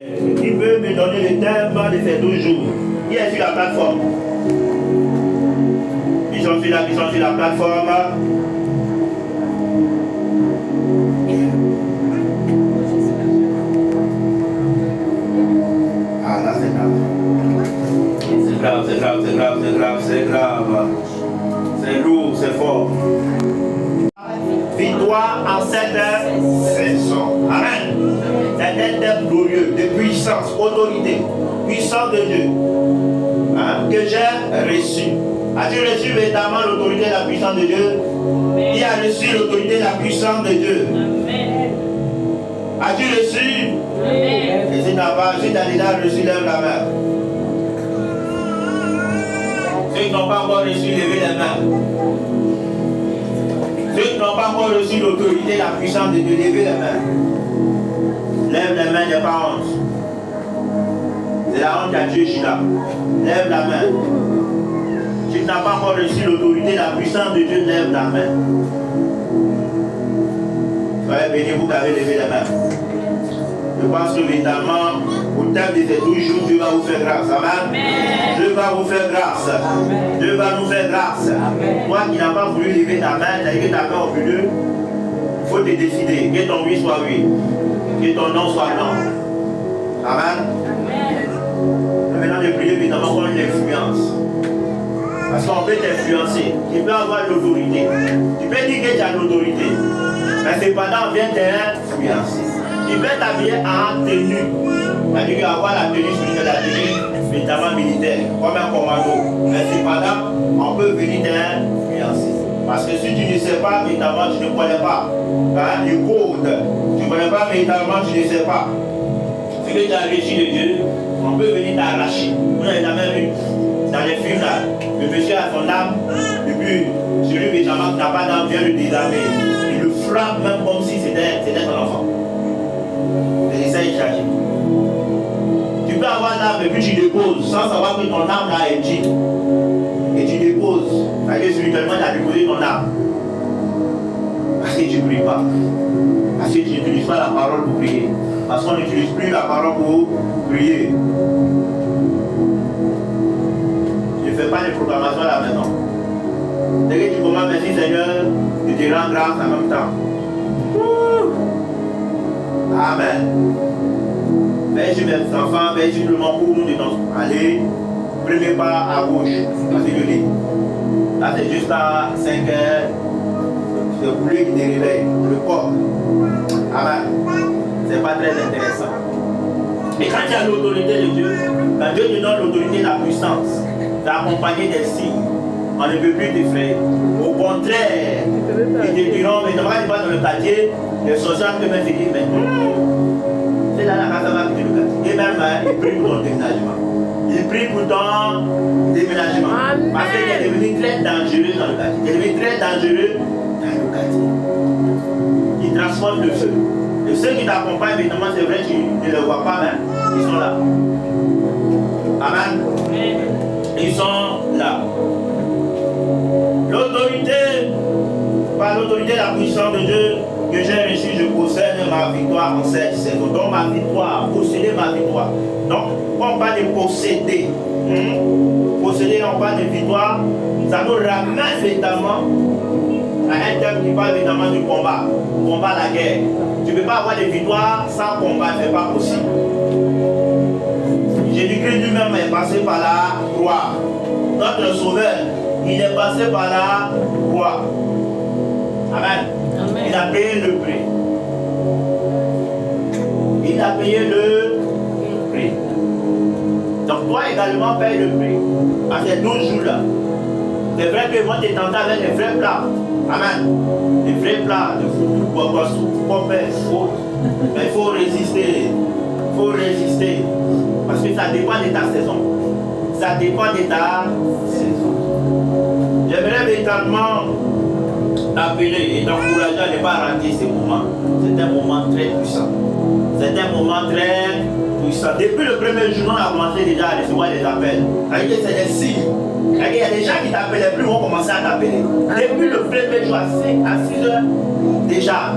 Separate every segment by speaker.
Speaker 1: Qui peut me donner le thème de ces 12 jours? Qui est sur la plateforme? Ils sont sur la plateforme. Ah là c'est grave. C'est grave. C'est lourd, c'est fort. Victoire en cette saison. Amen. C'est un thème glorieux de puissance, autorité, puissance de Dieu, hein, que j'ai reçu. As-tu reçu véritablement l'autorité et la puissance de Dieu? Qui a reçu l'autorité et la puissance de Dieu? As-tu reçu? Et si tu n'as pas, si tu as déjà reçu, lève la main. Ceux qui n'ont pas encore reçu, levez les mains. Ceux qui n'ont pas encore reçu l'autorité et la puissance de Dieu, levez les mains. Lève les mains, n'aie pas honte. C'est la honte à Dieu, je suis là. Lève la main. Si tu n'as pas encore reçu l'autorité et la puissance de Dieu, lève la main. Soyez bénis, vous qui avez levé les mains. Je pense que véritablement, au terme de ces 12 jours, Dieu va vous faire grâce. Amen. Dieu va vous faire grâce. Amen. Dieu va nous faire grâce. Amen. Toi qui n'as pas voulu lever ta main, tu as levé ta main au milieu, il faut te décider. Que ton oui soit oui. Que ton non soit non. Amen. Amen. Maintenant, de prier évidemment contre l'influence. Parce qu'on peut t'influencer. Tu peux avoir l'autorité. Tu peux dire que tu as l'autorité. Mais cependant, on vient t'influencer. Tu peux t'habiller en tenue. C'est-à-dire avoir la tenue spirituelle, la tenue véritablement militaire, comme un commando. Mais cependant, on peut venir t'influencer. Parce que si tu ne sais pas, véritablement, tu ne connais pas. Hein, le code. Tu ne connais pas, véritablement, tu ne sais pas. Ce que tu as reçu de Dieu, on peut venir t'arracher. Vous n'avez jamais vu dans les films là, le monsieur a son âme, et puis celui véritablement qui n'a pas d'âme vient le désarmer. Il le frappe même comme si c'était son enfant. Et ça, il charge. Tu peux avoir l'âme et puis tu déposes sans savoir que ton âme là est digne. Et tu déposes. C'est-à-dire spirituellement, tu as déposé ton âme. Parce que tu ne pries pas. Parce que tu n'utilises pas la parole pour prier. Parce qu'on n'utilise plus la parole pour prier. Tu ne fais pas les proclamations à la maison. Dès que tu commences, merci Seigneur, tu te rends grâce en même temps. Amen. Veille sur mes enfants, veille sur le monde pour nous de temps. Allez, premier pas à gauche, parce que je lis. Là, c'est juste à 5 heures. C'est le poulet qui te réveille, le corps. Amen. C'est pas très intéressant. Et quand tu as l'autorité de Dieu, quand Dieu te donne l'autorité et la puissance, tu as accompagné des signes. On ne peut plus t'effrayer. Au contraire, ils te diront, mais quand tu vas dans le quartier, les sorciers peuvent même te dire, mais c'est dans la casa que tu le quartier. Et même, ils prient pour ton déménagement. Ils prient pour ton déménagement. Amen. Parce qu'il est devenu très dangereux dans le quartier. Il est devenu très dangereux dans le quartier. Ils transforment le feu. Et ceux qui t'accompagnent, évidemment, c'est vrai, tu ne les vois pas, mais ils sont là. Amen. Ils sont là. L'autorité, par l'autorité et la puissance de Dieu que j'ai reçue, je possède ma victoire en cette saison. Donc ma victoire, posséder ma victoire. Donc, quand on parle de posséder, posséder, on parle de victoire, ça nous ramène véritablement à un terme qui parle évidemment du combat. Combat, la guerre. Tu ne peux pas avoir de victoire sans combat, ce n'est pas possible. Jésus-Christ lui-même est passé par la croix. Notre sauveur, il est passé par la croix. Amen. Amen. Il a payé le prix. Il a payé le prix. Donc toi également paye le prix. À ces 12 jours-là. C'est vrai qu'ils vont te tenter avec des vrais plats. Amen. Des vrais plats de foot, mais il faut résister. Il faut résister. Parce que ça dépend de ta saison. Ça dépend de ta saison. J'aimerais véritablement t'appeler et t'encourager à ne pas rater ces moments. C'est un moment très puissant. C'est un moment très puissant. Depuis le premier jour, on a commencé déjà à recevoir des appels. C'est des signes. Il y a des gens qui t'appelaient plus, vont commencer à t'appeler. Depuis le premier jour à 6 heures, déjà.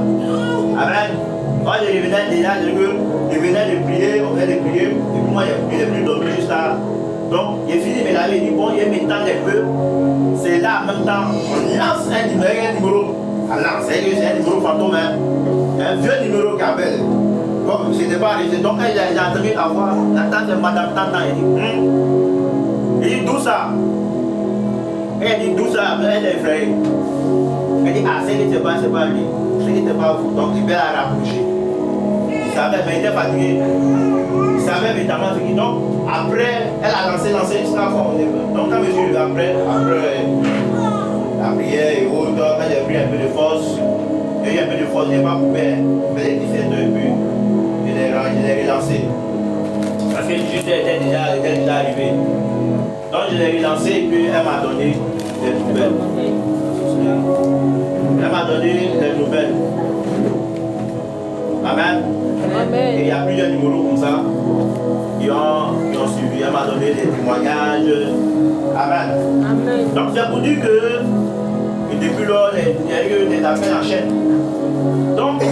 Speaker 1: Amen. Moi, je revenais déjà, je venais de prier, on venait de prier, et puis moi, je n'ai plus dormi jusqu'à. Donc, j'ai fini de laver, dit bon, il m'étend un peu. C'est là, en même temps, on lance un numéro. Alors, c'est un numéro fantôme, hein. Un vieux numéro qui appelle. Comme ce n'était pas arrêté. Donc, quand j'ai entendu la voix, la tante de madame Tantan, elle dit, il dit d'où ça? Elle dit d'où ça? Elle est effrayée. Elle dit, ah, c'est qui n'était pas lui. C'est qui n'était pas vous. Donc, il va la rapprocher. Il savait, mais il était fatigué. Il savait évidemment ce qu'il. Donc, après, elle a lancé jusqu'à fond. Donc, quand je suis après la prière et autres, quand j'ai pris un peu de force, j'ai eu un peu de force, je n'ai pas coupé, mais les 17 heures, puis je l'ai relancé. Parce que juste était déjà arrivé. Donc, je l'ai relancé et puis elle m'a donné des nouvelles. Elle m'a donné des nouvelles. Amen. Amen. Et il y a plusieurs numéros comme ça qui ont suivi. Elle m'a donné des témoignages. Amen. Amen. Donc c'est pour dire que depuis lors, il y a eu des affaires en chaîne. Donc,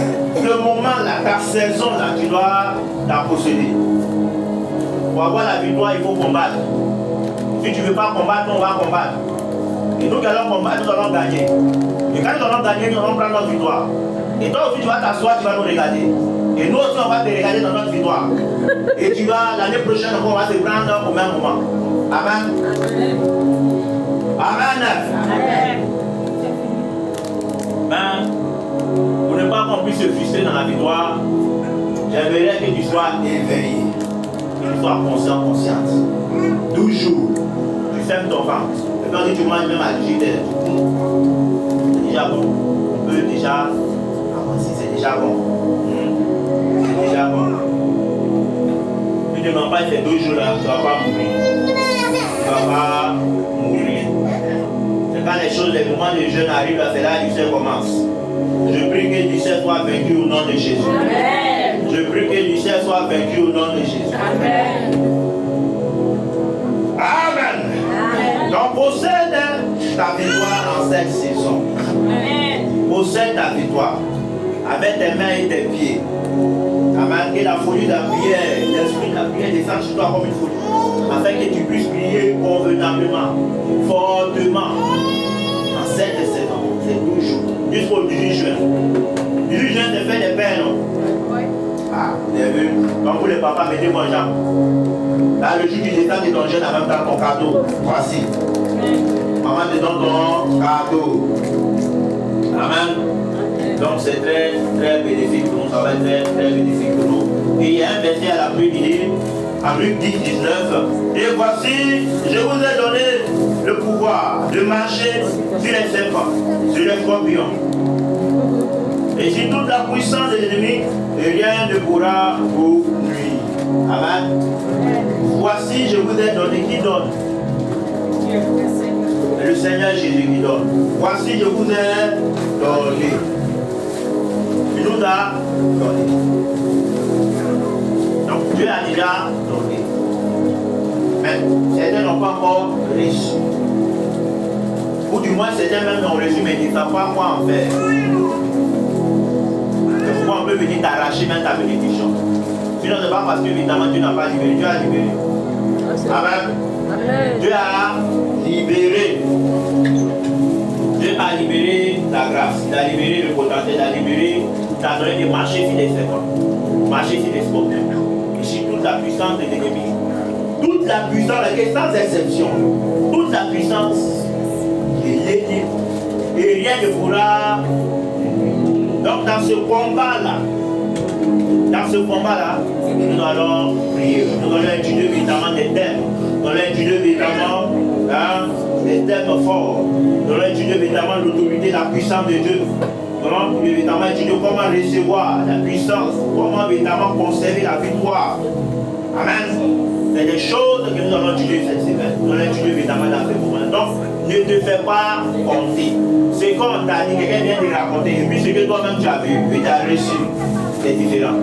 Speaker 1: le moment là, ta saison là, tu dois la posséder. Pour avoir la victoire, il faut combattre. Si tu ne veux pas combattre, on va combattre. Et nous qui allons combattre, nous allons gagner. Et quand nous allons gagner, nous allons prendre notre victoire. Et toi aussi, tu vas t'asseoir, tu vas nous regarder. Et nous aussi, on va te regarder dans notre victoire. Et tu vas, l'année prochaine, on va te prendre au même moment. Amen. Amen. Amen. Ben, pour ne pas qu'on puisse se frustrer dans la victoire, j'aimerais que tu sois éveillé. Que tu sois conscient, consciente. Toujours, tu fermes ton ventre. Et quand tu manges même à l'agiter, c'est déjà bon. On peut déjà. C'est déjà bon. C'est déjà bon. Tu ne mens pas ces 2 jours-là, tu ne vas pas mourir. Tu ne vas pas mourir. C'est quand les choses, les moments de jeûne arrivent, c'est là que l'issue commence. Je prie que l'issue soit vaincu au nom de Jésus. Amen. Je prie que l'issue soit vaincu au nom de Jésus. Amen. Amen. Amen. Donc possède ta victoire en cette saison. Amen. Possède ta victoire. Avec tes mains et tes pieds. Amen. Et la folie de la prière, l'esprit de la prière descend sur toi comme une folie. Afin que tu puisses prier convenablement, fortement. En cette saison, c'est toujours. Jusqu'au 18 juin. 18 juin, c'est fait des pères, non? Oui. Ah, vous avez vu? Quand vous les papas, mettez vos jambes. Là, le jour du détail de ton jeûne, en même temps ton cadeau. Voici. Maman te donne ton cadeau. Amen. Donc c'est très, très bénéfique pour nous, ça va être très, très bénéfique pour nous. Et il y a un verset à la pluie qui dit, en Luc 10, 19, et voici, je vous ai donné le pouvoir de marcher sur les serpents, sur les scorpions, et sur toute la puissance des ennemis, et rien ne pourra vous nuire. Amen. Voici, je vous ai donné, qui donne? Le Seigneur Jésus qui donne. Voici, je vous ai donné. Il nous a donné. Donc Dieu a déjà donné. Mais certains n'ont pas encore reçu. Ou du moins certains même ont reçu, mais ils ne savent pas quoi en faire. C'est pourquoi on peut venir t'arracher même ta bénédiction. Sinon, ce n'est pas parce que évidemment tu n'as pas libéré. Dieu a libéré. Amen. Dieu a libéré. Dieu a libéré la grâce, il a libéré le potentiel, il a libéré, il a donné de marcher sur les serpents, marcher sur les scorpions, et sur toute la puissance de l'ennemi. Toute la puissance, sans exception, toute la puissance de l'ennemi. Et rien ne pourra. Donc dans ce combat-là, nous allons prier, nous allons étudier évidemment des thèmes, nous allons étudier évidemment des thèmes forts, nous allons étudier évidemment l'autorité, la puissance de Dieu, nous allons évidemment étudier comment recevoir la puissance, comment évidemment conserver la victoire. Amen. C'est des choses que nous allons étudier cette semaine, nous allons étudier évidemment dans ce moment. Donc, ne te fais pas compter. Ce qu'on t'a dit, quelqu'un vient de raconter, et puis ce que toi-même tu as vu, et tu as reçu, c'est différent.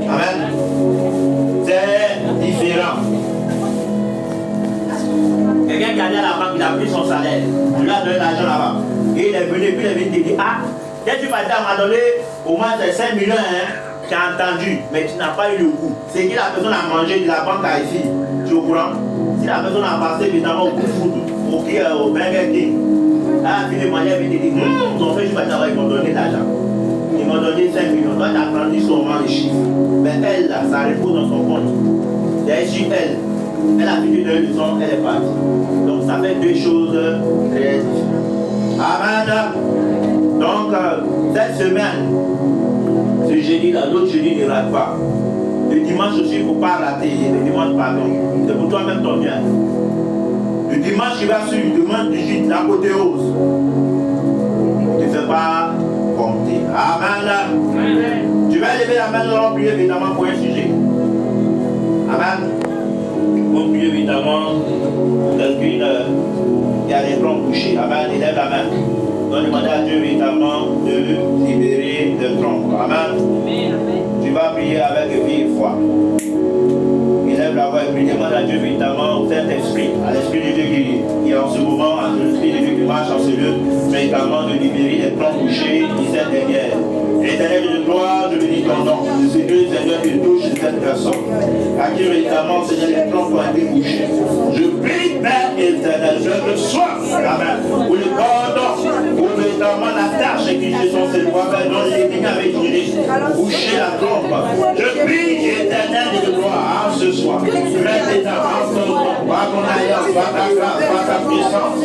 Speaker 1: Amen. C'est différent. Quelqu'un qui allait à la banque, il a pris son salaire, il lui a donné l'argent là-bas. Et il est venu, puis il est venu te dire, ah, quand tu vas dire, m'a donné au moins 5 millions, hein, tu as entendu, mais tu n'as pas eu le goût. C'est que la personne a mangé de la banque à ici. Tu es au courant? Si la personne a passé évidemment au coup de foot, au Burger King, elle a fini de manger, elle dit, ils ont fait juste pas travail, ils m'ont donné de l'argent. Ils m'ont donné 5 millions. Toi, tu as entendu seulement les chiffres. Mais elle, là, ça repose dans son compte. C'est sur elle. Elle a fini de leçon, elle est partie. Donc ça fait deux choses très différentes. Amen. Donc, cette semaine, ce jeudi-là, l'autre jeudi ne rate pas. Le dimanche aussi, il ne faut pas rater. Le dimanche, pardon. C'est pour toi-même ton bien. Le dimanche qui va suivre, demande du gîte, l'apothéose. Tu ne fais pas compter. Amen. Amen. Tu vas lever la main, nous allons prier évidemment pour un sujet. Amen. On prie évidemment quelqu'un qui a les troncs couchés. Amen. Il lève la main. On demande à Dieu évidemment de libérer le tronc. Amen. Tu vas prier avec vie et foi. Il lève la voix et prie. Demande à Dieu évidemment au Saint-Esprit, à l'Esprit de Dieu qui est en ce moment, à l'Esprit de Dieu qui marche en ce lieu, mais également de libérer les troncs couchés qui cette dernière. Éternel de gloire, je bénis ton nom. Je sais que Seigneur, tu touches cette personne. À qui évidemment, Seigneur, les troncs doivent être couchés. Je prie, Père éternel, je reçois, Amen, pour le pardon, pour évidemment la tâche qui se sont ses doigts, dont l'ennemi avait tiré, coucher la trompe. Je prie, éternel de gloire, ce soir, mets éternel ton nom, par ton alliance, par ta grâce, par ta puissance.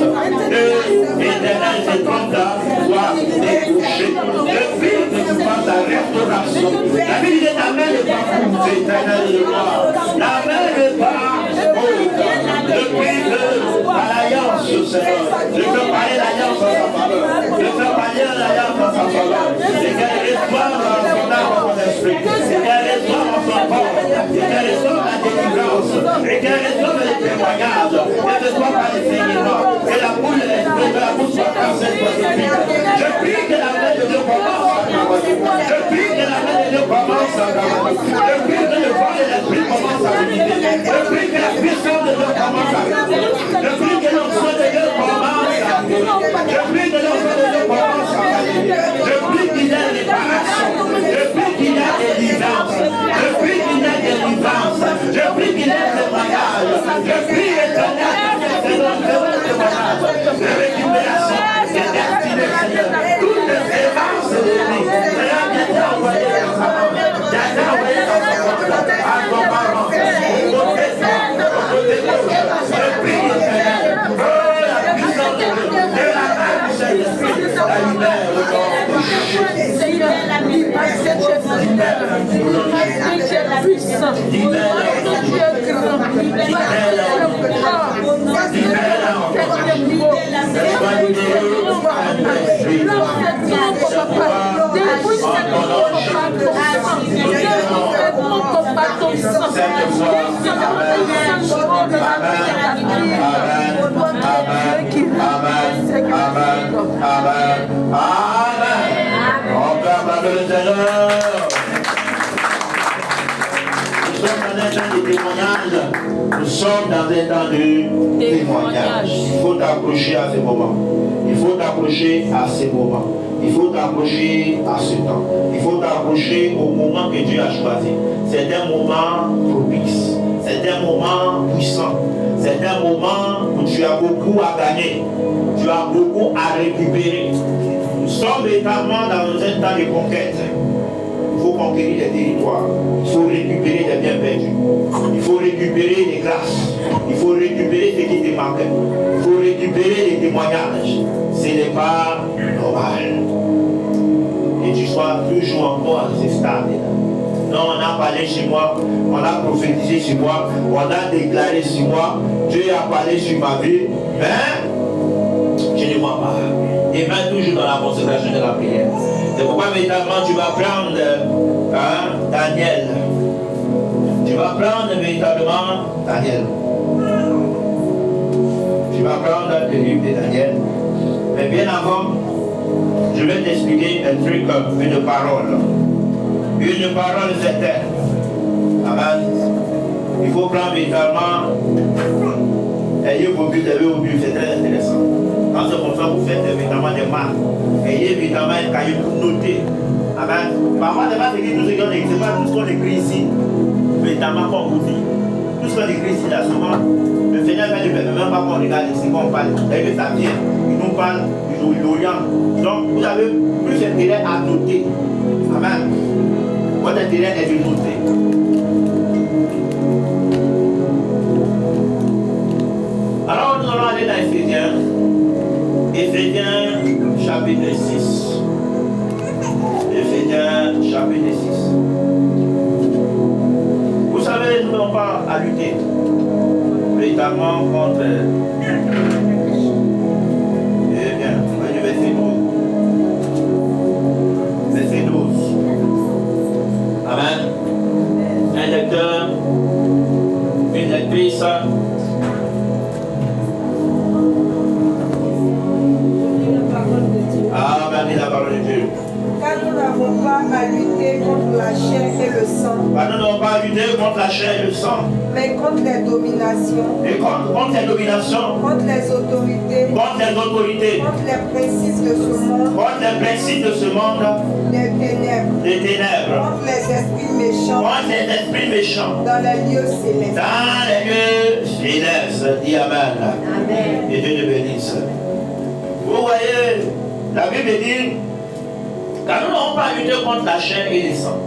Speaker 1: Éternel, ces trompes-là doivent être couchées. Je prie que tu fasses la restauration. La vie de ta main n'est pas courte, éternel de gloire. La main n'est pas haute. Je prie que par l'alliance, Seigneur, je peux parler l'alliance en sa faveur. Je peux parler l'alliance en sa faveur. Et qu'elle reçoive dans son âme, dans son esprit. Et qu'elle reçoive dans son corps. Et qu'elle reçoive la délivrance. Et qu'elle reçoive les témoignages. Que ce soit par les saignements. Que la boule soit cassée pour ce Christ. Je prie que la main de Dieu commence à travailler. Je prie que la main de Dieu commence à travailler. Je prie que le vent de l'esprit commence à venir. Je prie que la puissance de Dieu commence à venir. Je prie que l'onction de Dieu commence à venir. Je prie que l'onction de Dieu commence à venir. Je prie qu'il y ait réparation. Je prie qu'il y ait délivrance. Je prie qu'il y ait délivrance. Je prie qu'il y ait témoignage. Je prie éternel de récupération des destinées, Seigneur. Toutes les errances de l'ennemi. Seigneur, viens t'envoyer dans sa main. Viens t'envoyer dans sa main. À ton parent. Au côté gauche. Je prie éternel. Oh, la puissance de Dieu. De la main du Saint-Esprit. La libère le corps. Seigneur, la libère. Nous sommes dans un temps de témoignage. Il faut t'approcher à ce moment. Il faut t'approcher à ce moment. Il faut t'approcher à ce temps. Il faut t'approcher au moment que Dieu a choisi. C'est un moment propice. C'est un moment puissant. C'est un moment où tu as beaucoup à gagner. Tu as beaucoup à récupérer. Nous sommes également dans un temps de conquête. Il faut conquérir des territoires. Il faut récupérer des biens perdus. Il faut récupérer des grâces. Il faut récupérer ce qui te manquait. Il faut récupérer des témoignages. Ce n'est pas normal. Et tu sois toujours encore à ce stade. Non, on a parlé chez moi, on a prophétisé sur moi, on a déclaré sur moi, Dieu a parlé sur ma vie, mais je ne vois pas. Et même toujours dans la consécration de la prière. C'est pourquoi véritablement tu vas prendre Daniel. Tu vas prendre véritablement Daniel. Tu vas prendre le livre de Daniel. Mais bien avant, je vais t'expliquer un truc, une parole. Une parole certaine. Amen. Il faut prendre véritablement. Ayez vos buts, c'est très intéressant. Quand c'est comme ça, vous faites évidemment des marques. Ayez évidemment un cahier pour noter. Amen. Parfois, c'est pas écrit tout ce qu'on écrit, c'est pas tout ce qu'on écrit ici. Mais t'as pas qu'on vous dit. Tout ce qu'on écrit ici, là, souvent, le Seigneur ne fait même pas qu'on regarde ici, qu'on parle. Et que ça vient. Il nous parle du l'Orient. Donc, vous avez plus intérêt à noter. Amen. Votre intérêt est de noter. Alors, nous allons aller dans Éphésiens. Éphésiens, chapitre 6. Éphésiens, chapitre 6. Vous savez, nous n'avons pas à lutter véritablement contre. Eh bien, voyez verset 12. Verset 12. Amen. Un lecteur, une lectrice. Amen, la parole de Dieu.
Speaker 2: Car nous n'avons pas à lutter contre la chair et le sang.
Speaker 1: Nous n'avons pas à lutter contre la chair et le sang.
Speaker 2: Mais contre les dominations.
Speaker 1: Et contre les dominations.
Speaker 2: Contre les autorités.
Speaker 1: Contre les autorités.
Speaker 2: Contre les principes de ce monde.
Speaker 1: Contre les principes de ce monde.
Speaker 2: Des ténèbres.
Speaker 1: Des ténèbres.
Speaker 2: Contre les esprits méchants.
Speaker 1: Contre les esprits méchants.
Speaker 2: Dans les lieux célestes.
Speaker 1: Dans les lieux célestes. Dis Amen.
Speaker 2: Amen.
Speaker 1: Et Dieu te bénisse. Vous voyez, la Bible dit, car nous n'avons pas à lutter contre la chair et le sang.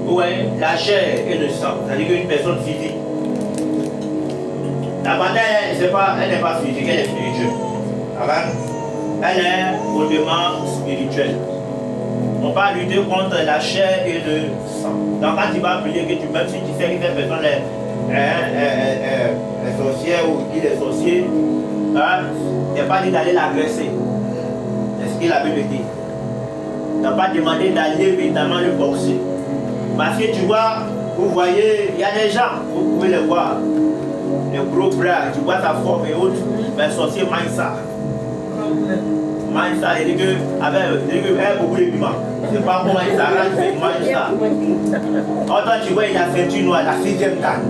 Speaker 1: Vous voyez, la chair et le sang, c'est-à-dire qu'une personne physique. La bataille, elle n'est pas physique, elle est spirituelle. Amen. Elle est hautement spirituelle. On va lutter contre la chair et le sang. Donc quand tu vas prier, que tu, même si tu sais que cette personne est sorcière ou qu'il est sorcier, il n'est pas dit d'aller l'agresser. C'est ce que la Bible dit. Il n'a pas demandé d'aller évidemment le boxer. Parce que tu vois, vous voyez, il y a des gens, vous pouvez les voir, les gros bras, tu vois sa forme et autres, mais le sorcier mange ça. Mange ça, il dit qu'avec beaucoup de piment. C'est pas comment il s'arrange, mais il mange ça. Autant tu vois, il a ceinture noire, la 6e date.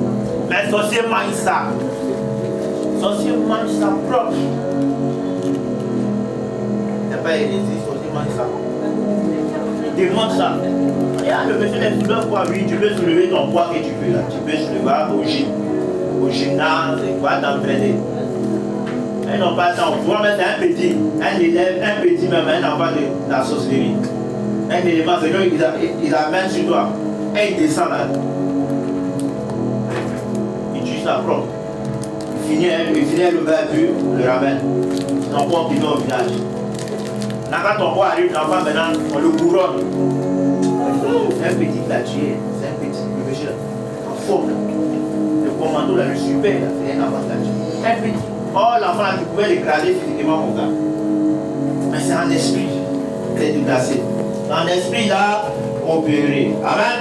Speaker 1: Mais le sorcier mange ça. Le sorcier mange ça propre. C'est pas hérésie, le sorcier mange ça. Il demande ça. Regarde, le monsieur est souleveur pour lui, tu peux soulever ton poids que tu veux là. Tu peux soulever au gym, au gymnase, et quoi t'entraîner. Ils n'ont pas le temps. Tu vois, mais c'est un petit, un élève, un petit même, un enfant de la sorcellerie. Un élément, c'est qu'ils amènent sur toi. Et il descend là. Il tue sa propre. Il finit l'ouverture, le ramène. L'enfant qui vient au village. Là, quand ton poids arrive, l'enfant maintenant, on le couronne. C'est un petit tâtier, c'est un petit, le monsieur là, en forme. Le commando là, le super là, c'est un enfant tâtier. Un petit. Oh, l'enfant là, tu pouvais l'écraser physiquement comme ça. Mais c'est en esprit, c'est déplacé. En esprit là, opéré. Amen.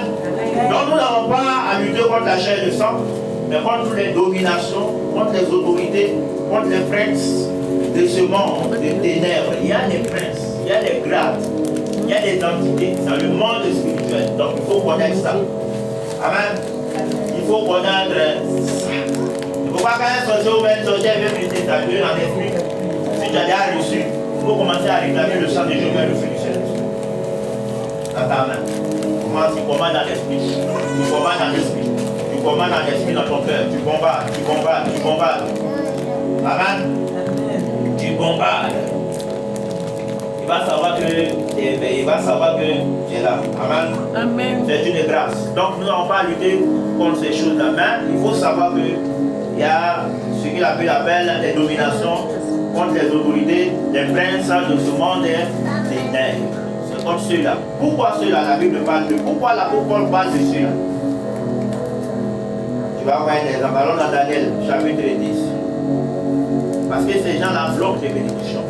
Speaker 1: Donc nous n'avons pas à lutter contre la chair et le sang, mais contre les dominations, contre les autorités, contre les princes de ce monde, des ténèbres. Il y a des princes, il y a des grades, il y a des entités dans le monde spirituel. Donc il faut connaître ça. Amen. Il faut connaître ça. Il ne faut pas qu'un sorcier ou un sorcier vienne visiter ta Dieu en esprit. Si tu as déjà reçu, il faut commencer à réclamer le sang de Jésus et le feu du ciel. Dans ta main. Tu commandes dans l'esprit. Tu commandes dans l'esprit. Tu commandes dans l'esprit dans ton cœur. Tu combats, tu combats, tu combats. Amen. Tu combats. Il va savoir que tu es là. Amen.
Speaker 2: Amen.
Speaker 1: C'est une grâce. Donc nous n'avons pas à lutter contre ces choses-là. Mais il faut savoir qu'il y a ce qu'il appelle les dominations contre les autorités, les princes de ce monde et des ténèbres. C'est contre ceux-là. Pourquoi ceux-là? La Bible parle de pourquoi l'apôtre parle de ceux-là? Tu vas voir des exemples dans Daniel, chapitre 10. Parce que ces gens-là bloquent les bénédictions.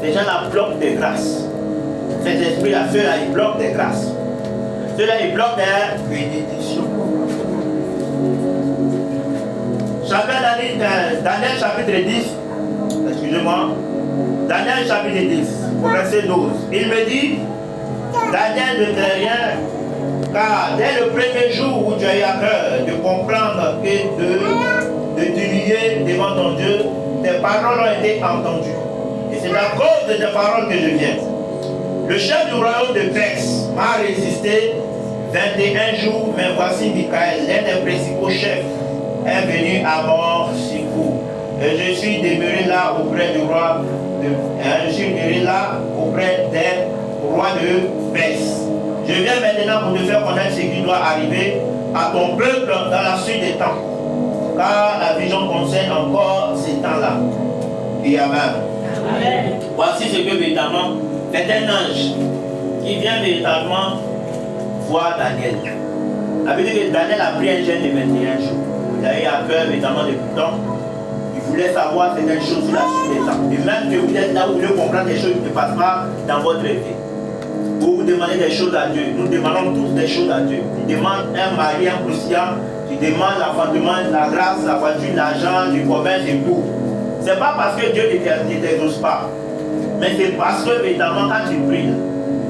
Speaker 1: Ces gens-là bloquent des grâces. Cet esprit-là, ceux-là, ils bloquent des grâces. Ceux-là, ils bloquent des bénédictions. Daniel chapitre 10, excusez-moi, Daniel chapitre 10, au verset 12. Il me dit, Daniel ne fait rien, car dès le premier jour où tu as eu à cœur de comprendre et de t'humilier devant ton Dieu, tes paroles ont été entendues. Et c'est à cause de tes paroles que je viens. Le chef du royaume de Perse m'a résisté 21 jours, mais voici Michael, l'un des principaux chefs, est venu à mon secours. Et je suis demeuré là auprès du roi je suis demeuré là auprès des rois de Perse. Je viens maintenant pour te faire connaître ce qui doit arriver à ton peuple dans la suite des temps. Car la vision concerne encore ces temps-là. Et amen. Amen. Voici ce que véritablement est un ange qui vient véritablement voir Daniel. La Bible dit que Daniel a pris un jeûne de 21 jours. Il a eu à peur véritablement depuis longtemps. Il voulait savoir certaines choses sur la suite des temps. Et même que vous êtes là, vous voulez comprendre des choses qui ne passent pas dans votre vie. Vous demandez des choses à Dieu. Nous demandons tous des choses à Dieu. Tu demandes un mari, un croustillant, tu demandes la grâce, la voiture, l'argent, du commerce et tout. Ce n'est pas parce que Dieu ne t'exauce pas. Mais c'est parce que évidemment quand tu pries,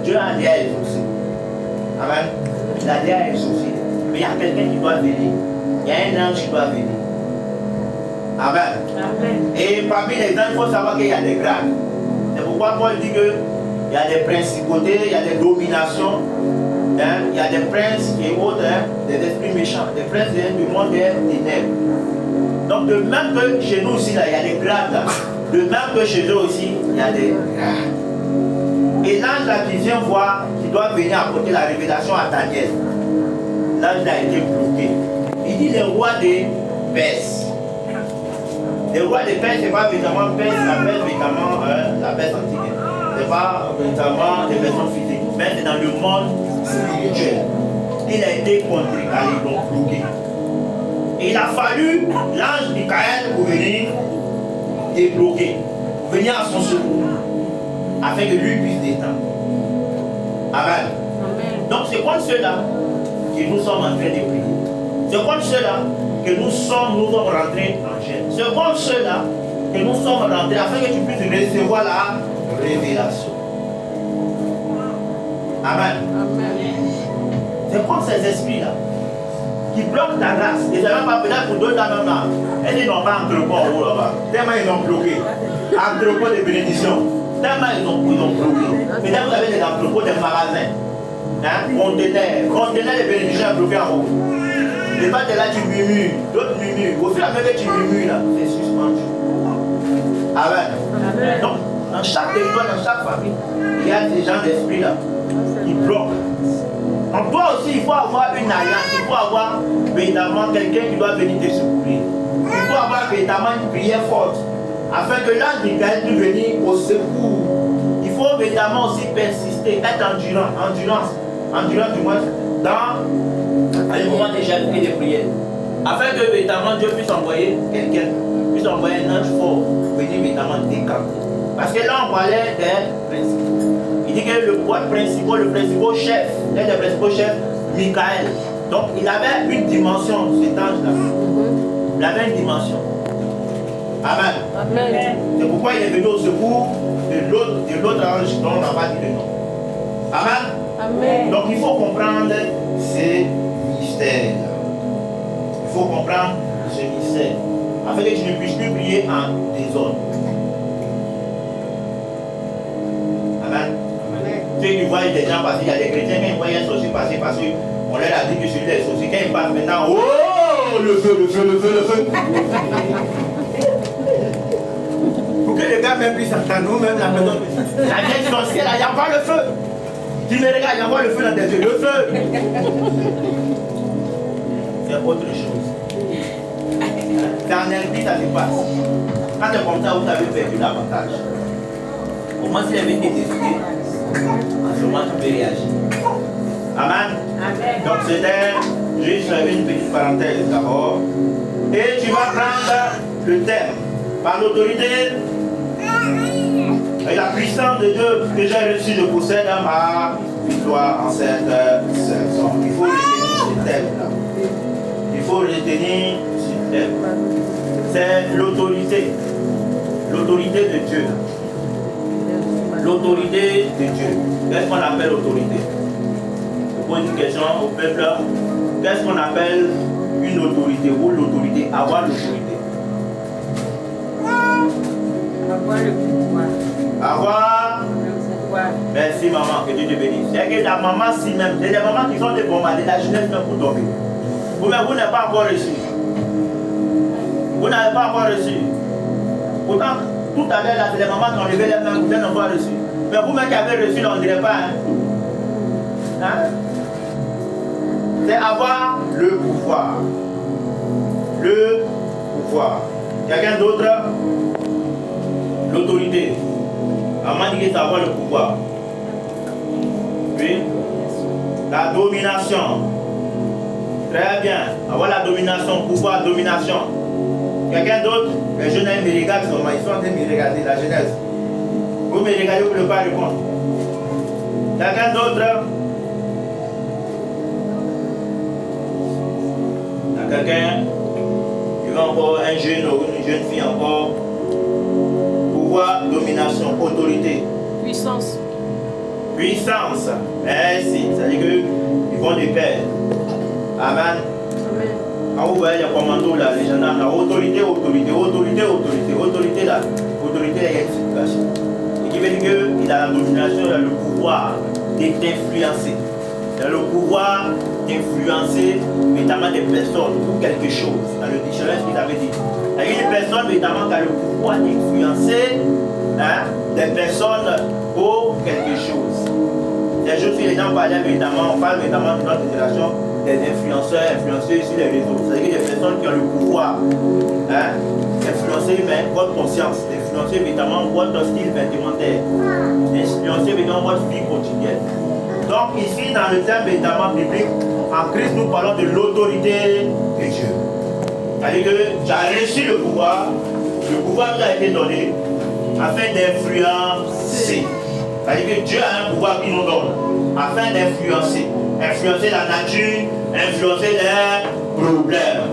Speaker 1: Dieu a déjà exaucé. Amen. Il a déjà exaucé. Mais il y a quelqu'un qui doit venir. Il y a un ange qui doit venir. Amen. Amen. Et parmi les anges, il faut savoir qu'il y a des grades. C'est pourquoi Paul dit que il y a des principautés, il y a des dominations, il y a des princes et autres, des esprits méchants, des princes du monde des ténèbres. Donc de même que chez nous aussi, là, il y a des grades. De même que chez eux aussi, il y a des grades. Et l'ange là qui vient voir, qui doit venir apporter la révélation à Daniel, l'ange a été bloqué. Il dit les rois des Perses. Les rois des Perses, ce n'est pas évidemment Perse, évidemment la Perse antique. Ce n'est pas évidemment des personnes physiques, mais c'est dans le monde spirituel. Il a été contré, ils l'ont bloqué. Et il a fallu l'ange Michael pour venir débloquer, pour venir à son secours, afin que lui puisse détendre. Amen. Amen. Donc c'est comme ceux-là que nous sommes en train de prier. C'est comme ceux-là que nous sommes rentrés en chaîne. C'est comme ceux-là que nous sommes rentrés afin que tu puisses recevoir la révélation. Amen. Amen. C'est comme ces esprits-là qui bloquent ta grâce. Et ça va pas peut-être pour d'autres là-même là. Et ils n'ont pas entrepôt en haut là-bas. Tellement ils ont bloqué. Entrepôt de bénédiction. Tellement ils ont bloqué. Peut-être vous avez des entrepôts, des magasins. Conteneurs de bénédiction bloqués en haut. Les pas de là tu murmures, d'autres murmurent. Au fur et à mesure que tu murmures là, c'est suspendu. Amen. Amen. Donc, dans chaque territoire, dans chaque famille, il y a des gens d'esprit là qui bloquent. Donc toi aussi, il faut avoir une alliance, il faut avoir véritablement quelqu'un qui doit venir te secourir. Il faut avoir véritablement une prière forte, afin que l'ange Michael puisse venir au secours. Il faut véritablement aussi persister, être endurant du moins, dans les moments de jeûne et de prière. Afin que véritablement Dieu puisse envoyer quelqu'un, puisse envoyer un ange fort, pour venir véritablement décanter. Parce que là on parlait des principes. Il dit que le principal chef, l'un des principaux chefs, Michael. Donc il avait une dimension, cet ange-là. Il avait une dimension. Amen. Amen. C'est pourquoi il est venu au secours de l'autre ange dont on n'a pas dit le nom. Amen. Amen. Donc il faut comprendre ces mystères. Il faut comprendre ce mystère. Afin que tu ne puisses plus prier en désordre. Amen. Ceux qui voient des gens passer, il y a des chrétiens qui voient un sorcier passer parce qu'on leur a dit que celui des sorciers, quand ils passent maintenant, oh, le feu. Pour que les gars même puissent entendre, nous même la personne, la vieille sorcière, là, il y a pas le feu. Tu me regardes, il y a pas le feu dans tes yeux, le feu. C'est autre chose. Dans l'esprit, ça se passe. Quand tu es comme ça, vous avez perdu l'avantage. Comment s'il avait été décidé, en ce moment tu peux réagir. Amen. Amen. Donc c'était juste une petite parenthèse d'abord. Et tu vas prendre le thème. Par l'autorité et la puissance de Dieu que j'ai reçu, je possède ma victoire en cette saison. Il faut retenir ce thème-là. Il faut retenir ce thème. C'est l'autorité. L'autorité de Dieu. L'autorité de Dieu. Qu'est-ce qu'on appelle autorité? Je pose une question au peuple. Qu'est-ce qu'on appelle une autorité ou l'autorité? Avoir l'autorité. Avoir le pouvoir. Avoir Merci maman, que Dieu te bénisse. C'est que la maman si même, il y a des mamans qui sont des bombardées, la jeunesse même pour tomber. Vous-même, vous n'avez pas encore reçu. Vous n'avez pas encore reçu. Pourtant, tout à l'heure, là, c'est les mamans qui ont levé les mains, vous n'avez pas reçu. Mais vous-même qui avez reçu, on ne dirait pas. Hein? C'est avoir le pouvoir. Le pouvoir. Quelqu'un d'autre? L'autorité. Maman dit que c'est avoir le pouvoir. Oui. La domination. Très bien. Avoir la domination, pouvoir, domination. Quelqu'un d'autre? Les jeunes me regardent, ils sont en train de me regarder, la jeunesse. Vous me regardez, vous ne pouvez pas répondre. Quelqu'un d'autre? Il y a quelqu'un qui veut encore un jeune ou une jeune fille encore. Pouvoir, domination, autorité.
Speaker 3: Puissance.
Speaker 1: Puissance. Merci. C'est-à-dire qu'ils vont de pair. Amen.
Speaker 3: Amen.
Speaker 1: Quand vous voyez les commandos là, les gendarmes là, autorité, autorité, autorité, autorité, autorité là, autorité là, il y a une situation. Et qui veut dire qu'il a la domination, il a le pouvoir d'influencer. Il a le pouvoir d'influencer notamment des personnes ou quelque chose. Dans le dictionnaire, ce qu'il avait dit. Il y a une personne notamment qui a le pouvoir d'influencer des personnes pour quelque chose. Des choses que les gens parlaient notamment, on parle notamment de notre génération des influenceurs, influenceurs sur les réseaux. C'est-à-dire des personnes qui ont le pouvoir d'influencer votre conscience, d'influencer évidemment votre style vestimentaire, d'influencer évidemment votre vie quotidienne. Donc ici, dans le terme évidemment biblique, en Christ, nous parlons de l'autorité de Dieu. C'est-à-dire que tu as reçu le pouvoir nous a été donné afin d'influencer. C'est-à-dire que Dieu a un pouvoir qui nous donne afin d'influencer. Influencer la nature, influencer les problèmes.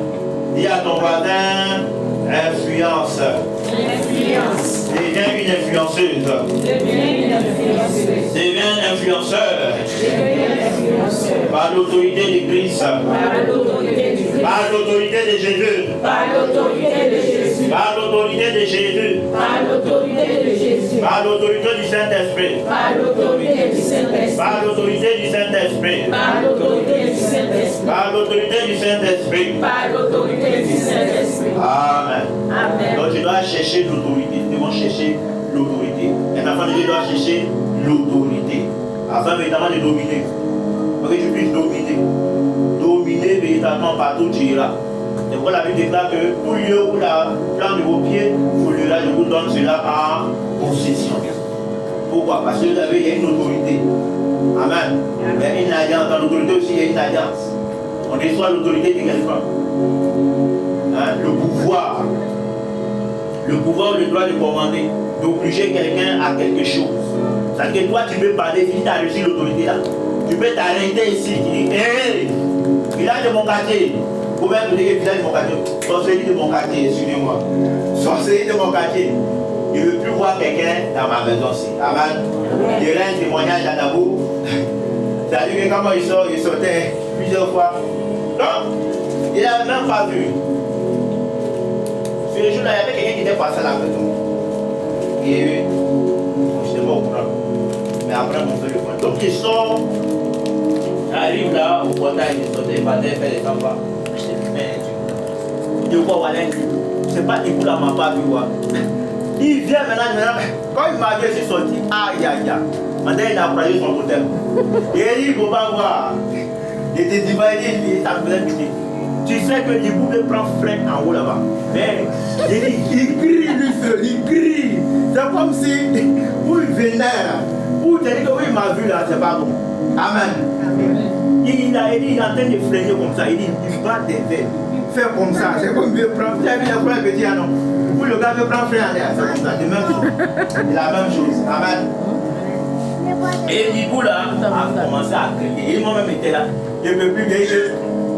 Speaker 1: Dis à ton voisin, influence.
Speaker 3: Influence.
Speaker 1: Deviens une influenceuse. Deviens un influenceur. Par l'autorité de Christ. Par l'autorité de Jésus.
Speaker 3: Par l'autorité de Jésus.
Speaker 1: Par l'autorité de Jésus.
Speaker 3: Par l'autorité de Jésus.
Speaker 1: Par l'autorité du Saint-Esprit.
Speaker 3: Par l'autorité du Saint-Esprit.
Speaker 1: Par l'autorité du Saint-Esprit.
Speaker 3: Par l'autorité du Saint-Esprit.
Speaker 1: Par l'autorité du Saint-Esprit.
Speaker 3: Par l'autorité du Saint-Esprit.
Speaker 1: Amen.
Speaker 3: Amen.
Speaker 1: Donc tu dois chercher l'autorité. Nous devons chercher l'autorité. Un enfant de Dieu doit chercher l'autorité. Afin évidemment de dominer. Pour que tu puisses dominer. Dominer véritablement partout où tu iras. C'est pourquoi la Bible déclare que tout lieu où la plante de vos pieds foulera, je vous donne cela en possession. Pourquoi? Parce que vous avez, il y a une autorité. Amen. Il y a une alliance. Dans l'autorité aussi, il y a une alliance. On reçoit l'autorité de quelqu'un. Le pouvoir. Le pouvoir, le droit de commander, d'obliger quelqu'un à quelque chose. C'est-à-dire que toi, tu peux parler, si tu as reçu l'autorité là, tu peux t'arrêter ici, tu dis, hé, village de mon quartier. Vous pouvez me dire village de mon quartier. Sorcellerie de mon quartier, excusez-moi. Sorcellerie de mon quartier. Je ne veux plus voir quelqu'un dans ma maison aussi. Amen. Il y aura un témoignage à Nabou. C'est-à-dire que quand il sortait plusieurs fois. Non, il n'avait même pas vu. Ce jour-là, il y avait quelqu'un qui était passé à la maison. Et je n'étais pas au courant. Mais après, on fait le point. Donc, il sort, arrive là, au portail, il sortait, il battait, il fait les enfants. Je dis, mais tu vois, voilà, c'est pas qu'il ne m'a pas vu. Il vient maintenant, quand il m'a vu, je suis sorti, aïe, aïe, aïe. Maintenant, il a croisé son totem. Et il ne faut pas voir. Il était divisé, il s'appelait tuer. Tu sais que les boules prennent frein en haut là-bas. Mais il crie, lui seul, il crie. C'est comme si, où il venait là, où tu dis que oui, il m'a vu là, c'est pas bon. Amen. Il est en train de freiner comme ça, il dit, il bat des verres. Faire comme ça, c'est comme il prend. Vous avez vu le premier petit non? Où le gars veut prendre frein en l'air, c'est comme ça, c'est la même chose. C'est la même chose. Amen. Et du coup là, a commencé à crier. Et moi-même était là. Je ne peux plus dire que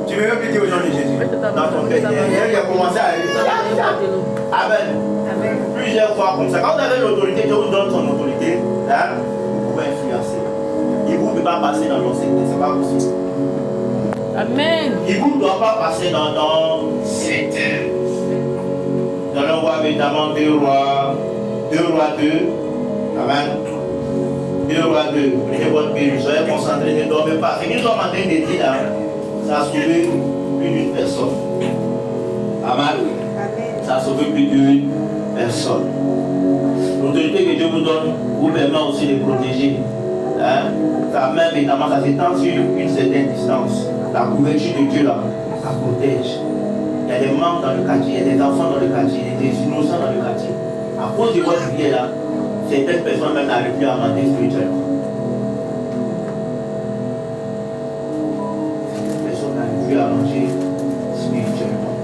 Speaker 1: tu ne veux même plus dire au nom de Jésus. Dans ton cœur, il a commencé à aller. Amen. Plusieurs fois comme ça. Quand vous avez l'autorité, Dieu vous donne son autorité. Là, vous pouvez influencer. Il ne peut pas passer dans ton secteur, ce n'est pas possible.
Speaker 3: Amen.
Speaker 1: Il ne doit pas passer dans ton secteur. Nous allons voir évidemment 2 Rois 2. Amen. 2 Rois 2, prenez votre Bible, soyez concentrés, ne dormez pas. Ce qu'ils sont en train de dire là, ça a sauvé plus d'une personne. Amen. Ça a sauvé plus d'une personne. L'autorité que Dieu vous donne vous permet aussi de protéger. Hein? Ça même évidemment, ça s'étend sur une certaine distance. La couverture de Dieu là, ça protège. Il y a des membres dans le quartier, il y a des enfants dans le quartier, il y a des innocents dans le quartier. À cause de votre prière là, certaines personnes même n'arrivent plus à manger spirituellement. Certaines personnes n'arrivent plus à manger spirituellement.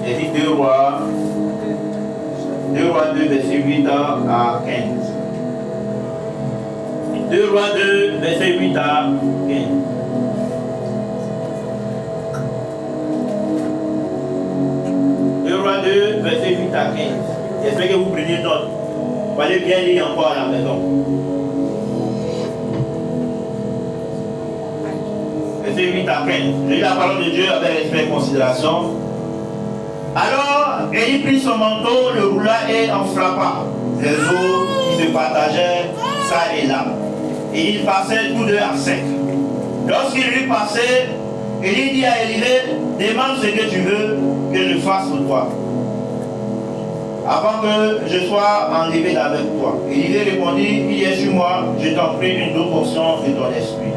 Speaker 1: Il dit 2 Rois 2, verset 8 à 15. 2 Rois 2, verset 8 à 15. Rois 2, verset 8 à 15. J'espère que vous preniez note. Vous allez bien lire encore à la maison. Verset 8 à 15. Je lis la parole de Dieu avec respect et considération. Alors, Élie prit son manteau, le roula et en frappa les eaux qui se partageaient ça et là. Et ils passaient tous deux à sec. Lorsqu'il eut passé, Élie dit à Élisée, demande ce que tu veux que je fasse pour toi, avant que je sois enlevé d'avec toi. Élisée répondit, il est sur moi, je t'en prie une double portion de ton esprit.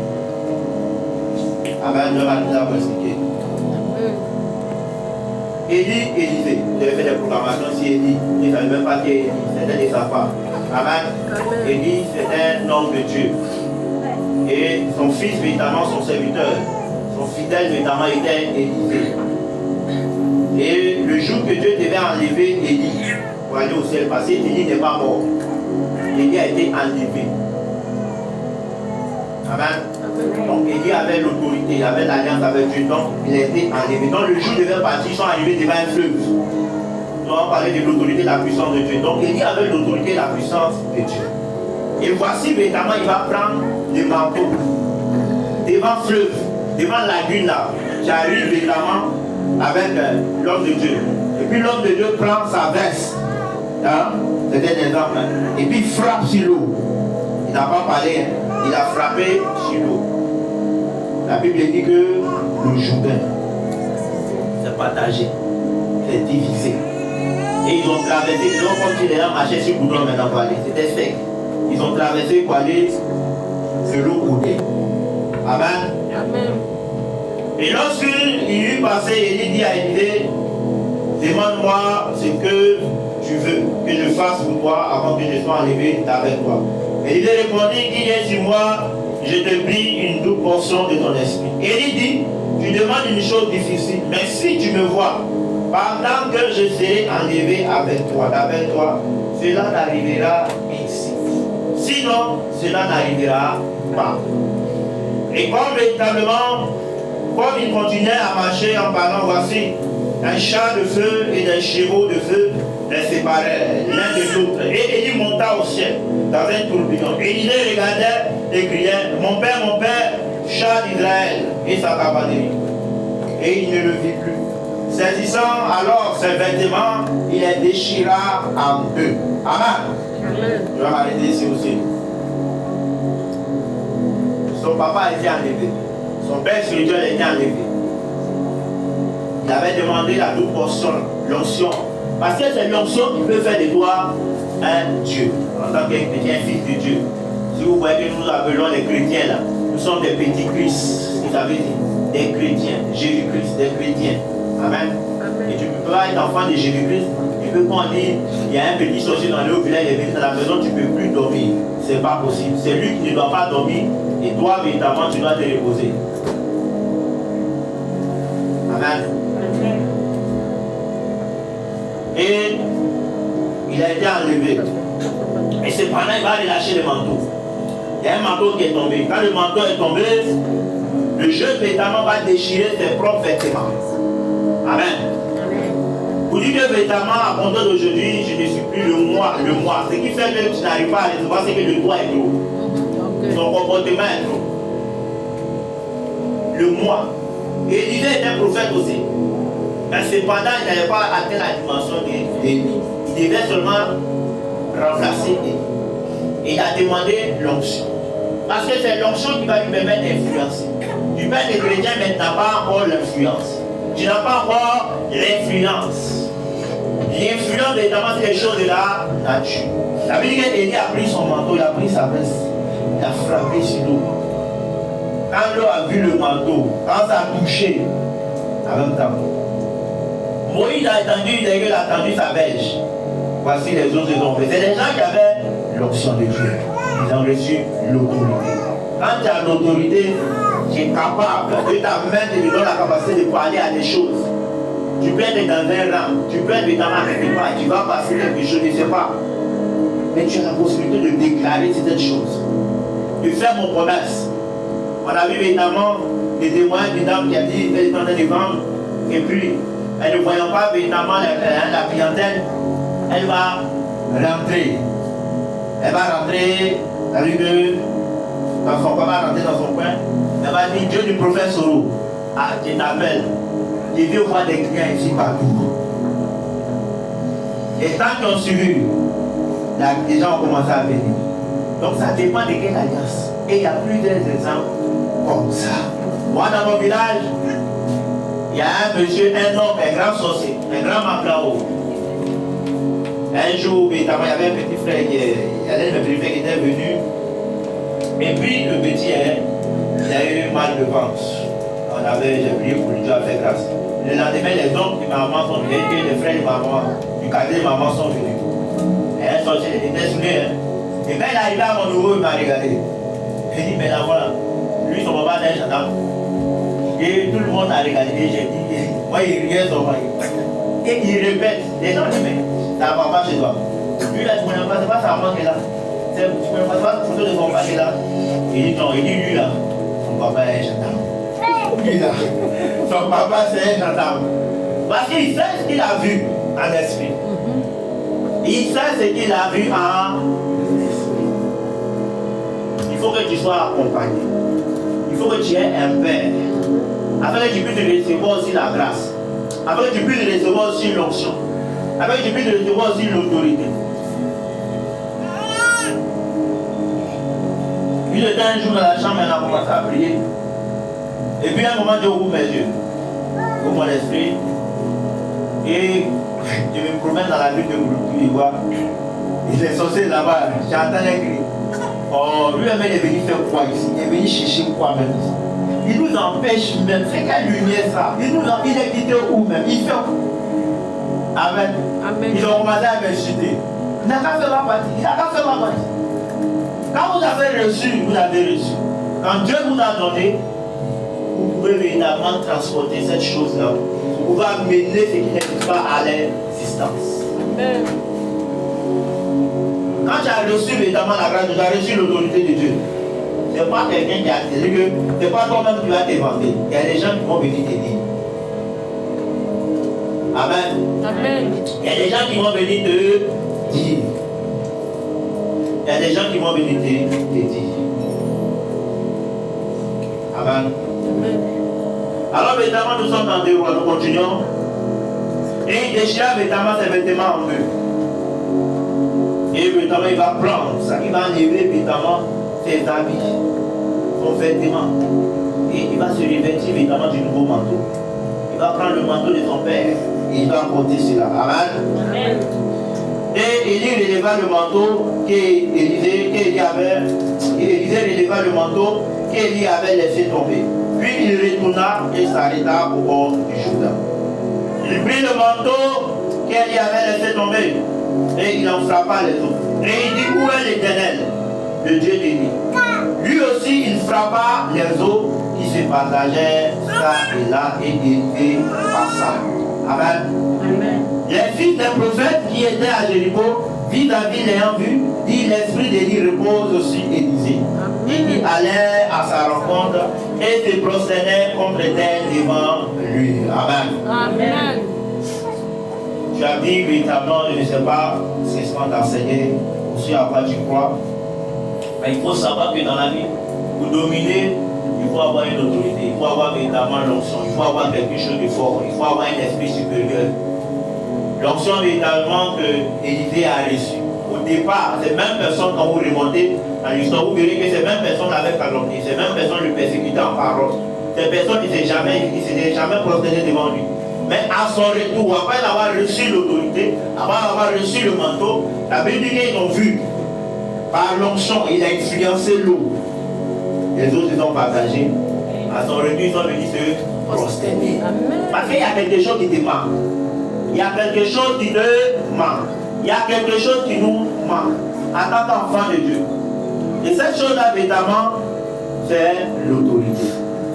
Speaker 1: Amen, je vais vous expliquer. Élisée, je vais faire des proclamations si Élie, il ne savait même pas qui est Élie, c'était de sa part. Amen. Élie, c'était un homme de Dieu. Et son fils, évidemment, son serviteur, son fidèle, évidemment, était Élisée. Et le jour que Dieu devait enlever Élie pour aller au ciel, parce qu'Élie n'est pas mort. Élie a été enlevé. Amen. Donc Élie avait l'autorité, il avait l'alliance avec Dieu, donc il a été enlevé. Donc le jour devait partir, ils sont arrivés devant un fleuve. Nous allons parler de l'autorité et de la puissance de Dieu. Donc Élie avait l'autorité et la puissance de Dieu. Et voici véritablement, il va prendre le manteau devant le fleuve, devant la lagune là. J'arrive véritablement avec l'homme de Dieu. Et puis l'homme de Dieu prend sa veste. Hein? C'était un exemple. Hein? Et puis il frappe sur l'eau. Il n'a pas parlé, hein? Il a frappé sur l'eau. La Bible dit que le Jourdain s'est partagé, s'est divisé. Et ils ont traversé, ils ont comme si les gens marchaient sur Goudron maintenant pour aller. C'était sec. Ils ont traversé pour aller de l'eau côté. Amen. Amen. Et lorsqu'il eut passé, il dit à Élisée, demande-moi ce que tu veux que je fasse pour toi avant que je sois enlevé avec toi. Élisée répondit, qu'il est sur moi, je te prie une double portion de ton esprit. Élie dit, tu demandes une chose difficile, mais si tu me vois, pendant que je serai enlevé avec toi, cela n'arrivera ainsi. Sinon, cela n'arrivera pas. Et comme véritablement, comme il continuait à marcher en parlant, voici, un char de feu et des chevaux de feu les séparaient l'un de l'autre. Et Élie monta au ciel dans un tourbillon. Et il les regardait et criait, mon père, char d'Israël et sa cavalerie. Et il ne le vit plus. Saisissant alors ses vêtements, il les déchira en deux. Amen. Je vais m'arrêter ici aussi. Son papa a été enlevé. Son père spirituel a été enlevé. Il avait demandé la double portion, l'onction. Parce que c'est l'onction qui peut faire de toi un Dieu. En tant qu'un chrétien, un fils de Dieu. Si vous voyez que nous appelons les chrétiens là, nous sommes des petits Christ. Vous avez dit, des chrétiens, Jésus-Christ, des chrétiens. Amen. Et tu ne peux pas être enfant de Jésus-Christ. Tu peux pas dire, il y a un petit sorcier dans le village, il est venu dans la maison, tu ne peux plus dormir. C'est pas possible. C'est lui qui ne doit pas dormir. Et toi, véritablement, tu dois te reposer. Amen. Et il a été enlevé. Et cependant, il va aller lâcher le manteau. Il y a un manteau qui est tombé. Quand le manteau est tombé, le jeune véritablement va déchirer ses propres vêtements. Amen. Vous dites que véritablement, à compter d'aujourd'hui, je ne suis plus le moi. Ce qui fait que tu n'arrives pas à recevoir, c'est que le toi est trop. Son comportement est trop. Le moi. Et Élisée était un prophète aussi. Mais cependant, il n'avait pas atteint la dimension d'Élie. Il devait seulement remplacer Élie. Et il a demandé l'onction. Parce que c'est l'onction qui va lui permettre d'influencer. Tu peux être chrétien mais tu n'as pas encore l'influence. Tu n'as pas encore l'influence. L'influence, évidemment, c'est quelque chose de la nature. La Bible dit qu'Élie a pris son manteau, il a pris sa veste, il a frappé sur l'eau. Quand l'eau a vu le manteau, quand ça a touché, en même temps, Moïse a tendu sa verge. Voici les autres tombés. C'est des gens qui avaient l'onction de Dieu. Ils ont reçu l'autorité. Quand tu as l'autorité, tu es capable de ta main te donne la capacité de parler à des choses. Tu peux être dans un rang, tu peux être dans un équipement, tu vas passer quelque chose, je ne sais pas. Mais tu as la possibilité de déclarer certaines choses. De faire mon promesse. On a vu évidemment des témoins d'une dame qui a dit qu'elle est en train de vendre. Et puis, elle ne voyant pas évidemment la clientèle, elle va rentrer. Elle va rentrer, dans son coin, rentrer dans son coin. Elle va dire, Dieu du prophète Soro, ah, je t'appelle. Je veux voir des clients ici partout. Et tant qu'ils ont suivi, les gens ont commencé à venir. Donc ça dépend de quelle alliance. Et il y a plusieurs exemples comme ça. Moi, dans mon village, il y a un monsieur, un homme, un grand sorcier, un grand maclao. Un jour, évidemment, il y avait un petit frère qui était venu. Et puis, le petit, il a eu mal de ventre. J'ai prié pour lui, Dieu a fait grâce. Le lendemain, les hommes de maman sont venus, les frères de maman, du quartier de maman sont venus. Et un sorcier était saoulé. Et quand il est arrivé à mon nouveau, il m'a regardé. J'ai dit, mais là, voilà, lui, son papa est un gendarme. Et tout le monde a regardé. Et j'ai dit, moi, il riait son mari. Et il répète. Les gens disent, mais t'as un papa chez toi. Lui, là, tu ne connais pas, c'est pas sa maman qui est là. Tu ne connais pas la photo de son papa qui est là. Il dit, non, il dit, lui, là, son papa est un gendarme. Lui, là, son papa, c'est un gendarme. Parce qu'il sait ce qu'il a vu en esprit. Il sait ce qu'il a vu en esprit. Il faut que tu sois accompagné. Il faut que tu aies un père. Afin que tu puisses recevoir aussi la grâce. Afin que tu puisses recevoir aussi l'onction. Afin que tu puisses recevoir aussi l'autorité. Puis j'étais un jour dans la chambre et on a commencé à prier. Et puis à un moment, Dieu ouvre mes yeux. Ouvre mon esprit. Et je me promène dans la ville de Boulou. Et les sorciers là-bas, j'entends les cris. Oh, lui-même est venu faire quoi ici? Il est venu chercher quoi même ici? Il nous empêche même. C'est quelle lumière ça? Il est quitté où même? Il fait où? Amen. Amen. Ils ont commencé à m'insulter. Il n'a qu'à faire la partie. Il n'a qu'à faire la partie. Quand vous avez reçu, vous avez reçu. Quand Dieu vous a donné, vous pouvez véritablement transporter cette chose-là. Vous pouvez amener ce qui n'est pas à l'existence. Amen. Quand tu as reçu véritablement la grâce, tu as reçu l'autorité de Dieu. Ce n'est pas quelqu'un qui a dit, ce n'est pas toi-même qui vas t'éventer. Il y a des gens qui vont venir t'aider. Amen. Amen. Il y a des gens qui vont venir te dire. Il y a des gens qui vont venir te dire. Amen. Amen. Alors, évidemment, nous sommes dans des rois, nous continuons. Et il déchira évidemment ses vêtements en deux. Et évidemment, il va prendre ça, il va enlever évidemment ses habits, son vêtement. Et il va se revêtir évidemment du nouveau manteau. Il va prendre le manteau de son père et il va porter cela. Amen. Amen. Et Élie releva le manteau qu'Élisée avait. Élisée releva le manteau qu'Élie avait laissé tomber. Puis il retourna et s'arrêta au bord du Jourdain. Il prit le manteau qu'Élie avait laissé tomber. Et il en frappa les autres. Et il dit, où est l'Éternel, le Dieu d'Élie? Lui aussi, il frappa les eaux qui se partageaient ça et là et étaient par ça. Amen. Amen. Les fils des prophètes qui étaient à Jéricho, vis-à-vis l'ayant vu, dit, l'esprit d'Élie repose aussi Élisée. Et ils allèrent à sa rencontre et se prosternaient contre terre devant lui. Amen. Amen. Tu as dit véritablement, je ne sais pas ce que c'est d'enseigner, aussi à quoi tu crois. Mais il faut savoir que dans la vie, pour dominer, il faut avoir une autorité, il faut avoir véritablement l'onction, il faut avoir quelque chose de fort, il faut avoir un esprit supérieur. L'onction véritablement que Élisée a reçue, au au départ, ces mêmes personnes, quand vous remontez dans l'histoire, vous verrez que ces mêmes personnes avaient calomnié, ces mêmes personnes le persécutaient en parole. Ces personnes ne s'étaient jamais prosternées devant lui. Mais à son retour, après avoir reçu l'autorité, après avoir reçu le manteau, la Bible dit qu'ils ont vu, par l'onction, il a influencé l'eau. Les autres se sont partagés. À son retour, ils sont venus se prosterner. Parce qu'il y a quelque chose qui te manque. Il y a quelque chose qui te manque. Il y a quelque chose qui nous manque en tant qu'enfant de Dieu. Et cette chose-là, évidemment, c'est l'autorité.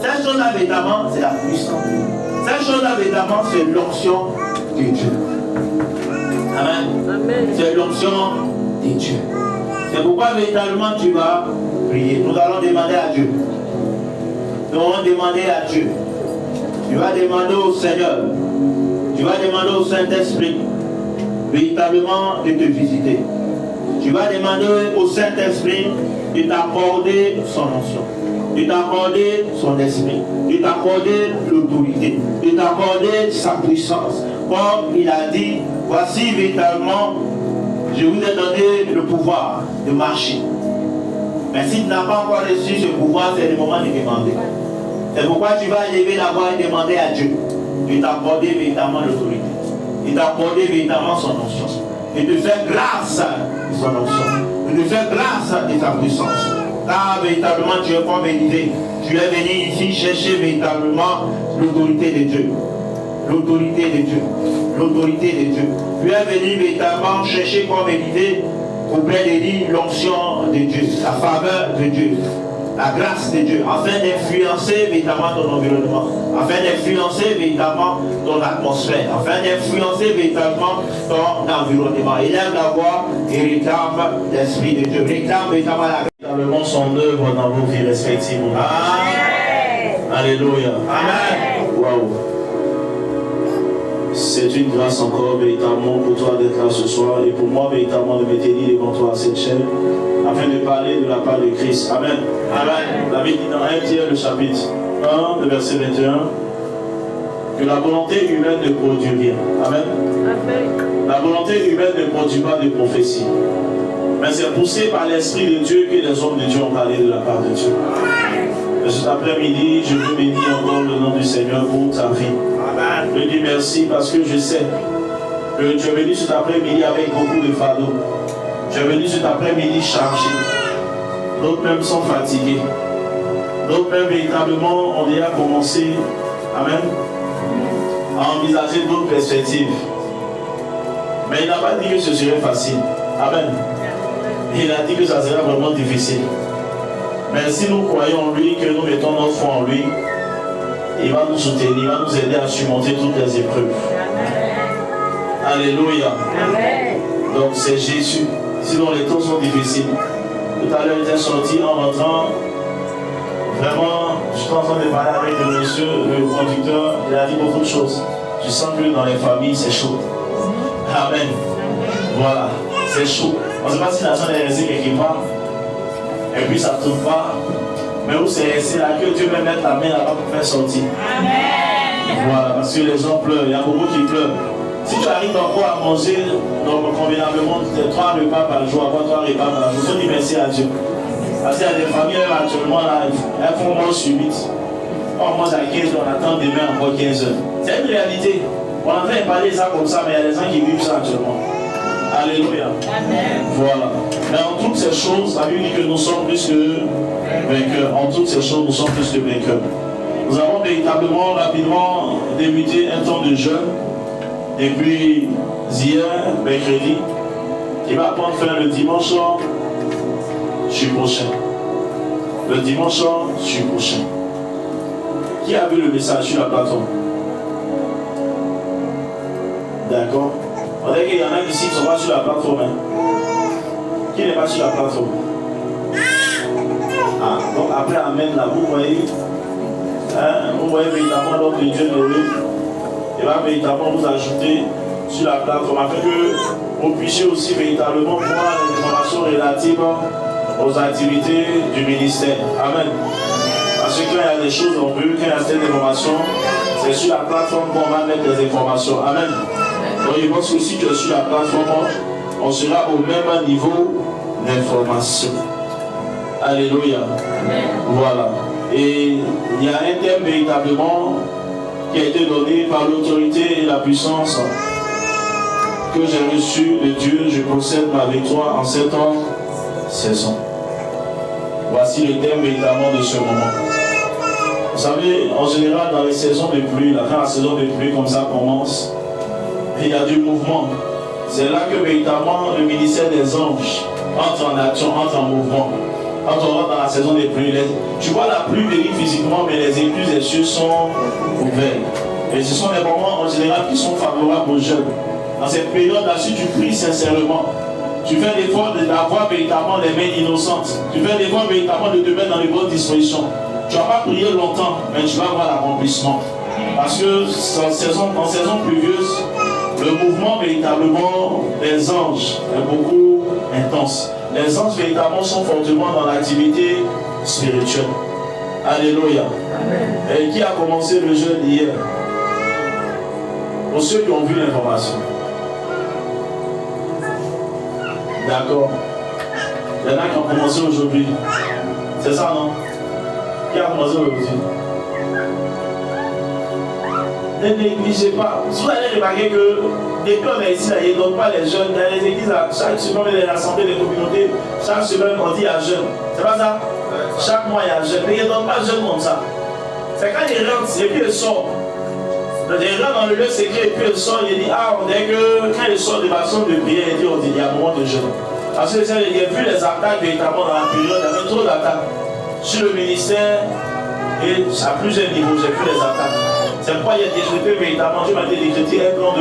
Speaker 1: Cette chose-là, évidemment, c'est la puissance de Dieu. Cette chose-là, évidemment, c'est l'onction de Dieu. Amen. Amen. C'est l'onction de Dieu. C'est pourquoi véritablement tu vas prier. Nous allons demander à Dieu. Nous allons demander à Dieu. Tu vas demander au Seigneur. Tu vas demander au Saint-Esprit véritablement de te visiter. Tu vas demander au Saint-Esprit de t'accorder son onction, de t'accorder son esprit, de t'accorder l'autorité, de t'accorder sa puissance. Comme il a dit, voici véritablement, je vous ai donné le pouvoir de marcher. Mais si tu n'as pas encore reçu ce pouvoir, c'est le moment de demander. C'est pourquoi tu vas lever la voix et demander à Dieu de t'accorder véritablement l'autorité, de t'accorder véritablement son onction, et de faire grâce de son onction, et de faire grâce de sa puissance. Car véritablement tu es comme Élisée, tu es venu ici chercher véritablement l'autorité de Dieu. L'autorité de Dieu. L'autorité de Dieu. Tu es venu véritablement chercher comme Élisée auprès de lui l'onction de Dieu, la faveur de Dieu, la grâce de Dieu, afin d'influencer véritablement ton environnement, afin d'influencer véritablement ton atmosphère, afin d'influencer véritablement ton environnement. Élève la voix et réclame l'Esprit de Dieu. Réclame véritablement la grâce.
Speaker 4: Véritablement son œuvre dans vos vies respectives.
Speaker 1: Amen.
Speaker 4: Alléluia.
Speaker 1: Amen.
Speaker 4: Waouh. C'est une grâce encore véritablement pour toi d'être là ce soir et pour moi véritablement de me tenir devant toi à cette chaîne afin de parler de la part de Christ. Amen. Amen. La Bible dit dans 1 Pierre le chapitre 1, le verset 21, que la volonté humaine ne produit rien. Amen. Amen. La volonté humaine ne produit pas de prophétie. Mais c'est poussé par l'Esprit de Dieu que les hommes de Dieu ont parlé de la part de Dieu. Et cet après-midi, je veux bénir encore le nom du Seigneur pour ta vie. Amen. Je dis merci parce que je sais que tu es venu cet après-midi avec beaucoup de fardeaux. Tu es venu cet après-midi chargé. D'autres même sont fatigués. D'autres même véritablement ont déjà commencé, amen, à envisager d'autres perspectives. Mais il n'a pas dit que ce serait facile. Amen. Il a dit que ça serait vraiment difficile. Mais si nous croyons en lui, que nous mettons notre foi en lui, il va nous soutenir, il va nous aider à surmonter toutes les épreuves. Amen. Alléluia. Amen. Donc c'est Jésus. Sinon les temps sont difficiles. Tout à l'heure il était sorti en rentrant. Vraiment, je suis en train de parler avec le monsieur, le conducteur, il a dit beaucoup de choses. Je sens que dans les familles c'est chaud. Amen. Voilà, c'est chaud. On ne sait pas si la personne est restée quelque part. Et puis ça ne tourne pas. Mais où c'est là que Dieu va mettre la main là-bas pour faire sortir. Amen. Voilà, parce que les gens pleurent, il y a beaucoup qui pleurent. Si tu arrives encore à manger donc, convenablement 3 repas par jour, avoir 3 repas par jour, il faut dire merci à Dieu. Parce qu'il y a des familles même actuellement là, elles font mort subite. On mange à 15 heures, on attend demain encore 15 heures. C'est une réalité. On entend parler de ça comme ça, mais il y a des gens qui vivent ça actuellement. Alléluia. Amen. Voilà. Mais en toutes ces choses, la Bible dit que nous sommes plus que vainqueurs. En toutes ces choses, nous sommes plus que vainqueurs. Nous avons véritablement, rapidement débuté un temps de jeûne. Et puis, hier, mercredi, il va prendre fin le dimanche du prochain. Le dimanche du prochain. Qui a vu le message sur la plateforme? D'accord. On dirait qu'il y en a ici qui ne sont pas sur la plateforme. Hein. Qui n'est pas sur la plateforme? Ah, donc après, amen, là, vous voyez, vous voyez véritablement l'homme de Dieu nommé. Il va véritablement vous ajouter sur la plateforme afin que vous puissiez aussi véritablement voir les informations relatives aux activités du ministère. Amen. Parce que quand il y a des choses en vue, quand il y a certaines informations, c'est sur la plateforme qu'on va mettre les informations. Amen. Donc je pense que si tu es sur la plateforme, on sera au même niveau d'information. Alléluia. Voilà. Et il y a un thème véritablement qui a été donné par l'autorité et la puissance que j'ai reçu de Dieu. Je possède ma victoire en 7 ans, 16 ans. Voici le thème véritablement de ce moment. Vous savez, en général, dans les saisons de pluie, la saison de pluie comme ça commence, il y a du mouvement. C'est là que véritablement le ministère des anges entre en action, entre en mouvement. Quand on rentre dans la saison des pluies, tu vois la pluie venir physiquement, mais les écluses des cieux sont ouvertes. Et ce sont des moments en général qui sont favorables aux jeunes. Dans cette période-là, si tu pries sincèrement, tu fais l'effort d'avoir véritablement les mains innocentes. Tu fais l'effort véritablement de te mettre dans les bonnes dispositions. Tu ne vas pas prier longtemps, mais tu vas avoir l'accomplissement. Parce que en saison pluvieuse, le mouvement véritablement des anges est beaucoup intense. Les anges véritablement sont fortement dans l'activité spirituelle. Alléluia. Et qui a commencé le jeûne hier? Pour ceux qui ont vu l'information. D'accord. Il y en a qui ont commencé aujourd'hui. C'est ça, non? Qui a commencé aujourd'hui? Ne négligez pas. Vous allez remarquer que depuis on est ici, ils ne donnent pas les jeunes. Dans les églises, chaque semaine, il y a l'assemblée des communautés. Chaque semaine, on dit à jeunes. C'est pas ça? Chaque mois, il y a jeunes. Mais ils ne donnent pas jeunes comme ça. C'est quand ils rentrent et puis ils sortent. Il rentre dans le lieu secret et puis il sort. Il dit, ah, on dirait que quand il sort de ma chambre de prière, il dit, on dit, il y a un moment de jeûne. Parce que il y a vu les attaques véritablement dans la période. Il y avait trop d'attaques sur le ministère et à plusieurs niveaux. J'ai vu les attaques. C'est pourquoi il y a décrété véritablement, Dieu m'a dit décréter un plan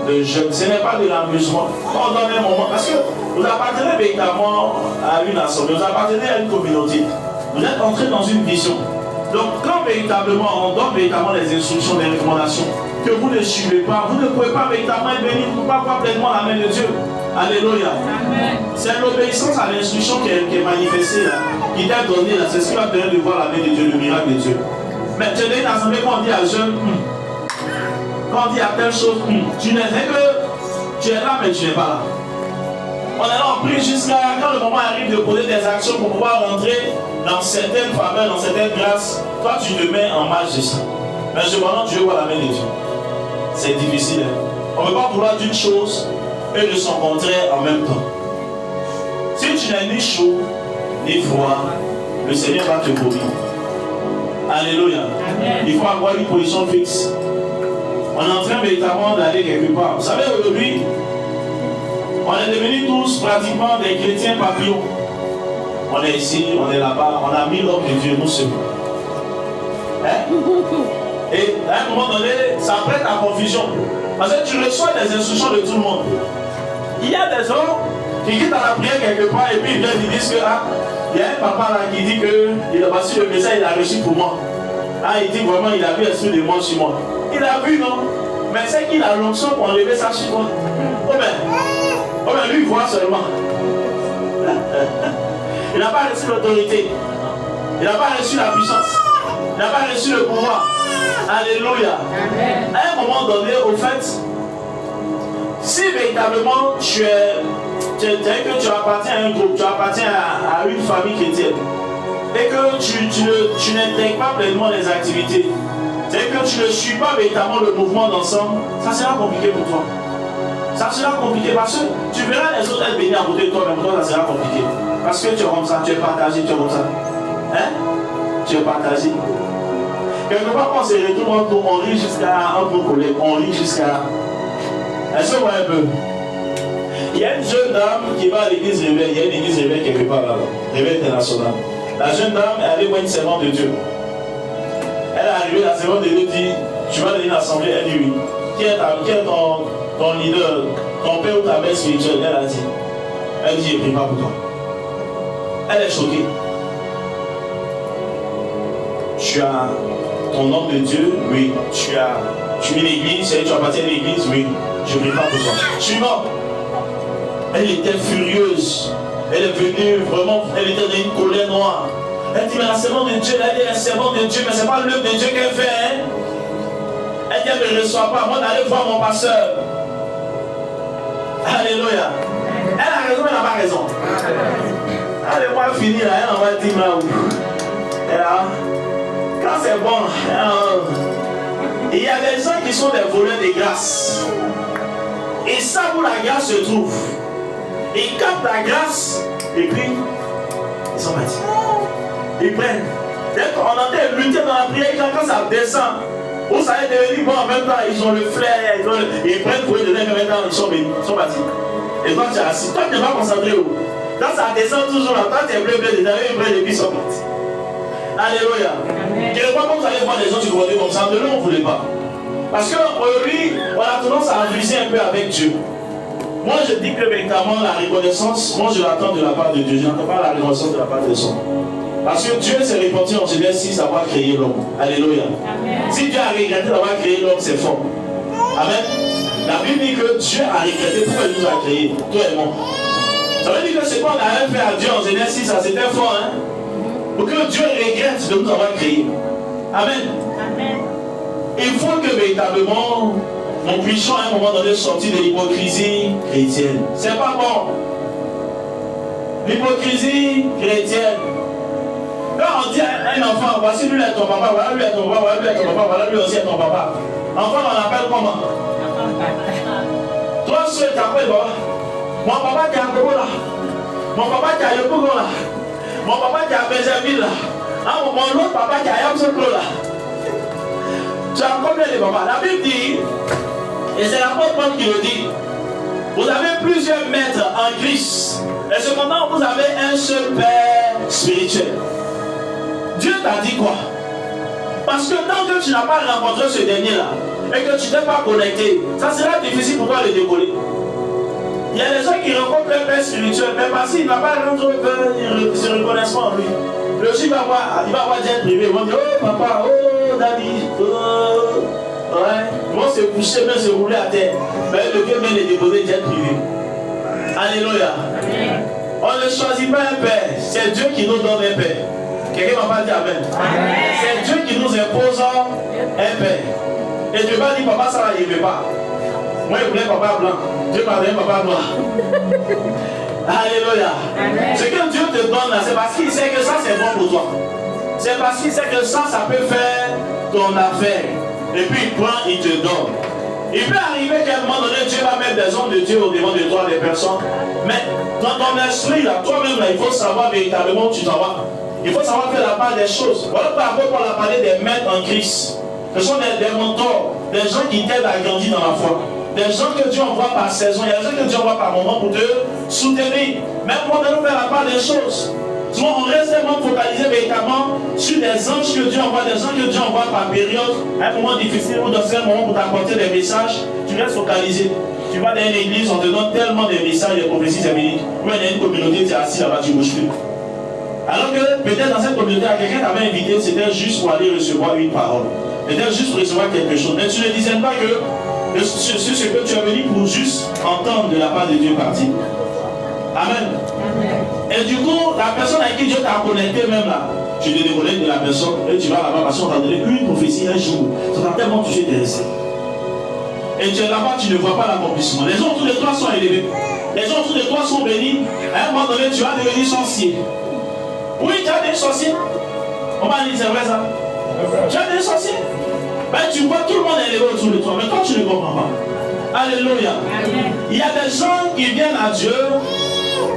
Speaker 4: de jeûne. Ce n'est pas de l'amusement. Quand on donne un moment, parce que vous appartenez véritablement à une assemblée, vous appartenez à une communauté. Vous êtes entré dans une vision. Donc quand véritablement on donne véritablement les instructions, les recommandations, que vous ne suivez pas, vous ne pouvez pas véritablement être béni, vous ne pouvez pas voir pleinement la main de Dieu. Alléluia. C'est l'obéissance à l'instruction qui est manifestée là, qui t'a donné là, c'est ce qui va te permettre de voir la main de Dieu, le miracle de Dieu. Mais tu es dans une assemblée, quand on dit à jeune, quand on dit à telle chose, tu ne sais que tu es là, mais tu n'es pas là. On est là, on prie jusqu'à quand le moment arrive de poser des actions pour pouvoir rentrer dans certaines faveurs, dans certaines grâces. Toi, tu te mets en marge de ça. Mais cependant, tu veux voir la main de Dieu. C'est difficile. Hein? On ne peut pas vouloir d'une chose et de son contraire en même temps. Si tu n'es ni chaud, ni froid, le Seigneur va te courir. Alléluia. Il faut avoir une position fixe. On est en train véritablement d'aller quelque part. Vous savez, aujourd'hui, on est devenus tous pratiquement des chrétiens papillons. On est ici, on est là-bas, on a mis l'homme de Dieu, nous seuls. Hein? Et à un moment donné, ça prête à confusion. Parce que tu reçois des instructions de tout le monde. Il y a des gens qui quittent à la prière quelque part et puis ils viennent, ils disent que il y a un papa là qui dit qu'il a passé le message, il a reçu pour moi. Il dit vraiment, il a vu l'esprit de moi sur moi. Il a vu, non? Mais c'est qu'il a l'onction pour enlever ça sur moi. Oh ben lui, il voit seulement. Il n'a pas reçu l'autorité. Il n'a pas reçu la puissance. Il n'a pas reçu le pouvoir. Alléluia. Amen. À un moment donné, au fait, si véritablement tu appartiens à un groupe, tu appartiens à une famille chrétienne, et que tu n'intègres pas pleinement les activités, c'est que tu ne suis pas véritablement le mouvement d'ensemble, ça sera compliqué pour toi. Ça sera compliqué parce que tu verras les autres être bénis à côté de toi, mais pour toi ça sera compliqué. Parce que tu es comme ça, tu es partagé, tu es comme ça. Hein? Tu es partagé. Quelque part, quand on se retrouve entre nous, on rit jusqu'à entre nos collègues, on rit jusqu'à. Est-ce que vous voyez un peu? Il y a une jeune dame qui va à l'église réveil, il y a une église réveil quelque part là-bas, réveil international. La jeune dame est allée voir une servante de Dieu. Elle est arrivée, la servante de Dieu dit, tu vas donner une assemblée, elle dit oui. Qui est ton leader, ton père ou ta mère spirituelle? Elle a dit. Elle dit, je ne prie pas pour toi. Elle est choquée. Tu as ton homme de Dieu? Oui. Tu es l'église, tu appartiens à l'église? Oui. Je ne prie pas pour toi. Suivant. Elle était furieuse. Elle est venue vraiment, elle était dans une colère noire. Elle dit, mais la servante de Dieu, elle est la servante de Dieu, mais ce n'est pas l'œuvre de Dieu qu'elle fait. Hein? Elle dit, elle ne reçoit pas. Moi, d'aller voir mon pasteur. Alléluia. raison? Allez, moi finir là, on va dire là où. Et là, quand c'est bon, il y a des gens qui sont des voleurs de grâce. Ils savent où la grâce se trouve. Ils captent la grâce et puis ils sont partis. Ils prennent. Dès qu'on entend lutter dans la prière, quand ça descend, vous savez devenir bon en même temps, ils ont le flair, ils prennent pour eux de l'air, maintenant ils sont bénis, ils sont partis. Et toi tu es assis, toi tu n'es pas concentré où? Quand ça descend toujours là, toi tu es bleu, les amis bleu et puis ils sont partis. Alléluia. Quelquefois quand vous allez voir les gens du gouvernement comme ça, de nous on ne voulait pas. Parce qu'aujourd'hui, on a tendance à abuser un peu avec Dieu. Moi je dis que véritablement la reconnaissance, moi je l'attends de la part de Dieu, je n'attends pas la reconnaissance de la part de son. Parce que Dieu s'est répandu en Genèse 6 d'avoir créé l'homme. Alléluia. Amen. Si Dieu a regretté d'avoir créé l'homme, c'est fort. Amen. La Bible dit que Dieu a regretté pourquoi il nous a créé, toi et moi. Ça veut dire que ce qu'on avait fait à Dieu en Genèse 6, ça c'était fort, hein. Pour que Dieu regrette de nous avoir créé. Amen. Amen. Il faut que véritablement nous puissions à un moment donné sortir de l'hypocrisie chrétienne. C'est pas bon. L'hypocrisie chrétienne. Quand on dit à un enfant, voici lui est ton papa, voilà lui est ton papa, voilà lui est ton papa, voilà lui aussi est ton papa. Enfant, on l'appelle comment? Toi, seul, t'appelles papa. Mon papa qui est à Kogo là. Mon papa qui est à Yokogo là. Mon papa qui est à Benjamin là. Ah, mon autre papa qui est à Yamsoklo là. Tu as combien de papas? La Bible dit, et c'est l'apôtre Paul qui le dit, vous avez plusieurs maîtres en Christ. Et cependant, vous avez un seul Père spirituel. Dieu t'a dit quoi? Parce que tant que tu n'as pas rencontré ce dernier-là et que tu n'es pas connecté, ça sera difficile pour toi de décoller. Il y a des gens qui rencontrent un Père spirituel, mais parce qu'il n'a pas rencontré ils ne se reconnaissent pas en lui. Le chien va avoir jet privé, ils vont dire oh papa, oh daddy, oh. Ouais, ils vont se coucher, même se rouler à terre. Mais le Dieu vient de déposer jet privé. Alléluia. On ne choisit pas un Père, c'est Dieu qui nous donne un Père. Quelqu'un va pas dire amen. C'est Dieu qui nous impose un Père. Et Dieu va dire papa ça il ne veut pas. Moi je voulais papa blanc. Dieu m'a donné papa noir. Alléluia. Ce que Dieu te donne là, c'est parce qu'il sait que ça c'est bon pour toi. C'est parce qu'il sait que ça peut faire ton affaire. Et puis il prend, il te donne. Il peut arriver qu'à un moment donné, Dieu va mettre des hommes de Dieu au devant de toi, des personnes. Mais dans ton esprit, là, toi-même, là, il faut savoir véritablement où tu t'en vas. Il faut savoir faire la part des choses. Voilà pourquoi Paul a parlé des maîtres en Christ. Ce sont des mentors, des gens qui t'aident à grandir dans la foi. Des gens que Dieu envoie par saison. Il y a des gens que Dieu envoie par moment pour te soutenir. Même pour nous faire la part des choses. Souvent, on reste tellement focalisé véritablement sur des anges que Dieu envoie, des gens que Dieu envoie par période, à un moment difficile ou dans un moment pour t'apporter des messages, tu restes focalisé. Tu vas dans une église, on te donne tellement de messages, des prophéties bibliques. Ou dans une communauté, tu es assis là-bas, tu ne bouges plus. Alors que peut-être dans cette communauté, quelqu'un t'avait invité, c'était juste pour aller recevoir une parole. Peut-être juste pour recevoir quelque chose. Mais tu ne disais pas que sur ce que tu es venu pour juste entendre de la part de Dieu partir. Amen. Et du coup, la personne avec qui Dieu t'a connecté même là, tu te déconnectes de la personne et tu vas là-bas parce qu'on t'a donné une prophétie un jour. Ça t'a tellement touché tes récits. Et tu es là-bas, tu ne vois pas l'accomplissement. Les gens autour de toi sont élevés. Les gens autour de toi sont bénis. À un moment donné, tu vas devenir sorcier. Oui, tu as des sorciers. On m'a dit, c'est vrai ça. Tu as des sorciers. Ben, tu vois tout le monde élevé autour de toi, mais toi tu ne comprends pas. Alléluia. Il y a des gens qui viennent à Dieu.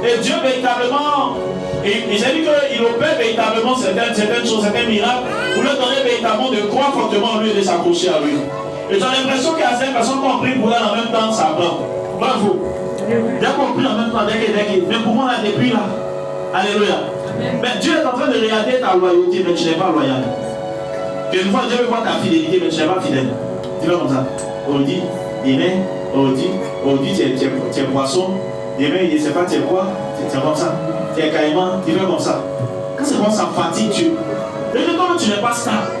Speaker 4: Et Dieu véritablement, il s'est dit qu'il opère véritablement certaines choses, certains miracles, pour leur donner véritablement de croire fortement en lui et de s'accrocher à lui. Et j'ai l'impression qu'il y a certaines personnes qui ont pris pour elle en même temps, ça prend. Bravo. Dès qu'on prie en même temps, dès mais pour moi là, depuis là, alléluia. Mais Dieu est en train de regarder ta loyauté, mais tu n'es pas loyal. Une fois Dieu veut voir ta fidélité, mais tu n'es pas fidèle. Tu vas comme ça. On dit, dîner, on dit, tu es poisson. Demain, il ne sait pas tu es quoi, c'est comme ça. Tu es caïman, tu fais comme ça. Quand c'est comme ça, fatigue Dieu. Et comme tu n'es pas stable.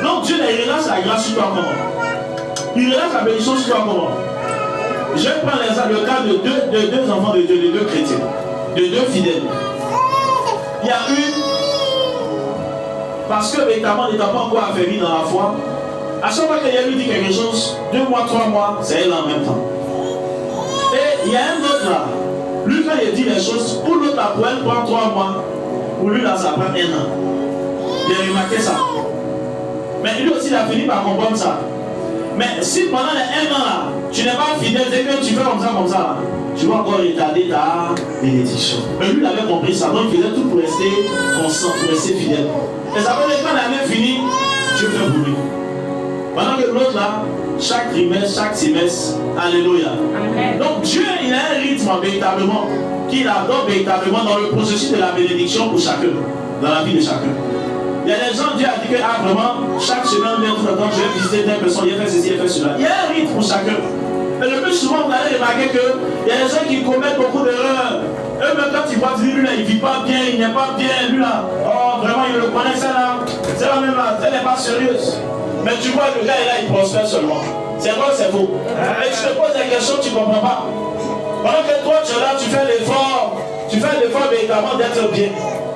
Speaker 4: Donc Dieu il relâche la grâce sur toi comment? Il relâche la bénédiction sur toi comment? Je prends le cas de deux enfants de Dieu, de deux chrétiens, de deux fidèles. Il y a une, parce que véritablement il n'était pas encore affaibli dans la foi. À chaque fois qu'il lui dit quelque chose, 2 mois, 3 mois, c'est elle en même temps. Et il y a un autre là, lui quand il te dit les choses, pour l'autre, pour elle, prend 3 mois, pour lui, là, ça prend 1 an. J'ai remarqué ça. Mais lui aussi, il a fini par comprendre ça. Mais si pendant les 1 an, là, tu n'es pas fidèle, dès que tu fais comme ça, là, tu vas encore retarder ta bénédiction. Mais lui, il avait compris ça, donc il faisait tout pour rester constant, pour rester fidèle. Et ça veut dire que quand l'année est finie, tu fais pour lui. Pendant que l'autre, là, chaque trimestre, chaque semestre, alléluia. Amen. Donc Dieu, il a un rythme véritablement, qu'il adore véritablement dans le processus de la bénédiction pour chacun, dans la vie de chacun. Il y a des gens, Dieu a dit que vraiment, chaque semaine, bien tout le temps, je vais visiter telle personne, il a fait ceci, il a fait cela. Il y a un rythme pour chacun. Et le plus souvent, vous allez remarquer qu'il y a des gens qui commettent beaucoup d'erreurs. Eux-mêmes, quand ils voient lui là, il ne vit pas bien, il n'est pas bien, lui là. Oh, vraiment, il le connaît, ça là. C'est la même là, elle n'est pas sérieuse. Mais tu vois, le gars est là, il prospère seulement. C'est vrai, c'est faux. Et tu te poses des questions, tu ne comprends pas. Pendant que toi, tu es là, tu fais l'effort véritablement d'être bien.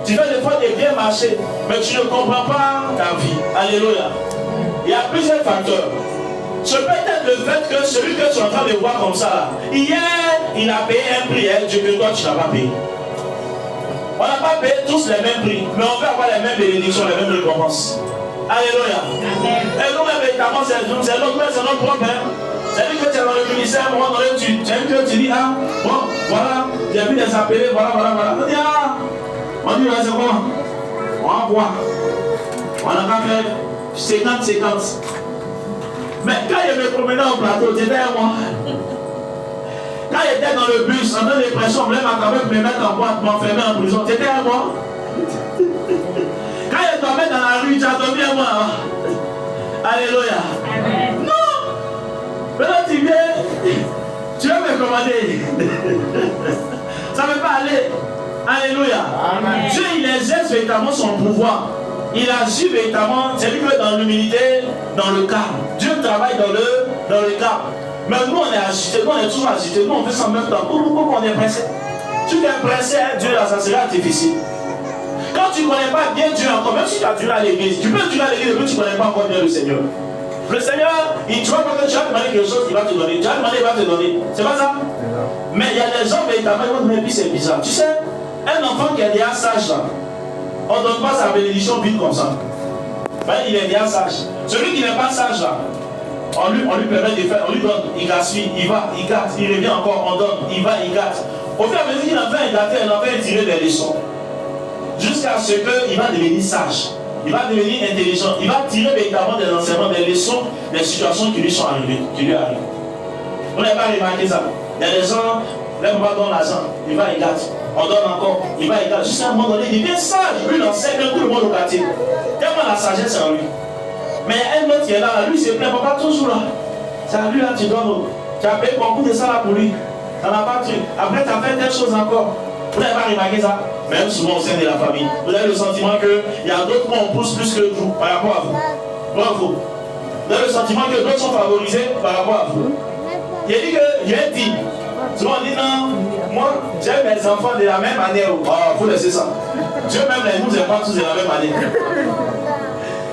Speaker 4: Tu fais l'effort de bien marcher, mais tu ne comprends pas ta vie. Alléluia. Il y a plusieurs facteurs. Ce peut être le fait que celui que tu es en train de voir comme ça, là, hier, il a payé un prix, Dieu que toi, tu n'as pas payé. On n'a pas payé tous les mêmes prix, mais on peut avoir les mêmes bénédictions, les mêmes récompenses. Alléluia. Et nous-mêmes, évidemment, c'est notre problème. C'est-à-dire que tu es dans le ministère, à un moment donné, tu dis, ah, bon, voilà, j'ai vu des appelés, voilà. On dit, ah, ouais, c'est bon, on va voir. On a pas fait 50-50. Mais quand il me promenait au plateau, c'était moi. Quand il était dans le bus, en train de pression, on voulait m'attraper pour me mettre en boîte, m'enfermer en prison, c'était à moi. Quand il dormait dans la rue, tu as dormi à moi. Alléluia. Amen. Non. Maintenant tu viens, tu vas me commander. Ça ne veut pas aller. Alléluia. Amen. Dieu, il exerce véritablement son pouvoir. Il agit véritablement, c'est lui qui est dans l'humilité, dans le calme. Dieu travaille dans le calme. Mais nous, on est agité, nous, on est toujours agité, nous, on fait ça en même temps. Pourquoi on est pressé? Tu es pressé, hein, Dieu, là, ça sera difficile. Quand tu ne connais pas bien Dieu encore, même si tu as duré à l'église, tu peux durer à l'église, mais tu ne connais pas encore bien le Seigneur. Le Seigneur, tu vois pas que tu as demandé quelque chose, il va te donner. Tu as demandé, il va te donner. C'est pas ça? Mais il y a des gens véritablement, mais puis c'est bizarre. Tu sais, un enfant qui est déjà sage, là, on ne donne pas sa bénédiction vite comme ça. Ben, il est déjà sage. Celui qui n'est pas sage, là, on lui permet de faire, on lui donne, il gaspille, il va, il gâte, il revient encore, on donne, il va, il gâte. Au fur et à mesure qu'il en fait gâter, il en fait tirer des leçons. Jusqu'à ce qu'il va devenir sage, il va devenir intelligent, il va tirer véritablement des enseignements, des leçons, des situations qui lui sont arrivées, qui lui arrivent. Vous n'avez pas remarqué ça? Il y a des gens, là, on va donner l'argent, il va, il gâte. On donne encore, il va, il gâte. Jusqu'à un moment donné, il devient sage. Lui, il enseigne tout le monde au quartier. Tellement la sagesse en lui. Mais il y a un autre qui est là, lui, il se plaît, papa, toujours là. C'est à lui, là, tu donnes. Tu as payé beaucoup de ça là pour lui. Tu n'en as pas truc. Après, tu as fait telle chose encore. Vous n'avez pas remarqué ça? Même souvent au sein de la famille. Vous avez le sentiment qu'il y a d'autres qu'on pousse plus que vous par rapport à vous. Bravo. Vous avez le sentiment que d'autres sont favorisés par rapport à vous. Il a dit que, j'ai dit, souvent on dit non, moi j'aime mes enfants de la même manière. Oh, il faut laisser ça. Dieu même ne nous aime pas tous de la même manière.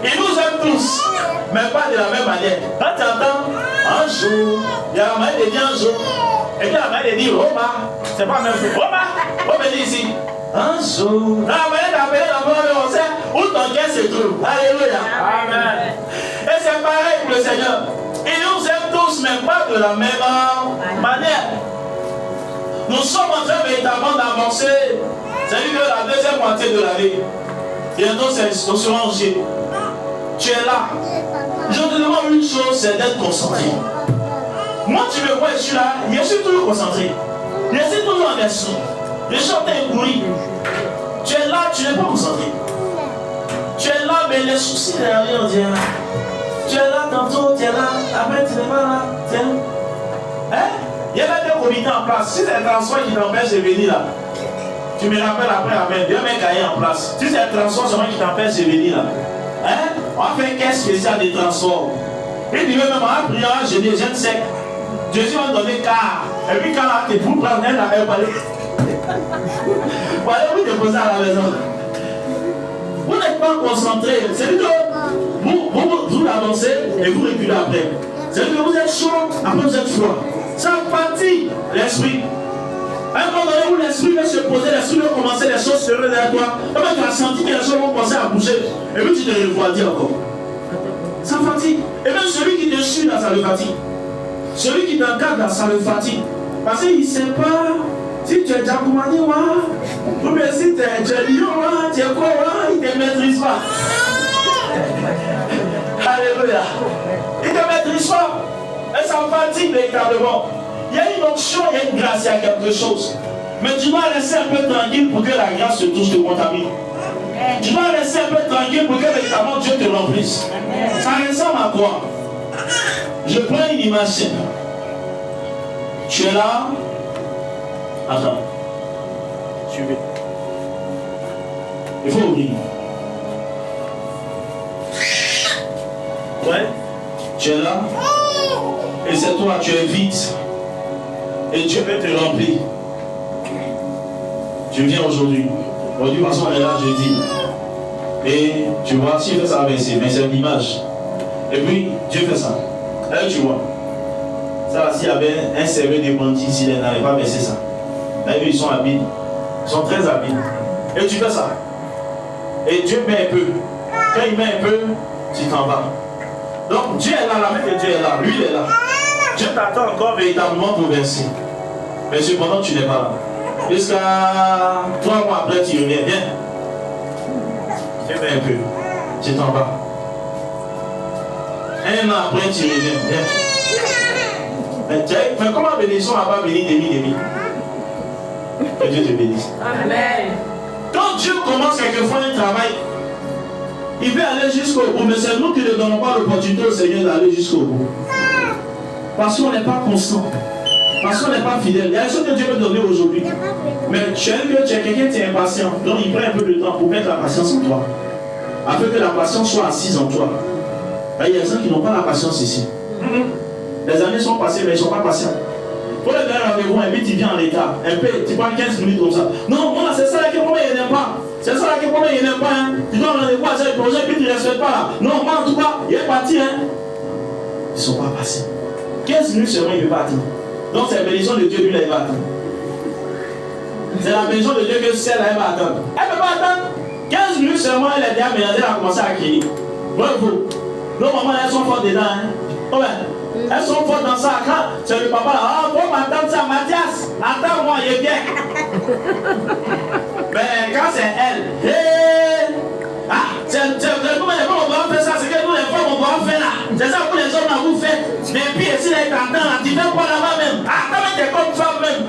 Speaker 4: Il nous aime tous, mais pas de la même manière. Quand tu entends un jour, il y a la manière de dire un jour, et puis la manière de dire Roma, c'est pas la même chose. Roma, on me dit ici, un jour. La manière d'appeler l'enfant, on sait où ton cœur se trouve. Alléluia. Amen. Et c'est pareil pour le Seigneur. Il nous aime tous, mais pas de la même manière. Nous sommes en train véritablement d'avancer. C'est-à-dire que la deuxième moitié de l'année, bientôt c'est rangé. Tu es là. Je te demande une chose, c'est d'être concentré. Moi, tu me vois, je suis là, je suis toujours concentré. Je suis toujours en version. Je suis en train de courir. Tu es là, tu n'es pas concentré. Tu es là, mais les soucis derrière, on dit. Tu es là tantôt, tu es là, après tu n'es pas là. Tiens. Hein? Il y avait des comités en place. Si c'est un transport qui t'empêche de venir là, tu me rappelles après, amen. Dieu met un cahier en place. Si c'est un transport seulement qui t'empêche de venir là, hein? On va faire un caisse spécial de transport. Et puis même, on va prier, je ne sais. Jésus va donner car. Et puis quand là, tu peux prendre un affaire pour aller. Pour aller vous déposer à la maison. Vous n'êtes pas concentré. C'est-à-dire que vous avancez et vous reculez après. C'est-à-dire que vous êtes chaud, après vous êtes froid. Ça fatigue l'esprit. À un moment donné où l'esprit va se poser, l'esprit va commencer, les choses seront derrière toi. Et bien tu as senti que les choses vont commencer à bouger. Et puis tu te refroidis encore. Ça fatigue. Et même celui qui te suit là, ça le fatigue. Celui qui t'encadre là, ça le fatigue. Parce qu'il ne sait pas si tu es Djakoumani ou bien si tu es Lion, tu es quoi, il ne te maîtrise pas. Alléluia. Il ne te maîtrise pas. Et ça fatigue véritablement. Il y a une onction, il y a une grâce, il y a quelque chose. Mais tu dois rester un peu tranquille pour que la grâce te touche, te contamine. Tu dois rester un peu tranquille pour que véritablement Dieu te remplisse. Ça ressemble à quoi? Je prends une image simple. Tu es là. Attends. Suivez. Il faut ouvrir. Ouais. Tu es là. Et c'est toi, tu es vide. Et Dieu peut te remplir. Tu viens aujourd'hui. Aujourd'hui, parce qu'on est là jeudi. Et tu vois, si il fait ça avec ses mains, c'est une image. Et puis, Dieu fait ça. Là, tu vois. Ça, s'il y avait un serveur de bandits, s'il n'avait pas versé ça. Là, ils sont habiles. Ils sont très habiles. Et tu fais ça. Et Dieu met un peu. Quand il met un peu, tu t'en vas. Donc, Dieu est là, la main de Dieu est là. Lui, il est là. Dieu t'attend encore véritablement pour verser. Mais cependant, tu n'es pas là. Jusqu'à 3 mois après, tu reviens. Viens. Tu mets un peu. Tu t'en vas. Un an après, tu reviens. Viens. Mais comment bénédiction n'a pas béni demi? Que Dieu te bénisse. Amen. Quand Dieu commence quelquefois un travail, il veut aller jusqu'au bout, mais c'est nous qui ne donnons pas l'opportunité au Seigneur d'aller jusqu'au bout. Parce qu'on n'est pas constant. Parce qu'on n'est pas fidèle. Il y a des choses que Dieu veut donner aujourd'hui. Mais tu es quelqu'un qui est impatient. Donc il prend un peu de temps pour mettre la patience en toi. Afin que la patience soit assise en toi. Il y a des gens qui n'ont pas la patience ici. Les années sont passées, mais ils ne sont pas patients. Pour le dernier rendez-vous, un vite, il vient en l'état. Un peu, tu prends 15 minutes comme ça. Non, moi, c'est ça là qui est pour moi, il n'aime pas. C'est ça là qui est pour moi, il n'aime pas. Hein. Tu dois rendez-vous à ce projet, puis tu ne respectes pas là. Non, moi, en tout cas, il est parti. Hein. Ils ne sont pas patients. 15 minutes seulement, il ne veut pas attendre. Donc, c'est la bénédiction de Dieu, lui, là, il va attendre. C'est la bénédiction de Dieu que celle là, elle va attendre. Elle ne peut pas attendre. 15 minutes seulement, elle est déjà mélangée, elle a commencé à crier. Bravo. Nos mamans, elles sont fortes dedans. Hein. Oh ben, elles sont fortes dans ça. Quand c'est le papa là, ah, faut m'attendre ça, Mathias. Attends-moi, il est bien. Mais quand c'est elle, hey, ah, c'est comment les femmes on faire ça, c'est que nous les femmes on va faire là. C'est ça que les hommes là vous faites. Mais puis si les t'entends là, tu fais quoi là-bas même? Ah, quand même t'es comme femme même.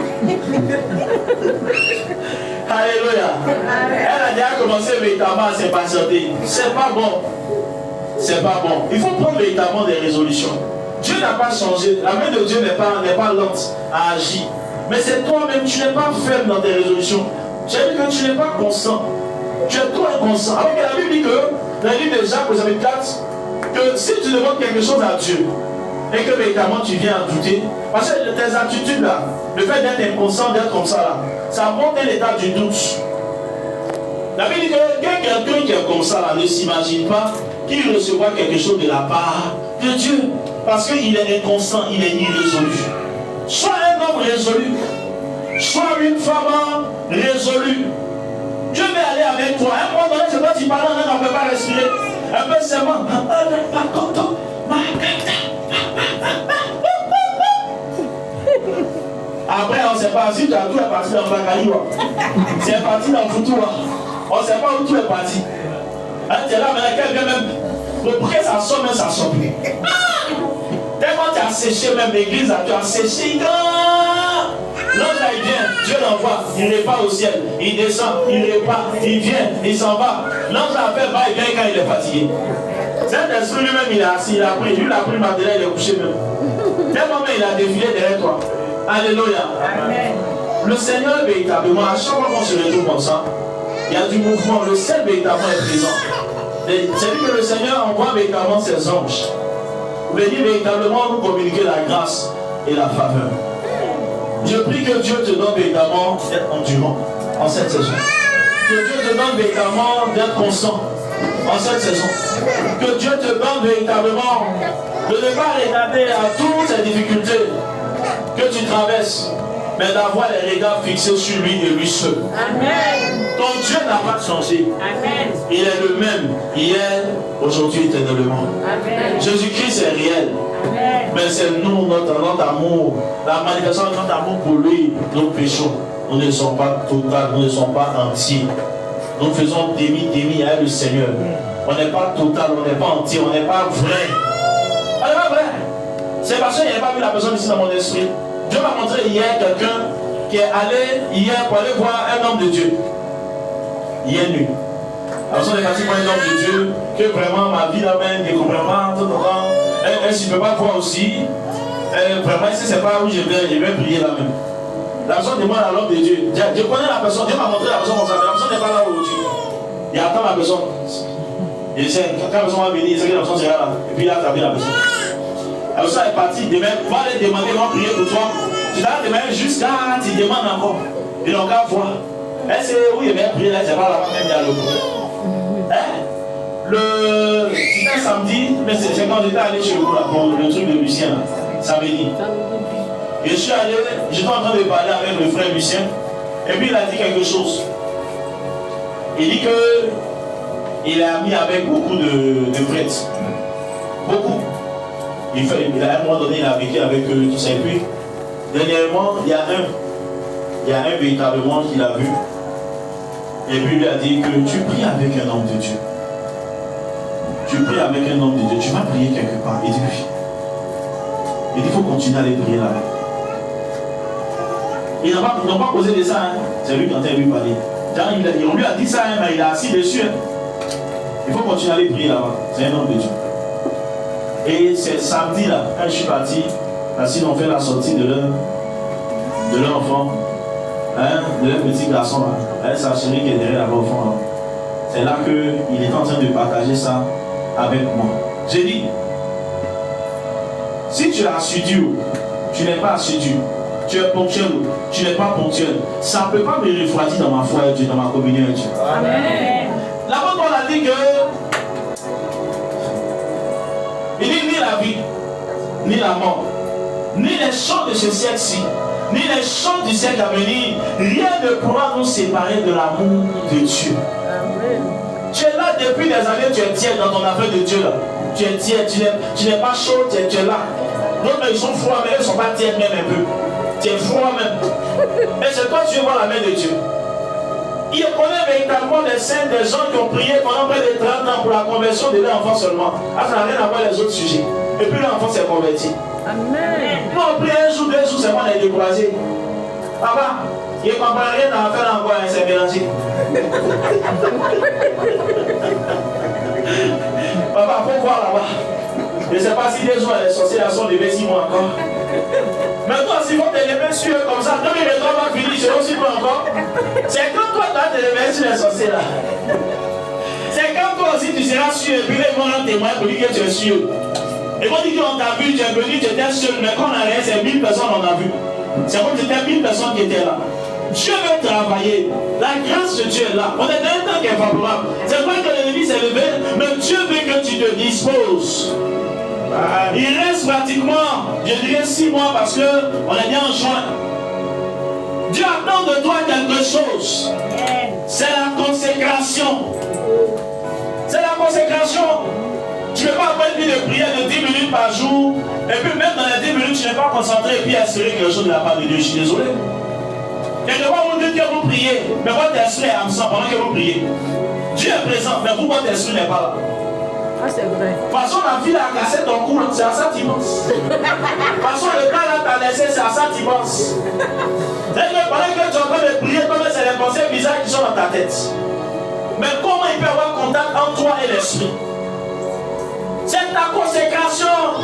Speaker 4: Alléluia. Elle a déjà commencé véritablement à s'impatienter. C'est pas bon. C'est pas bon. Il faut prendre véritablement des résolutions. Dieu n'a pas changé. La main de Dieu n'est pas lente à agir. Mais c'est toi-même, tu n'es pas ferme dans tes résolutions. J'ai dit que tu n'es pas constant. Tu es trop inconstant. Alors que la Bible dit que, dans le livre de Jacques, au chapitre 4, que si tu demandes quelque chose à Dieu, et que véritablement tu viens à douter, parce que tes attitudes là, le fait d'être inconstant, d'être comme ça là, ça montre l'état du doute. La Bible dit que quelqu'un qui est comme ça là, ne s'imagine pas qu'il recevra quelque chose de la part de Dieu. Parce qu'il est inconstant, il est irrésolu. Sois un homme résolu. Sois une femme résolue. Dieu va aller avec toi. À un moment donné, c'est toi qui parles, on ne peut pas respirer. Un peu seulement. Après, on ne sait pas si tu as tout est parti dans Bakaliwa. C'est parti dans Foutoua. On ne sait pas où tout est parti. Hein, tu es là, mais quelqu'un même. Pour que ça sort, même ça sort plus. Tellement tu as séché même l'église, tu as séché. L'ange là il vient, Dieu l'envoie, il répare au ciel, il descend, il répare, il vient, il s'en va. L'ange là fait va et vient quand il est fatigué. Cet esprit lui-même il est assis, il a pris, lui il a pris maintenant, il est couché même. Tellement même il a défilé derrière toi. Alléluia. Amen. Le Seigneur véritablement, à chaque fois qu'on se retrouve comme ça, il y a du mouvement, le ciel véritablement est présent. C'est lui que le Seigneur envoie véritablement ses anges. Venir véritablement nous communiquer la grâce et la faveur. Je prie que Dieu te donne véritablement d'être endurant en cette saison. Que Dieu te donne véritablement d'être constant en cette saison. Que Dieu te donne véritablement de ne pas regarder à toutes ces difficultés que tu traverses. mais d'avoir les regards fixés sur lui et lui seul.
Speaker 3: Amen.
Speaker 4: Ton Dieu n'a pas changé.
Speaker 3: Amen.
Speaker 4: Il est le même hier, aujourd'hui, éternellement.
Speaker 3: Amen.
Speaker 4: Jésus-Christ est réel.
Speaker 3: Amen.
Speaker 4: Mais c'est nous, notre amour, la manifestation de notre amour pour lui, nous péchons. Nous ne sommes pas total, nous ne sommes pas entiers. Nous faisons demi avec le Seigneur. On n'est pas total, on n'est pas entier, on n'est pas vrai. On n'est pas vrai. C'est parce qu'il n'y a pas vu la personne ici dans mon esprit. Dieu m'a montré hier quelqu'un qui est allé hier pour aller voir un homme de Dieu. Hier nuit. Alors, on est parti pour un homme de Dieu que vraiment ma vie là-même, je ne comprends pas tout le temps. Elle ne peut pas voir aussi. Vraiment, ici, c'est pas où je vais prier là-même. La personne demande à l'homme de Dieu. Je connais la personne, Dieu m'a montré la personne comme ça, mais la personne n'est pas là aujourd'hui. Il attend la personne. Je sais, quand la personne va venir, il sait que la personne sera là. Et puis il a attrapé la personne. La personne est partie, demain, va aller demander, va prier pour toi. Tu vas demain jusqu'à, tu demandes encore. Ils n'ont qu'à voir. C'est où il va prier là, c'est pas là-bas, même il y a le problème. C'était samedi, mais c'est quand j'étais allé chez vous là, pour le truc de Lucien, là, samedi. Et je suis allé, j'étais en train de parler avec le frère Lucien, et puis il a dit quelque chose. Il dit que il est ami avec beaucoup de prêtres. Beaucoup. Il a à un moment donné, il a vécu avec eux, tout ça. Et puis, dernièrement, il y a un véritablement qu'il a vu. Et puis il lui a dit que tu pries avec un homme de Dieu. Tu pries avec un homme de Dieu. Tu vas prier quelque part. Il dit oui. Il dit il faut continuer à aller prier là-bas. Ils n'ont pas posé de ça. Hein. C'est lui qui entend lui parler. On lui a dit ça, hein, mais il a assis dessus. Hein. Il faut continuer à aller prier là-bas. C'est un homme de Dieu. Et c'est samedi là, quand je suis parti, parce qu'ils ont fait la sortie de leur enfant, hein, de leur petit garçon là, avec sa chérie qui est derrière là-bas au fond là. C'est là qu'il est en train de partager ça avec moi. J'ai dit, si tu es assidu, tu n'es pas assidu, tu es ponctuel, tu n'es pas ponctuel, ça ne peut pas me refroidir dans ma foi et Dieu, dans ma communion avec Dieu.
Speaker 3: Amen.
Speaker 4: L'apôtre Paul a dit que il dit ni la vie, ni la mort, ni les choses de ce siècle-ci, ni les choses du siècle à venir, rien ne pourra nous séparer de l'amour de Dieu. Amen. Tu es là depuis des années, tu es tiède dans ton affaire de Dieu là. Tu es tiède, tu n'es pas chaud, tu es là. D'autres ils sont froids, mais ils ne sont pas tièdes même un peu. Tu es froid même. Et c'est toi tu veux voir la main de Dieu. Il connaît véritablement les saints, des gens qui ont prié pendant près de 30 ans pour la conversion de leur enfant seulement. Ah, ça n'a rien à voir avec les autres sujets. Et puis leur enfant s'est converti. Amen. Nous on prie un jour, 2 jours, c'est moi on est découragé. Papa, il ne comprend rien à faire encore, hein, c'est mélangé. Papa, faut voir là-bas. Je ne sais pas si des jours les sorcières sont levées 6 mois encore. Mais toi, si vous te lever sur eux comme ça, 2023 va finir, c'est aussi toi encore. C'est quand toi, tu vas te lever sur les sorciers là. C'est quand toi aussi, tu seras sûr, et puis les gens vont témoigner pour dire que tu es sûr. Et quand ils disent qu'on t'a vu, tu es venu, tu étais seul, mais quand on a rien, c'est 1000 personnes qu'on a vu. C'est comme si c'était 1000 personnes qui étaient là. Dieu veut travailler. La grâce de Dieu est là. On est dans un temps qui est favorable. C'est vrai que l'ennemi s'est levé, mais Dieu veut que tu te disposes. Il reste pratiquement, je dirais 6 mois parce qu'on est bien en juin. Dieu attend de toi quelque chose. C'est la consécration. C'est la consécration. Tu ne peux pas avoir une vie de prière de 10 minutes par jour. Et puis même dans les 10 minutes, tu n'es pas concentré et puis espérer quelque chose de la part de Dieu. Je suis désolé. Quelquefois, vous dites que vous priez, mais votre esprit est absent pendant que vous priez. Dieu est présent, mais vous, votre esprit n'est pas là.
Speaker 3: Ah, c'est vrai.
Speaker 4: De toute façon, la vie a cassé ton cou, c'est à ça que tu penses. De toute façon, le gars là t'a laissé, c'est à ça que tu penses. C'est que pendant que tu es en train de prier, toi, c'est les pensées bizarres qui sont dans ta tête. Mais comment il peut y avoir contact entre toi et l'esprit? C'est ta consécration.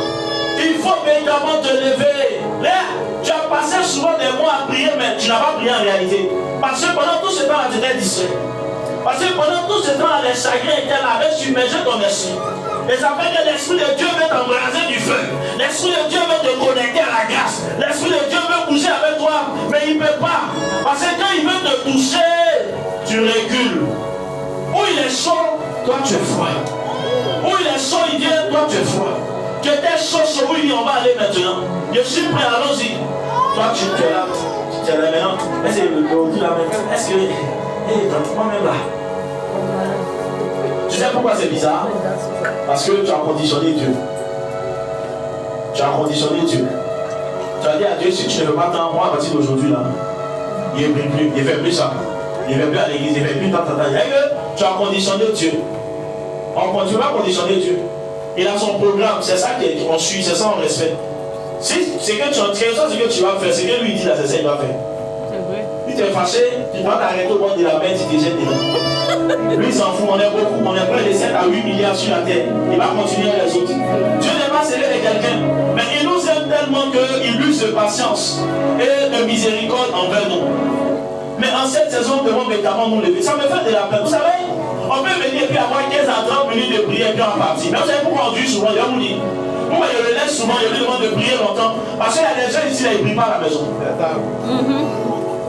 Speaker 4: Il faut véritablement te lever. Là, tu as passé souvent des mois à prier, mais tu n'as pas prié en réalité. Parce que pendant tout ce temps-là, tu étais distrait. Parce que pendant tout ce temps-là, les chagrins étaient là, avec submergé ton esprit. Et ça fait que l'Esprit de Dieu veut t'embraser du feu. L'Esprit de Dieu veut te connecter à la grâce. L'Esprit de Dieu veut bouger avec toi, mais il ne peut pas. Parce que quand il veut te toucher, tu recules. Où il est chaud, toi tu es froid. Où il est chaud, il vient, toi tu es froid. Tu étais chaud, où il dit on va aller maintenant. Je suis prêt, allons-y. Toi tu es là. tu es là maintenant. Est-ce que aujourd'hui là même, est-ce que. Moi-même là. Tu sais pourquoi c'est bizarre? Parce que tu as conditionné Dieu. Tu as conditionné Dieu. Tu as dit à Dieu, si tu ne veux pas t'en moi à partir d'aujourd'hui là, il ne fait plus, il fait plus ça. Il ne fait plus à l'église, il ne fait plus tant. Tu as conditionné Dieu. On ne continue pas à conditionner Dieu. Il a son programme, c'est ça qu'on suit, c'est ça on respecte. Si c'est que tu vas faire, c'est que lui dit là, c'est ça qu'il va faire. Il t'est fâché, tu dois t'arrêter au bord de la mer, tu te jettes dedans. Lui il s'en fout, on est beaucoup, on est près de 7 à 8 milliards sur la terre. Il va continuer les autres. Dieu n'est pas serré de quelqu'un, mais il nous aime tellement qu'il use de patience et de miséricorde envers nous. Mais en cette saison, nous devons véritablement nous lever. Ça me fait de la peine. Vous savez, on peut venir et puis avoir 15 à 30 minutes de prière et puis en partie. Mais vous savez pourquoi on dit souvent, je vous dis. Moi, je le laisse souvent, je lui demande de prier longtemps. Parce qu'il y a des gens ici, ils ne prient pas à la maison.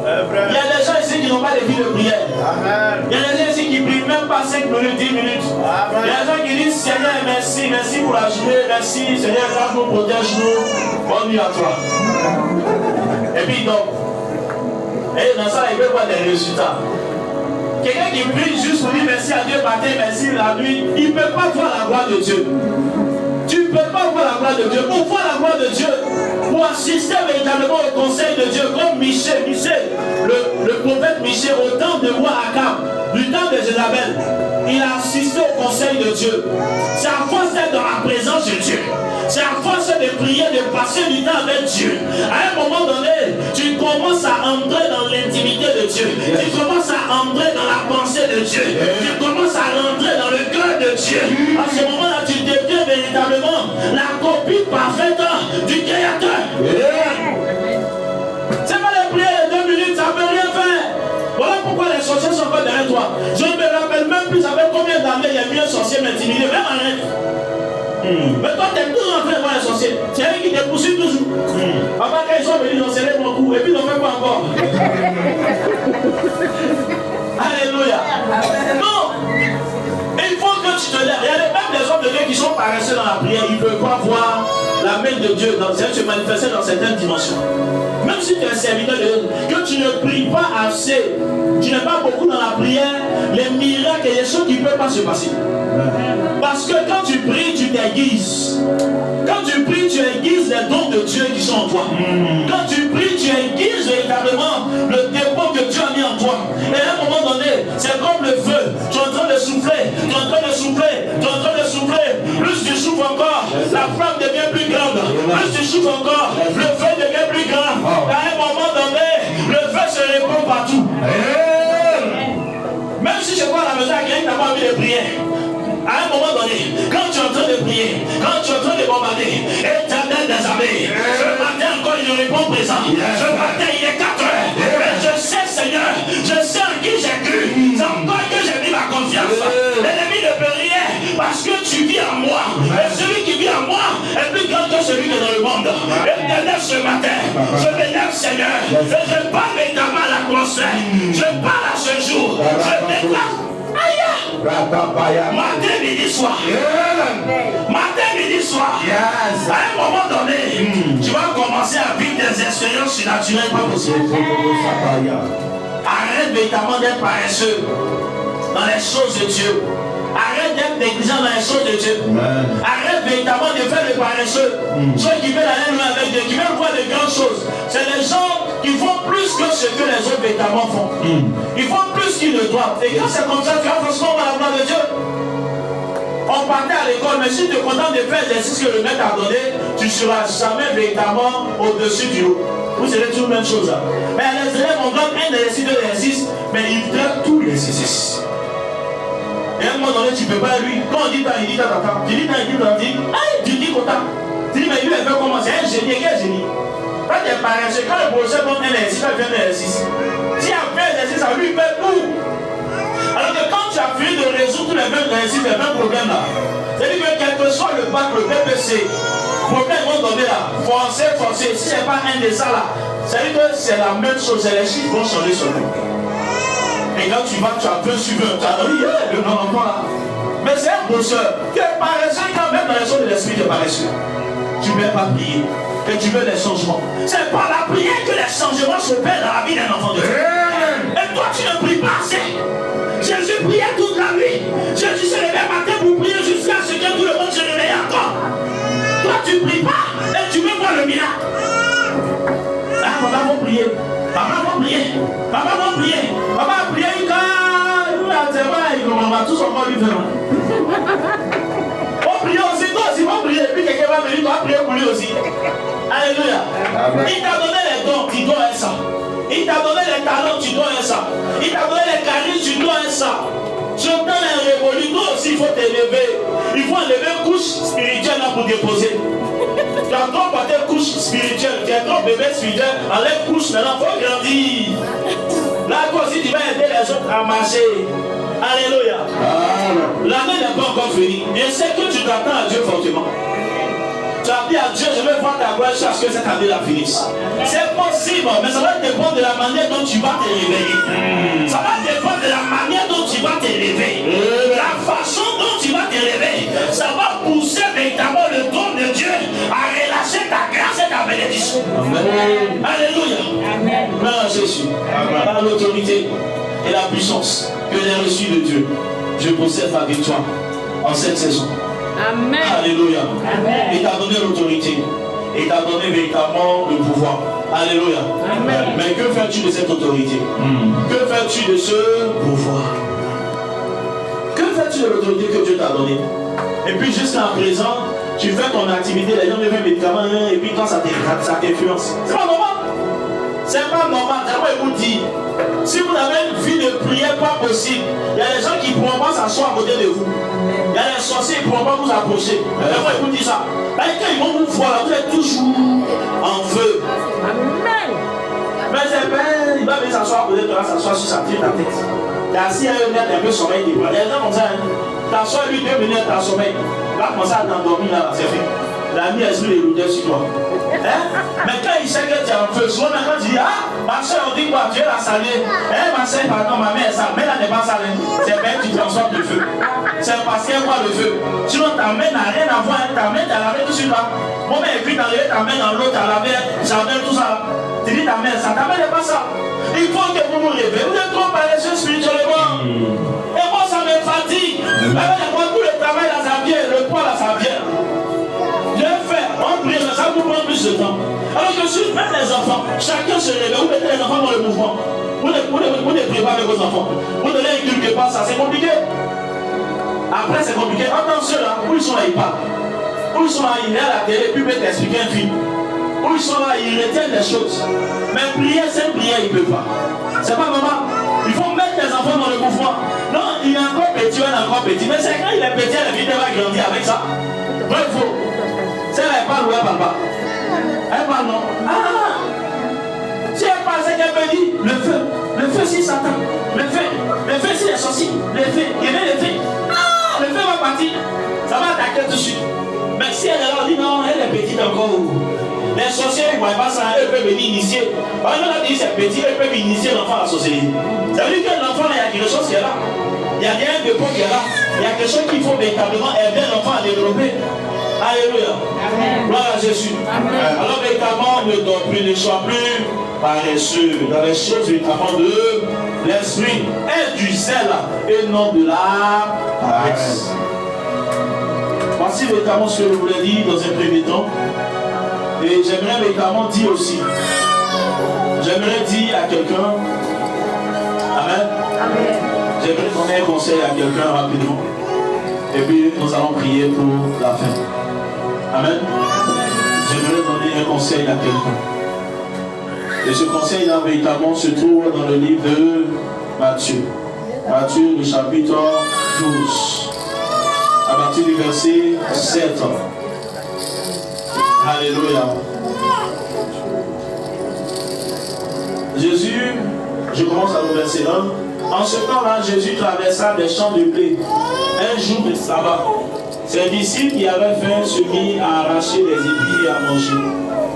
Speaker 4: Il y a des gens ici qui n'ont pas de vie de prière. Il y a des gens ici qui ne prient même pas 5 minutes, 10 minutes. Il y a des gens qui disent Seigneur, merci, merci pour la journée, merci, Seigneur, garde-nous, protège-nous. Bonne nuit à toi. Et puis donc, et dans ça, il peut voir des résultats. Quelqu'un qui prie juste pour dire merci à Dieu matin, merci la nuit, il ne peut pas voir la gloire de Dieu. Tu ne peux pas voir la gloire de Dieu. Pour voir la gloire de Dieu, pour assister véritablement au conseil de Dieu, comme Michée, le prophète Michée, au temps de roi Akab, du temps de Jézabel, il a assisté au conseil de Dieu. C'est à force d'être dans la présence de Dieu. C'est à force de prier, de passer du temps avec Dieu. À un moment donné, tu commences à entrer dans l'intimité de Dieu. Tu commences à entrer dans la pensée de Dieu. Tu commences à rentrer dans le cœur de Dieu. À ce moment-là, tu deviens véritablement la copie parfaite du Créateur. C'est pas les prières de 2 minutes, ça ne peut rien faire. Voilà pourquoi les sorciers sont pas derrière toi. Je ne me rappelle même plus avec combien d'années il y a eu un sorcier m'intimider, même en rêve. Mais toi, tu es toujours en train de voir les sorciers. C'est eux qui te poursuivent toujours. Avant qu'ils sont venus, ils ont serré mon cou et puis ils n'ont fait pas encore. Alléluia. Non. Il faut que tu te lèves. Il y a même des hommes de Dieu qui sont paresseux dans la prière. Ils ne peuvent pas voir la main de Dieu se manifester dans certaines dimensions. Même si tu es un serviteur de Dieu, que tu ne pries pas assez, tu n'es pas beaucoup dans la prière, les miracles et les choses qui ne peuvent pas se passer. Parce que quand tu pries, tu t'aiguises. Quand tu pries, tu aiguises les dons de Dieu qui sont en toi. Quand tu pries, tu aiguises véritablement le dépôt que Dieu a mis en toi. Et à un moment donné, c'est comme le feu. Tu es en train de souffler, tu es en train de souffler, tu es en train de souffler. Plus tu souffles encore, la flamme devient plus grande. Plus tu souffles encore, le feu devient plus grand. À un moment donné, le feu se répand partout. Même si je vois à la maison, quelqu'un qui n'a pas envie de prier. À un moment donné, quand tu es en train de prier, quand tu es en train de bombarder, Éternel des armées, ce matin encore il répond présent. Ce matin il est 4 heures. Et je sais Seigneur, je sais en qui j'ai cru. C'est en toi que j'ai mis ma confiance. L'ennemi ne peut rien parce que tu vis en moi. Et celui qui vit en moi est plus grand que celui qui est dans le monde. Éternel ce matin, je m'élève Seigneur. Et je parle évidemment à l'atmosphère. Je parle à ce jour. Je déclare. Matin, midi, soir. Matin, midi, soir. À un moment donné, tu vas commencer à vivre des expériences surnaturelles pas possibles. Arrête véritablement d'être paresseux dans les choses de Dieu. Arrête d'être négligent dans les choses de Dieu. Arrête véritablement de faire le paresseux. Ceux qui veulent aller loin avec Dieu, qui veulent voir de grandes choses. C'est les gens qui font plus que ce que les autres véritablement font. Ils font plus qu'ils ne doivent. Et quand c'est comme ça, tu vas forcément voir la gloire de Dieu. On partait à l'école, mais si tu es content de faire l'exercice que le maître a donné, tu ne seras jamais véritablement au-dessus du lot. Vous serez toujours la même chose. Mais les élèves, on donne un exercice, 2 exercices, mais ils traitent tous les exercices. Et à un moment donné, tu ne peux pas lui. Quand on dit tant, il dit tant. Tu dis tant, il dit tant. Tu dis content. Tu dis, mais lui, il veut commencer. Un génie, quel génie? Quand tu es paresseux, quand le professeur donne un exercice, il fait un exercice. Si il a fait un exercice, ça lui fait tout. Alors que quand tu as fini de résoudre tous les mêmes exercices, les mêmes problèmes là, c'est-à-dire que quel que soit le bac, le BPC, problème vont donner là, français, si c'est pas un de ça là, c'est-à-dire que c'est la même chose, c'est les chiffres vont changer seulement. Et quand tu vas, tu as peu suivi, tu as dit, le non-enfant là. Mais c'est un bosseur qui est paresseux, quand même dans les choses de l'esprit, tu es paresseux. Tu ne veux pas prier, et tu veux des changements. C'est par la prière que les changements s'opère dans la vie d'un enfant de Dieu. Et toi, tu ne pries pas assez. Jésus priait toute la nuit. Jésus se levait matin pour prier jusqu'à ce que tout le monde se réveille encore. Toi, tu ne pries pas et tu veux voir le miracle. Ah, maman va prier. Maman va prier. Maman va prier. Maman va prier. On va tous encore lui faire. On prie aussi, toi aussi, on prie. Et puis quelqu'un va venir, toi prier pour lui aussi. Alléluia. Il t'a donné les dons, tu dois être ça. Il t'a donné les talents, tu dois être ça. Il t'a donné les charismes, tu dois être ça. Ce temps est révolu, toi aussi il faut t'élever. Il faut enlever une couche spirituelle là pour déposer. Tu as trop porté couche spirituelle, tu as trop bébé spirituel, enlève couche maintenant, il faut grandir. Là toi aussi tu vas aider les autres à marcher. Alléluia. L'année n'est pas encore finie. Je sais que tu t'attends à Dieu fortement. Tu as dit à Dieu, je vais voir ta gloire jusqu'à ce que cette année la finisse. C'est possible, mais ça va dépendre de la manière dont tu vas te réveiller. Ça va dépendre de la manière dont tu vas te réveiller. La façon dont tu vas te réveiller. Ça va pousser véritablement le trône de Dieu à relâcher ta grâce et ta bénédiction. Amen. Alléluia. Amen. Gloire à Jésus. Par l'autorité et la puissance que j'ai reçue de Dieu, je possède ma victoire en cette saison.
Speaker 3: Amen.
Speaker 4: Alléluia.
Speaker 3: Amen.
Speaker 4: Il t'a donné l'autorité. Il t'a donné véritablement le pouvoir. Alléluia.
Speaker 3: Amen.
Speaker 4: Mais que fais-tu de cette autorité? Que fais-tu de ce pouvoir? Que fais-tu de l'autorité que Dieu t'a donnée? Et puis jusqu'à présent, tu fais ton activité, les gens me font médicaments, et puis quand ça t'influence. C'est pas normal. C'est pas normal. D'abord, il vous dit, si vous avez une vie de prière pas possible, il y a des gens qui ne pourront pas s'asseoir à côté de vous. Il y a des sorciers qui ne pourront pas vous approcher. D'abord, il vous dit ça. Quand ils vont vous voir, vous êtes toujours en feu.
Speaker 3: Amen.
Speaker 4: Mais c'est bien, il va venir s'asseoir à côté de toi, s'asseoir sur sa tête. Il y a assis à une minute, un peu sommeil. Il y a des gens comme ça. T'assois lui 2 minutes, t'as sommeil. Va commencer à t'endormir là, c'est fait. La nuit, elle se met les routeurs sur toi. Mais quand il sait que tu es en feu, souvent quand tu dis, ah, ma soeur, on dit quoi, Dieu l'a salé. Ma soeur, pardon, ma mère est salée. Mais là, n'est pas salée. C'est bien que tu transformes le feu. C'est parce qu'elle voit le feu. Sinon, ta main n'a rien à voir. Ta main, t'as lavé tout sur toi. Mon mère est vite d'enlever ta main dans l'eau, t'as lavé, jardin, tout ça. Tu dis ta main, ça, ta main n'est pas ça. Il faut que vous vous réveillez. Vous êtes trop paresseux spirituellement. Et moi, ça me fatigue. Moi, tout le travail là, ça vient. Le poids là, ça vient. Je vais faire, on prie, mais ça vous prend plus de temps. Alors que si même les enfants, chacun se réveille, vous mettez les enfants dans le mouvement. Vous ne priez pas avec vos enfants. Vous ne les inculquez pas, ça c'est compliqué. Après c'est compliqué. Attention là, où ils sont là, ils parlent. Où ils sont là, ils regardent la télé, puis ils peuvent t'expliquer un film. Où ils sont là, ils retiennent des choses. Mais prier, sans prière, ils ne peuvent pas. C'est pas normal. Il faut mettre les enfants dans le mouvement. Non, il est encore petit, il est encore petit. Mais c'est quand il est petit, la vie va grandir avec ça. Ouais, il faut. C'est là, elle parle ou elle parle pas? Elle parle non. Ah! Si elle parle, c'est qu'elle peut dire le feu si Satan, le feu si les sorciers, le feu, il y a le feu. Ah! Le feu va partir. Ça va attaquer tout de suite. Mais si elle leur dit non, elle est petite encore. Les sorciers, ils ne voient pas ça, eux peuvent venir initier. Par exemple, elle dit c'est petit, eux peuvent initier l'enfant à la sorcellerie. Ça veut dire que l'enfant, il y a quelque chose qui est là. Il y a rien de bon qui est là. Il y a quelque chose qu'il faut véritablement aider l'enfant à développer. Alléluia. Amen. Gloire à Jésus. Amen. Alors véritablement, ne dors plus, ne sois plus paresseux dans les choses véritablement de l'esprit. Et du zèle et non de la paresse. Voici véritablement ce que je voulais dire dans un premier temps. Et j'aimerais véritablement dire aussi. J'aimerais dire à quelqu'un. Amen. Amen. J'aimerais donner un conseil à quelqu'un rapidement. Et puis nous allons prier pour la fin. Amen. J'aimerais donner un conseil à quelqu'un. Et ce conseil-là, véritablement, se trouve dans le livre de Matthieu. Matthieu, le chapitre 12. À partir du verset 7. Alléluia. Jésus, je commence à le verset 1. En ce temps-là, Jésus traversa des champs de blé. Un jour de sabbat. Ses disciples qui avaient faim se mirent à arracher les épis et à manger.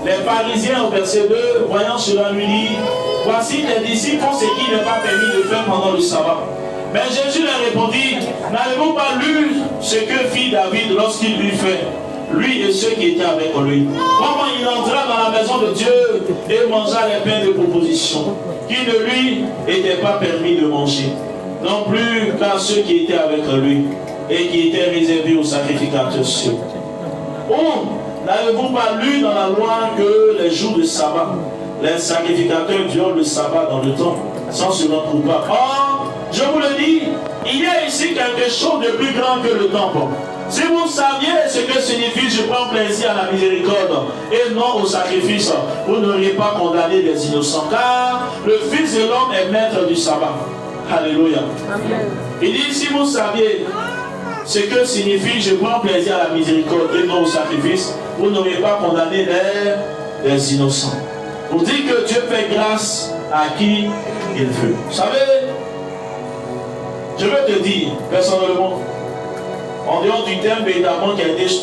Speaker 4: Les pharisiens au verset 2, voyant cela, lui dirent, voici tes disciples font ce qui n'est pas permis de faire pendant le sabbat. Mais Jésus leur répondit, n'avez-vous pas lu ce que fit David lorsqu'il eut faim? lui et ceux qui étaient avec lui. Comment il entra dans la maison de Dieu et mangea les pains de proposition, qui ne lui étaient pas permis de manger, non plus qu'à ceux qui étaient avec lui, et qui étaient réservés aux sacrificateurs sûrs. Oh, n'avez-vous pas lu dans la loi que les jours de sabbat, les sacrificateurs violent le sabbat dans le temple, sans se rendre coupable? Or, je vous le dis, il y a ici quelque chose de plus grand que le temple. Si vous saviez ce que signifie je prends plaisir à la miséricorde et non au sacrifice, vous n'auriez pas condamné les innocents, car le Fils de l'homme est maître du sabbat. Alléluia. Amen. Il dit, si vous saviez ce que signifie je prends plaisir à la miséricorde et non au sacrifice, vous n'auriez pas condamné les innocents. Vous dites que Dieu fait grâce à qui il veut. Vous savez, je veux te dire personnellement, en dehors du thème véritablement qui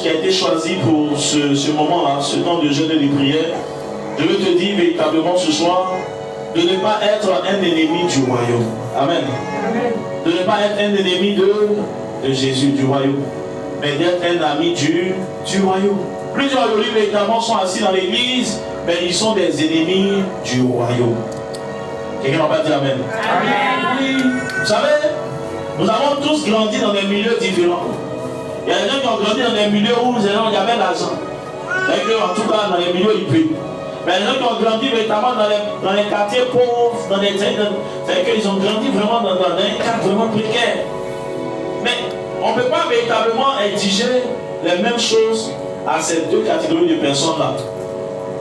Speaker 4: a été choisi pour ce moment-là, ce temps de jeûne et de prière, je veux te dire véritablement ce soir de ne pas être un ennemi du royaume. Amen. Amen. De ne pas être un ennemi de Jésus, du royaume, mais d'être un ami du royaume. Plusieurs aujourd'hui véritablement sont assis dans l'église, mais ils sont des ennemis du royaume. Quelqu'un n'a pas dit Amen. Amen. Oui. Vous savez, nous avons tous grandi dans des milieux différents. Il y a des gens qui ont grandi dans des milieux où il y avait l'argent. En tout cas, dans les milieux huppés. Mais les gens qui ont grandi véritablement dans les quartiers pauvres, c'est-à-dire qu'ils ont grandi vraiment dans un cadre vraiment précaire. Mais on ne peut pas véritablement exiger les mêmes choses à ces deux catégories de personnes-là.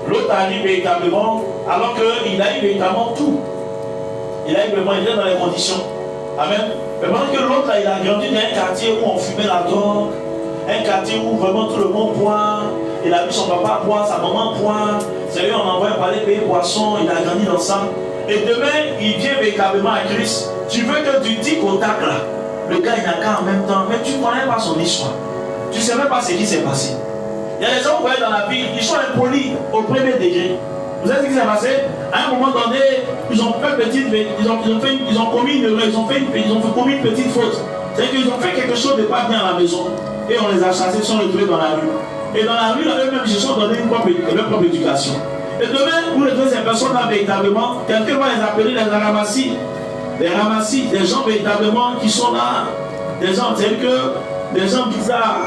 Speaker 4: L'autre arrive véritablement, alors qu'il a eu véritablement tout. Il a eu vraiment, il est dans les conditions. Amen. Mais pendant que l'autre, il a grandi dans un quartier où on fumait la drogue, un quartier où vraiment tout le monde boit. Il a vu son papa boire, sa maman boire. C'est lui, on envoie pour aller payer poisson. Il a grandi dans ça. Et demain, il vient véritablement à Christ. Tu veux que tu dis au tac là. Le gars, il n'a qu'à en même temps. Mais tu ne connais pas son histoire. Tu ne sais même pas ce qui s'est passé. Il y a des gens, vous voyez, dans la vie, ils sont impolis au premier degré. Vous savez ce qui s'est passé? À un moment donné, ils ont fait ils ont commis une petite faute. C'est-à-dire qu'ils ont fait quelque chose de pas bien à la maison. Et on les a chassés, ils sont retrouvés dans la rue. Et dans la rue, eux-mêmes, ils se sont donné leur propre éducation. Et demain, vous retrouvez ces personnes-là véritablement, quelqu'un va les appeler les ramassis. Les ramassis, des gens véritablement qui sont là, des gens tels que, des gens bizarres,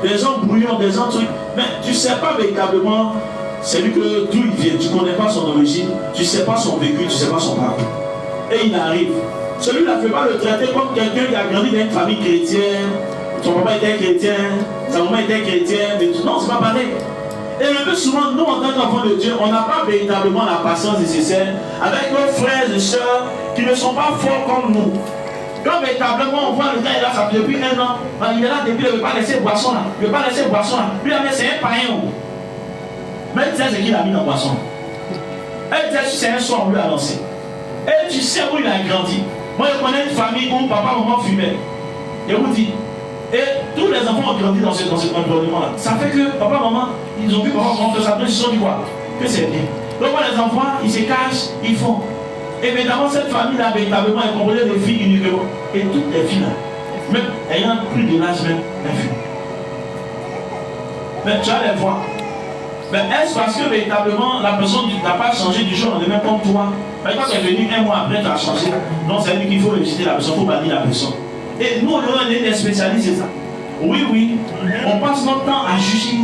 Speaker 4: des gens brouillons, des gens trucs. Mais tu ne sais pas véritablement d'où il vient, tu ne connais pas son origine, tu ne sais pas son vécu, tu ne sais pas son parcours. Et il arrive. Celui-là ne peut pas le traiter comme quelqu'un qui a grandi dans une famille chrétienne, son papa était chrétien, sa maman était chrétienne, mais non, c'est pas pareil. Et le plus souvent, nous en tant qu'enfants de Dieu, on n'a pas véritablement la patience nécessaire avec nos frères et sœurs qui ne sont pas forts comme nous. Quand véritablement on voit le gars est là, ça fait depuis 1 an, il est là depuis, il ne veut pas laisser boisson là, il ne veut pas laisser boisson là. Lui, c'est un païen. Mais tu sais ce qu'il a mis dans boisson. Et tu sais, c'est un soir, on lui a lancé. Et tu sais où il a grandi. Moi, je connais une famille où papa, maman fumaient. Je vous dis. Et tous les enfants ont grandi dans cet environnement-là. Ça fait que papa, maman, ils ont vu papa, maman faire ça, ils se sont dit quoi? Que c'est bien. Donc, les enfants, ils se cachent, ils font. Et évidemment, cette famille-là, véritablement, est composée de filles uniquement. Et toutes les filles-là, même ayant plus de l'âge, même, elles fument. Mais tu vas les voir. Mais est-ce parce que véritablement la personne n'a pas changé du jour au lendemain comme toi? Mais quand tu es venu 1 mois après, tu as changé. Non, c'est lui qu'il faut rejeter la personne, il faut bannir la personne. Et nous, on est des spécialistes, c'est ça. Oui, on passe notre temps à juger.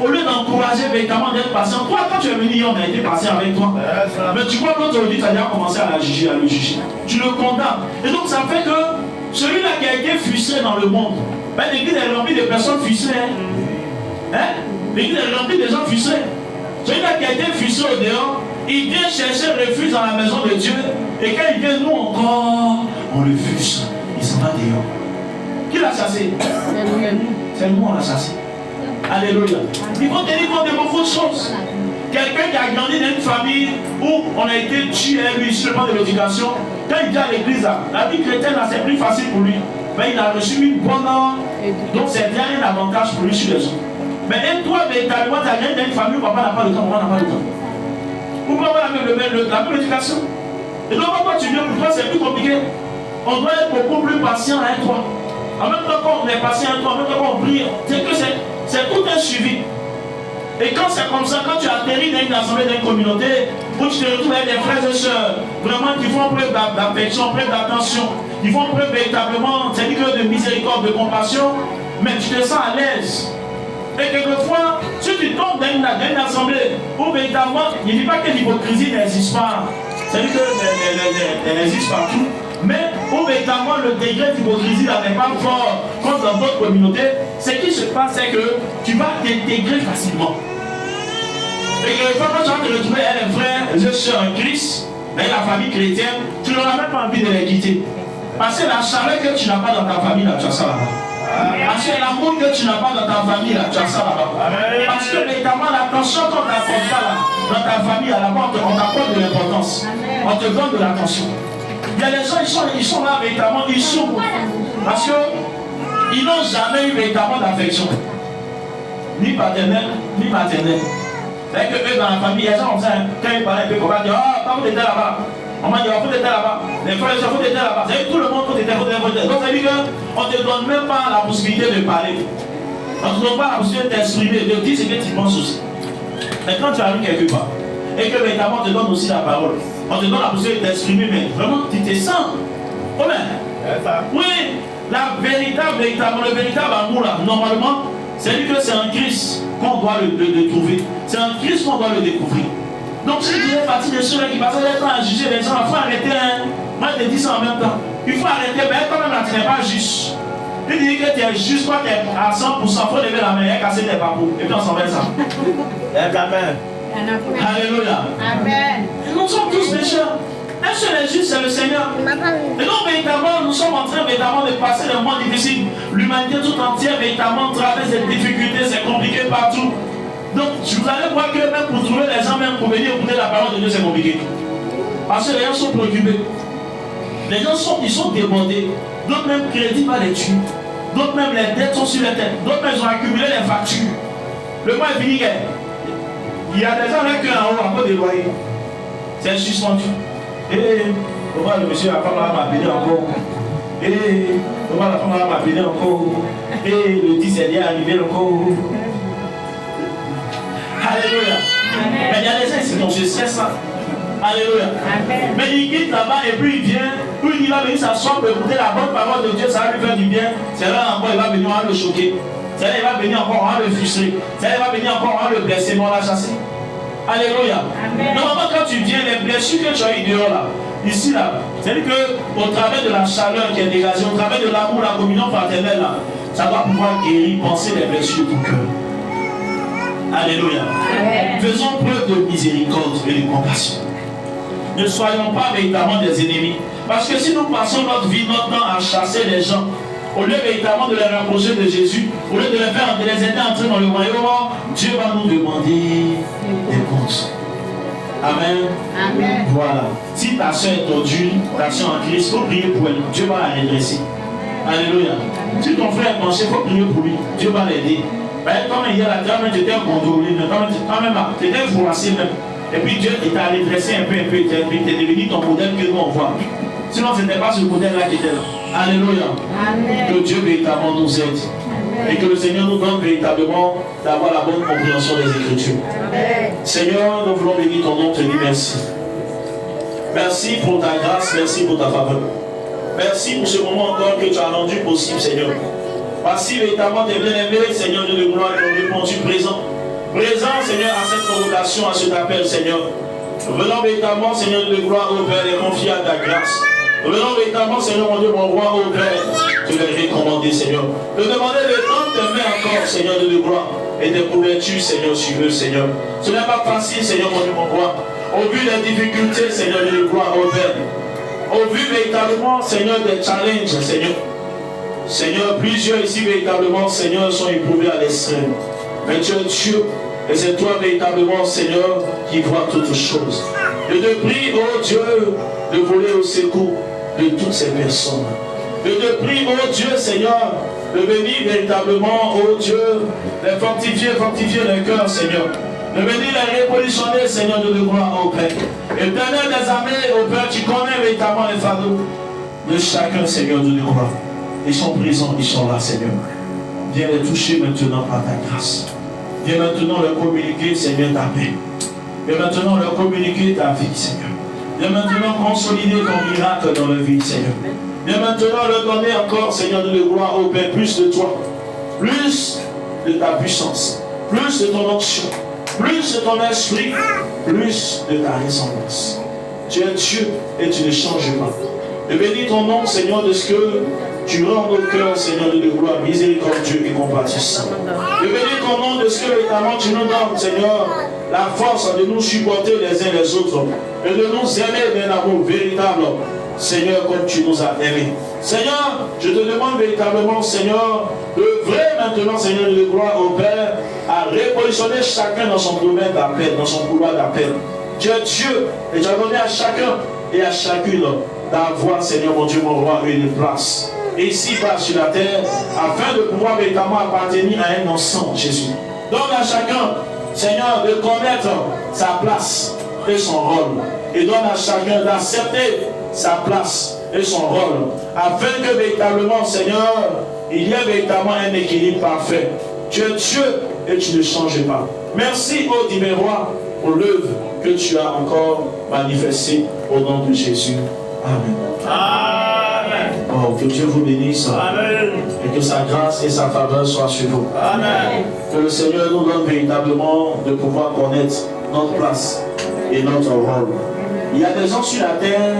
Speaker 4: Au lieu d'encourager véritablement d'être patient, toi, quand tu es venu, on a été patient avec toi. Mais tu vois, l'autre aujourd'hui, tu as déjà commencé à le juger. Tu le condamnes. Et donc, ça fait que celui-là qui a été frustré dans le monde, ben, l'église est remplie de personnes frustrées. L'église est remplie de gens frustrés. Celui-là qui a été frustré au dehors, il vient chercher refuge dans la maison de Dieu. Et quand il vient, nous encore, on le frustre. Il s'en va dehors. Qui l'a chassé? C'est nous, on l'a chassé. Alléluia. Il faut tenir compte de beaucoup de choses. Quelqu'un qui a grandi dans une famille où on a été tué à lui sur le plan de l'éducation, quand il vient à l'église, la vie chrétienne, c'est plus facile pour lui. Mais il a reçu une bonne ordre. Donc c'est bien un avantage pour lui sur les autres. Mais toi, véritablement, tu as grandi dans une famille où papa n'a pas le temps, maman n'a pas le temps. Ou papa a la même éducation. Et donc, quand tu viens pour toi, c'est plus compliqué. On doit être beaucoup plus patient avec toi. En même temps qu'on est patient avec toi, en même temps qu'on prie, c'est que C'est tout un suivi. Et quand c'est comme ça, quand tu atterris dans une assemblée, dans une communauté, où tu te retrouves avec des frères et sœurs, vraiment qui font preuve d'affection, preuve d'attention, qui font preuve véritablement, c'est-à-dire de miséricorde, de compassion, mais tu te sens à l'aise. Et quelquefois, si tu tombes dans une assemblée où véritablement, il ne dit pas que l'hypocrisie n'existe pas, c'est-à-dire qu'elle existe partout, mais où véritablement le degré d'hypocrisie n'est pas fort, comme dans d'autres communautés, ce qui se passe, c'est que tu vas t'intégrer facilement. Et quelquefois, quand tu vas te retrouver avec les frères, les sœurs en Christ, dans la famille chrétienne, tu n'auras même pas envie de les quitter. Parce que la chaleur que tu n'as pas dans ta famille, là, tu as ça là-bas. Parce que l'amour que tu n'as pas dans ta famille, là, tu as ça là-bas. Parce que véritablement, l'attention qu'on ne t'apporte pas là, dans ta famille, là-bas, on t'apporte de l'importance. On te donne de l'attention. Il y a des gens, ils sont là véritablement, ils souffrent. Parce qu'ils n'ont jamais eu véritablement d'affection. Ni paternelle, ni maternelle. C'est que eux dans la famille, il y a des gens comme ça, quand ils parlent un peu, on va dire, ah, papa, vous étiez là-bas. On m'a dit, oh, vous étiez là-bas. Les frères et sœurs, vous étiez là-bas. Vous savez, tout le monde, vous étiez là-bas. Donc, ça veut dire qu'on ne te donne même pas la possibilité de parler. On ne te donne pas la possibilité d'exprimer, de dire ce que tu penses aussi. Mais quand tu arrives quelque part, et que véritablement on te donne aussi la parole, on te donne la possibilité d'exprimer, mais vraiment, tu te sens. Oui, le véritable amour, là, normalement, c'est lui que c'est en Christ qu'on doit le trouver. C'est en Christ qu'on doit le découvrir. Donc si tu es partie de ceux-là qui passent le temps à juger les gens, il faut arrêter. Hein. Moi je te dis ça en même temps. Il faut arrêter, mais quand même là tu n'es pas juste. Tu dis que tu es juste, toi tu es à 100%, il faut lever la main et casser tes papous. Et puis on s'en va ça. Amen. Alléluia. Amen. Nous sommes tous pécheurs. Un seul est juste, c'est le Seigneur. Et donc, véritablement, nous sommes en train véritablement de passer des moments difficiles. L'humanité tout entière, véritablement, traverse des difficultés, c'est compliqué partout. Donc, vous allez voir que même pour trouver les gens, même pour venir écouter la parole de Dieu, c'est compliqué. Parce que les gens sont préoccupés. Les gens ils sont débordés. D'autres même crédits pas les tuer. D'autres même les dettes sont sur les têtes. D'autres même ils ont accumulé les factures. Le mois est fini. Il y a des gens là qui sont en haut à cause des loyers. C'est suspendu. Et comment le monsieur, la femme là m'a appelé encore. Et comment la femme là m'a appelé encore. Et le 10 est arrivé encore. Alléluia. Mais il y a des gens ici qui ont ce stress là. Alléluia. Amen. Mais il quitte là-bas et puis il vient. Puis il va venir s'asseoir pour écouter la bonne parole de Dieu. Ça va lui faire du bien. C'est là encore, il va venir, on va le choquer. C'est là, il va venir encore, on va le frustrer. C'est là, il va venir encore, on va le blesser, mais on l'a chassé. Alléluia. Normalement, quand tu viens, les blessures que tu as eu dehors là, ici là, c'est-à-dire qu'au travers de la chaleur qui est dégagée, au travers de l'amour, la communion fraternelle là, ça va pouvoir guérir, penser les blessures de ton cœur. Alléluia. Amen. Faisons preuve de miséricorde et de compassion. Ne soyons pas véritablement des ennemis. Parce que si nous passons notre vie, notre temps à chasser les gens, au lieu véritablement de les rapprocher de Jésus, au lieu de les aider à entrer dans le royaume, Dieu va nous demander des comptes. Amen. Amen. Voilà. Si ta soeur est tordue, ta soeur en Christ, il faut prier pour elle. Dieu va la redresser. Alléluia. Si ton frère est penché, il faut prier pour lui. Dieu va l'aider. Quand même, il y a la dame, tu étais condamné, quand même, tu étais froissé même. Et puis Dieu t'a redressé un peu, tu es devenu ton modèle que nous on voit. Sinon, ce n'était pas ce modèle-là qui était là. Alléluia. Amen. Que Dieu véritablement nous aide. Amen. Et que le Seigneur nous donne véritablement d'avoir la bonne compréhension des Écritures. Amen. Seigneur, nous voulons bénir ton nom, te dire merci. Merci pour ta grâce, merci pour ta faveur. Merci pour ce moment encore que tu as rendu possible, Seigneur. Merci véritablement tes bien-aimés, Seigneur Dieu de gloire, qui ont répondu présent. Présent, Seigneur, à cette convocation, à cet appel, Seigneur. Venons véritablement, Seigneur Dieu de gloire, au Père, les confier à ta grâce. Venons véritablement, Seigneur mon Dieu, mon roi, au Père, te les recommander, Seigneur. Te demander de tendre tes mains encore, Seigneur Dieu de gloire, et des couvertures, Seigneur, sur eux, Seigneur. Ce n'est pas facile, Seigneur mon Dieu, mon roi. Au vu des difficultés, Seigneur Dieu de gloire, au Père. Au vu véritablement, Seigneur, des challenges, Seigneur. Seigneur, plusieurs ici véritablement, Seigneur, sont éprouvés à l'extrême. Mais tu es Dieu, et c'est toi véritablement, Seigneur, qui vois toutes choses. Je te prie, oh Dieu, de voler au secours de toutes ces personnes. Je te prie, oh Dieu, Seigneur, de venir véritablement, oh Dieu, les fortifier les cœurs, Seigneur. De venir les repositionner, Seigneur, de gloire, oh Père. Éternel des armées, oh Père, tu connais véritablement les fardeaux de chacun, Seigneur, de gloire. Ils sont présents, ils sont là, Seigneur. Viens les toucher maintenant par ta grâce. Viens maintenant leur communiquer, Seigneur, ta paix. Viens maintenant leur communiquer ta vie, Seigneur. Viens maintenant consolider ton miracle dans leur vie, Seigneur. Viens maintenant leur donner encore, Seigneur, de gloire au Père, plus de toi, plus de ta puissance, plus de ton onction, plus de ton esprit, plus de ta ressemblance. Tu es Dieu et tu ne changes pas. Je bénis ton nom, Seigneur, de ce que tu rends nos cœurs, Seigneur, de gloire, miséricordieux et compatissant. Je bénis ton nom de ce que notamment tu nous donnes, Seigneur, la force de nous supporter les uns les autres et de nous aimer d'un amour véritable, Seigneur, comme tu nous as aimés. Seigneur, je te demande véritablement, Seigneur, de vrai maintenant, Seigneur, de gloire au Père, à repositionner chacun dans son domaine d'appel, dans son couloir d'appel. Tu es Dieu et tu as donné à chacun et à chacune d'avoir, Seigneur, mon Dieu, mon roi, une place ici-bas sur la terre, afin de pouvoir véritablement appartenir à un ensemble, Jésus. Donne à chacun, Seigneur, de connaître sa place et son rôle. Et donne à chacun d'accepter sa place et son rôle, afin que véritablement, Seigneur, il y ait véritablement un équilibre parfait. Tu es Dieu et tu ne changes pas. Merci, ô divin roi, pour l'œuvre que tu as encore manifestée au nom de Jésus. Amen.
Speaker 1: Amen.
Speaker 4: Oh, que Dieu vous bénisse.
Speaker 1: Amen.
Speaker 4: Et que sa grâce et sa faveur soient sur vous.
Speaker 1: Amen.
Speaker 4: Que le Seigneur nous donne véritablement de pouvoir connaître notre place et notre rôle. Il y a des gens sur la terre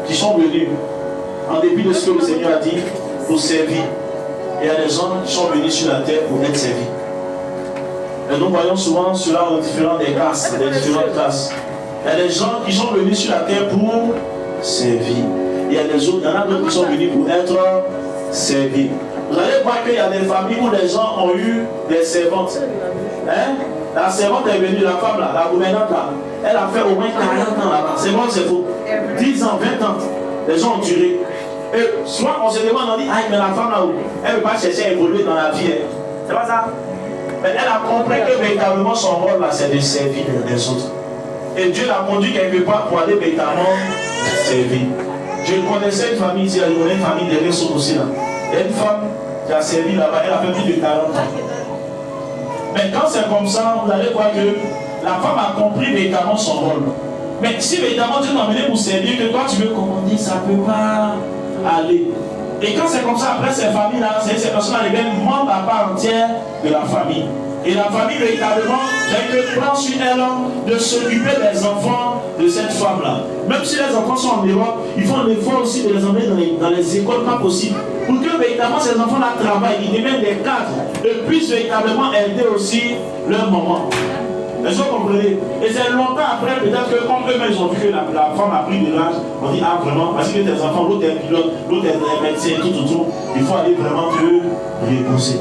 Speaker 4: qui sont venus, en dépit de ce que le Seigneur a dit, pour servir. Et il y a des gens qui sont venus sur la terre pour être servis. Et nous voyons souvent cela dans différentes classes, des différentes classes. Il y a des gens qui sont venus sur la terre pour servir. Il y a des autres, il y en a d'autres qui sont venus pour être servis. Vous allez voir qu'il y a des familles où les gens ont eu des servantes. Hein? La servante est venue, la femme là, la gouvernante là, elle a fait au moins 40 ans là-bas. C'est bon, c'est faux. 10 ans, 20 ans. Les gens ont duré. Et soit on se demande, on dit, ah, mais la femme là, elle ne veut pas chercher à évoluer dans la vie. Hein. C'est pas ça? Mais elle a compris que véritablement son rôle là, c'est de servir les autres. Et Dieu l'a conduit quelque part pour aller véritablement servir. Je connaissais une famille ici, il y a une famille de Ressources aussi là. Il y a une femme qui a servi là-bas, elle a fait plus de 40 ans. Mais quand c'est comme ça, vous allez voir que la femme a compris véritablement son rôle. Mais si véritablement Dieu t'a amené pour servir, que toi tu veux commander, ça ne peut pas aller. Et quand c'est comme ça, après ces familles-là, ces personnes-là deviennent membres à part entière de la famille. Et la famille, véritablement, j'ai une plan sur elle de s'occuper des enfants de cette femme-là. Même si les enfants sont en Europe, ils font l'effort aussi de les emmener dans les écoles pas possible. Pour que véritablement ces enfants-là travaillent, ils deviennent des cadres et puissent véritablement aider aussi leur maman. Est-ce que vous comprenez? Et c'est longtemps après, peut-être que comme eux-mêmes ils ont vu que la femme a pris de l'âge, on dit, ah vraiment, parce que tes enfants, l'autre est pilote, l'autre est médecin, tout, il faut aller vraiment te reposer.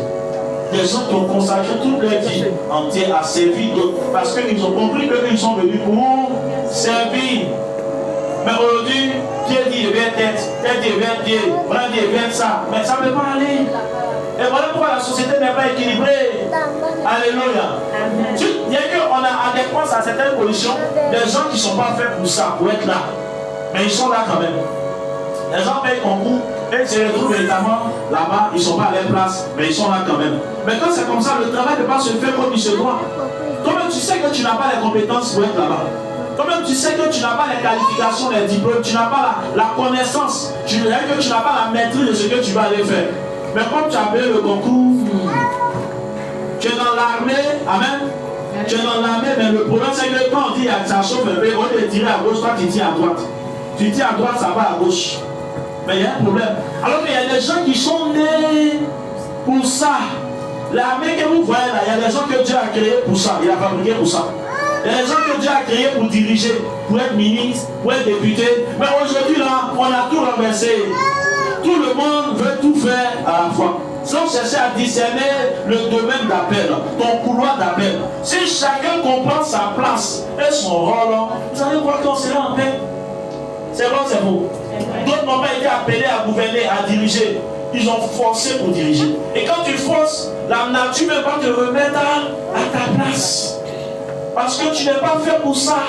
Speaker 4: Des gens qui ont consacré toute leur vie entière à servir d'autres, parce qu'ils ont compris qu'ils sont venus pour servir. Mais aujourd'hui, Dieu dit, il vient tête, tête dit, il vient Dieu, voilà dit, il vient ça, mais ça ne peut pas aller. Et voilà pourquoi la société n'est pas équilibrée. Alléluia. Il y a qu'on a adéquance à certaines positions, des gens qui ne sont pas faits pour ça, pour être là. Mais ils sont là quand même. Les gens payent concours et ils se retrouvent véritablement là-bas, ils ne sont pas à leur place, mais ils sont là quand même. Mais quand c'est comme ça, le travail ne peut pas se faire comme il se doit. Toi-même, tu sais que tu n'as pas les compétences pour être là-bas. Toi-même, tu sais que tu n'as pas les qualifications, les diplômes, tu n'as pas la connaissance, tu n'as pas la maîtrise de ce que tu vas aller faire. Mais comme tu as payé le concours, tu es dans l'armée, amen. Tu es dans l'armée, mais le problème c'est que quand on dit que ça chauffe un peu, on te tirer à gauche, toi tu tires à droite. Tu tires à droite, ça va à gauche. Mais il y a un problème. Alors qu'il y a des gens qui sont nés pour ça. L'armée que vous voyez là, il y a des gens que Dieu a créés pour ça, il a fabriqué pour ça. Il y a des gens que Dieu a créés pour diriger, pour être ministre, pour être député. Mais aujourd'hui là, on a tout renversé. Tout le monde veut tout faire à la fois. Sans chercher à discerner le domaine d'appel, ton couloir d'appel. Si chacun comprend sa place et son rôle, vous allez voir qu'on sera en paix. C'est bon, c'est beau. D'autres n'ont pas été appelés à gouverner, à diriger. Ils ont forcé pour diriger. Et quand tu forces, la nature ne va te remettre à ta place. Parce que tu n'es pas fait pour ça.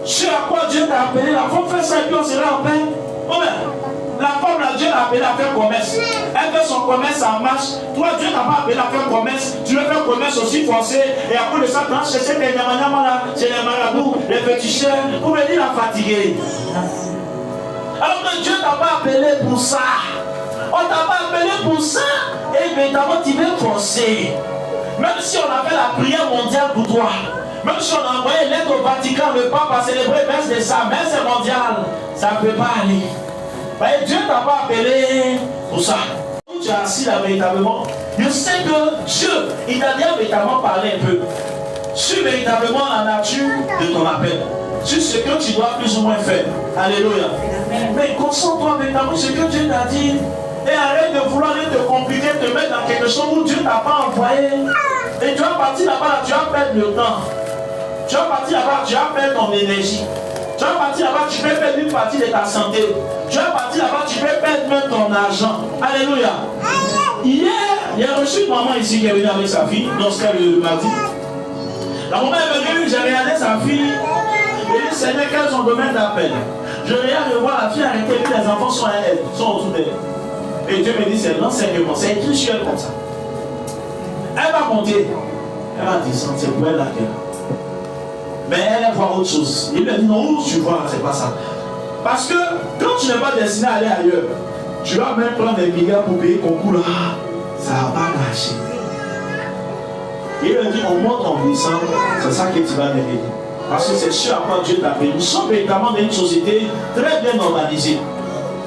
Speaker 4: Ce à quoi Dieu t'a appelé, la faut faire ça et puis on sera en paix. Amen. La femme, là, Dieu l'a appelé à faire commerce. Elle fait son commerce en marche. Toi, Dieu t'a pas appelé à faire commerce. Tu veux faire commerce aussi forcé. Et à cause de ça, tu vas chercher tes nyama là, chez les marabouts, les féticheurs, pour venir la fatiguer. Alors que Dieu t'a pas appelé pour ça. On t'a pas appelé pour ça. Et évidemment, tu veux forcer. Même si on a fait la prière mondiale pour toi. Même si on a envoyé l'aide au Vatican, le pape a célébré messe de sa messe mondiale, ça ne peut pas aller. Mais Dieu ne t'a pas appelé pour ça. Quand tu es assis là véritablement, je sais que Dieu, il t'a déjà véritablement parlé un peu sur véritablement la nature de ton appel, sur ce que tu dois plus ou moins faire. Alléluia. Mais concentre-toi véritablement sur ce que Dieu t'a dit et arrête de vouloir te compliquer, te mettre dans quelque chose où Dieu ne t'a pas envoyé. Et tu vas partir là-bas, tu vas perdre le temps. Tu vas partir là-bas, tu vas perdre ton énergie. Tu vas partir là-bas, tu peux perdre une partie de ta santé. Tu vas partir là-bas, tu peux perdre même ton argent. Alléluia. Hier, il y a reçu une maman ici qui est venue avec sa fille, dans ce cas le mardi. La maman est venue, j'ai regardé sa fille. Et dit, Seigneur, quel est son domaine d'appel? Je regarde et vois la fille arrêtée, et puis les enfants sont à elle, sont autour d'elle. Et Dieu me dit, c'est l'enseignement, c'est écrit sur elle comme ça. Elle va monter, elle va descendre, c'est pour elle la guerre. Mais elle va voir autre chose. Il lui a dit, non, où tu vois, c'est pas ça. Parce que quand tu n'es pas destiné à aller ailleurs, tu vas même prendre des milliards pour payer concours là. Ça va pas marcher. Il lui a dit, on monte en descend, c'est ça que tu vas devenir. Parce que c'est sûr à quoi Dieu t'a appelé. Nous sommes véritablement dans une société très bien organisée.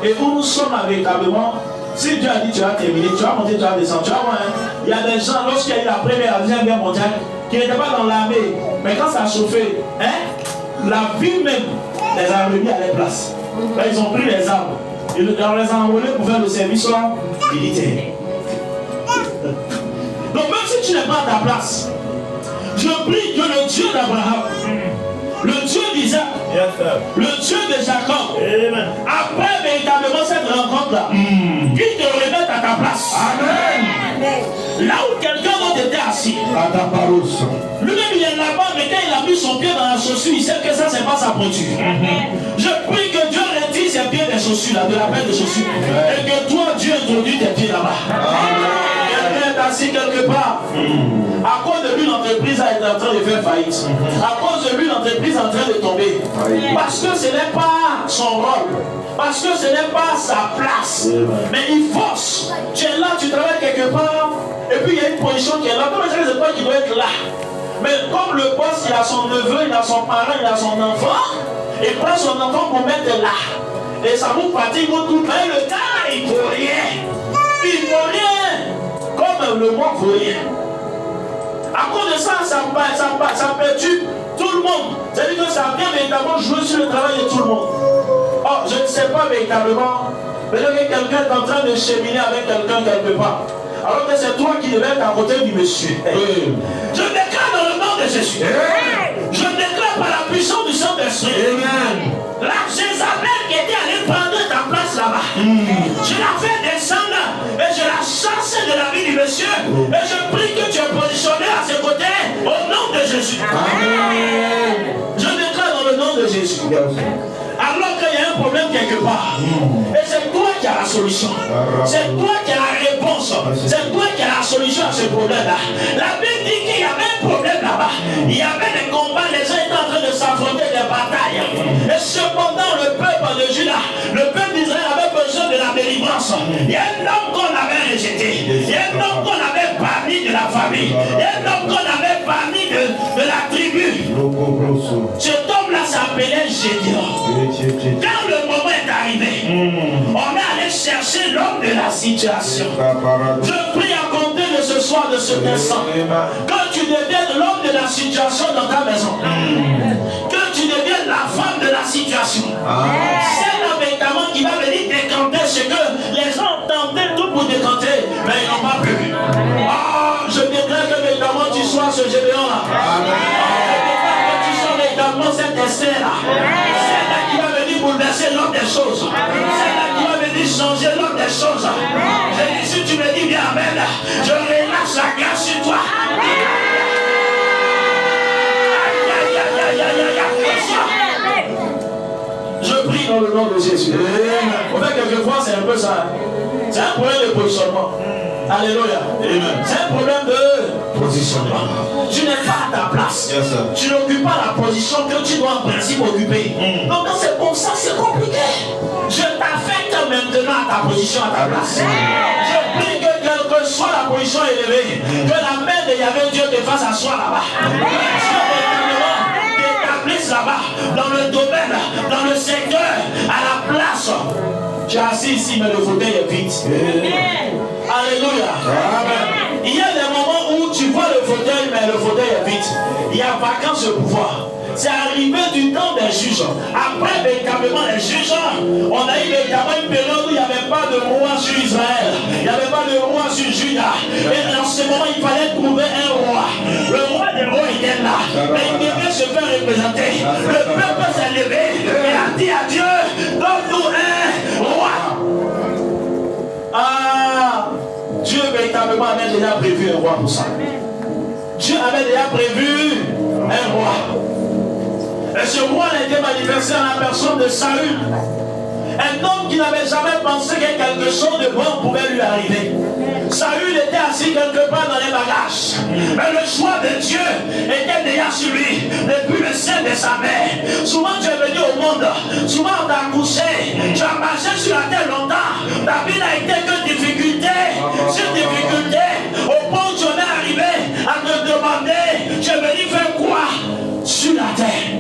Speaker 4: Et où nous sommes véritablement, si Dieu a dit tu vas terminer, tu vas monter, tu vas descendre, tu vas voir. Il y a des gens, lorsqu'il y a eu la première, la deuxième guerre mondiale, qui n'étaient pas dans l'armée, mais quand ça a chauffé, la vie même les a remis à leur place. Là, ils ont pris les armes. Ils les ont enrôlés pour faire le service militaire. Donc même si tu n'es pas à ta place, je prie que le Dieu d'Abraham, le Dieu d'Isaac, le Dieu de Jacob, après véritablement cette rencontre-là, qu'il te remette à ta place. Amen. Là où quelqu'un d'autre était assis, lui-même il est là-bas, mais quand il a mis son pied dans la chaussure, il sait que ça c'est pas sa pointure. Je prie que Dieu retire ses pieds des chaussures, là, de la paire de chaussures, et que toi Dieu introduit tes pieds là-bas. Quelqu'un est assis quelque part. À cause de lui, l'entreprise est en train de faire faillite. À cause de lui, l'entreprise est en train de tomber. Parce que ce n'est pas son rôle. Parce que ce n'est pas sa place. Mais il force. Tu es là, tu travailles quelque part. Et puis il y a une position qui est là. Comme c'est toi qui doit être là. Mais comme le boss, il a son neveu, il a son parent, il a son enfant. Il prend son enfant pour mettre là. Et ça vous fatigue tout. Mais le gars, il ne faut rien. Il ne faut rien. Comme le monde ne faut rien. À cause de ça, ça perturbe tout le monde. C'est-à-dire que ça vient véritablement jouer sur le travail de tout le monde. Oh, je ne sais pas véritablement. Peut-être que quelqu'un est en train de cheminer avec quelqu'un quelque part. Alors que c'est toi qui devais être à côté du monsieur. Je déclare dans le nom de Jésus. Je déclare par la puissance du Saint-Esprit. La Jézabel qui était allée prendre ta place là-bas. Je la fais descendre et je la chasse de la vie du monsieur. Et je prie que tu es positionné à ses côtés au nom de Jésus. Amen. Je déclare dans le nom de Jésus. Alors qu'il y a un problème quelque part. Et c'est toi qui as la solution. C'est toi qui as la réponse. C'est toi qui as la solution à ce problème-là. La Bible dit qu'il y avait un problème là-bas. Il y avait des combats, les gens étaient en train de s'affronter des batailles. Et cependant, le peuple de Juda, le peuple d'Israël avait besoin de la délivrance. Il y a un homme qu'on avait rejeté. Il y a un homme qu'on avait banni de la famille. Il y a un homme qu'on avait banni de la tribu. Cet homme-là s'appelait Gédéon. Quand le moment est arrivé, on est allé chercher l'homme de la situation. Je prie à compter de ce soir, de ce instant, que tu deviennes l'homme de la situation dans ta maison. Que tu deviennes la femme de la situation. C'est l'avènement qui va venir décanter ce que les gens tentaient tout pour décanter, mais ils n'ont pas pu. Je déclare que véritablement tu sois ce Gédéon-là. Je déclare que tu sois véritablement cette Esther-là. C'est là qui va venir bouleverser l'ordre des choses. C'est là qui va venir changer l'ordre des choses. Je dis, si tu me dis bien amen, je relâche la grâce sur toi. Je prie dans le nom de Jésus. En fait, quelquefois, c'est un peu ça. C'est un problème de positionnement. Alléluia. C'est un problème de positionnement. Tu n'es pas à ta place.
Speaker 1: Yes, sir.
Speaker 4: Tu n'occupes pas la position que tu dois en principe occuper. Donc quand c'est comme ça, c'est compliqué. Je t'affecte maintenant à ta position, à ta place. Je prie que quelle que soit la position élevée, que la main de Yahvé Dieu te fasse asseoir là-bas. T'établisse là-bas, dans le domaine, dans le secteur, à la place. Tu es assis ici, mais le fauteuil est vide. Alléluia. Amen. Il y a des moments où tu vois le fauteuil, mais le fauteuil est vide. Il y a vacances de pouvoir. C'est arrivé du temps des juges. Après véritablement les juges, on a eu véritablement une période où il n'y avait pas de roi sur Israël. Il n'y avait pas de roi sur Juda. Et dans ce moment, il fallait trouver un roi. Le roi des rois était là. Mais il devait se faire représenter. Le peuple s'est levé et a dit à Dieu, donne-nous un roi. Ah, Dieu véritablement avait déjà prévu un roi pour ça. Dieu avait déjà prévu un roi. Et ce roi a été manifesté en la personne de Saül. Un homme qui n'avait jamais pensé que quelque chose de bon pouvait lui arriver. Saül était assis quelque part dans les bagages. Mais le choix de Dieu était déjà sur lui depuis le sein de sa mère. Souvent tu es venu au monde, souvent on t'a accouché, tu as marché sur la terre longtemps. Ta vie n'a été que difficulté sur difficulté. Au point où tu en es arrivé à te demander, tu es venu faire quoi sur la terre?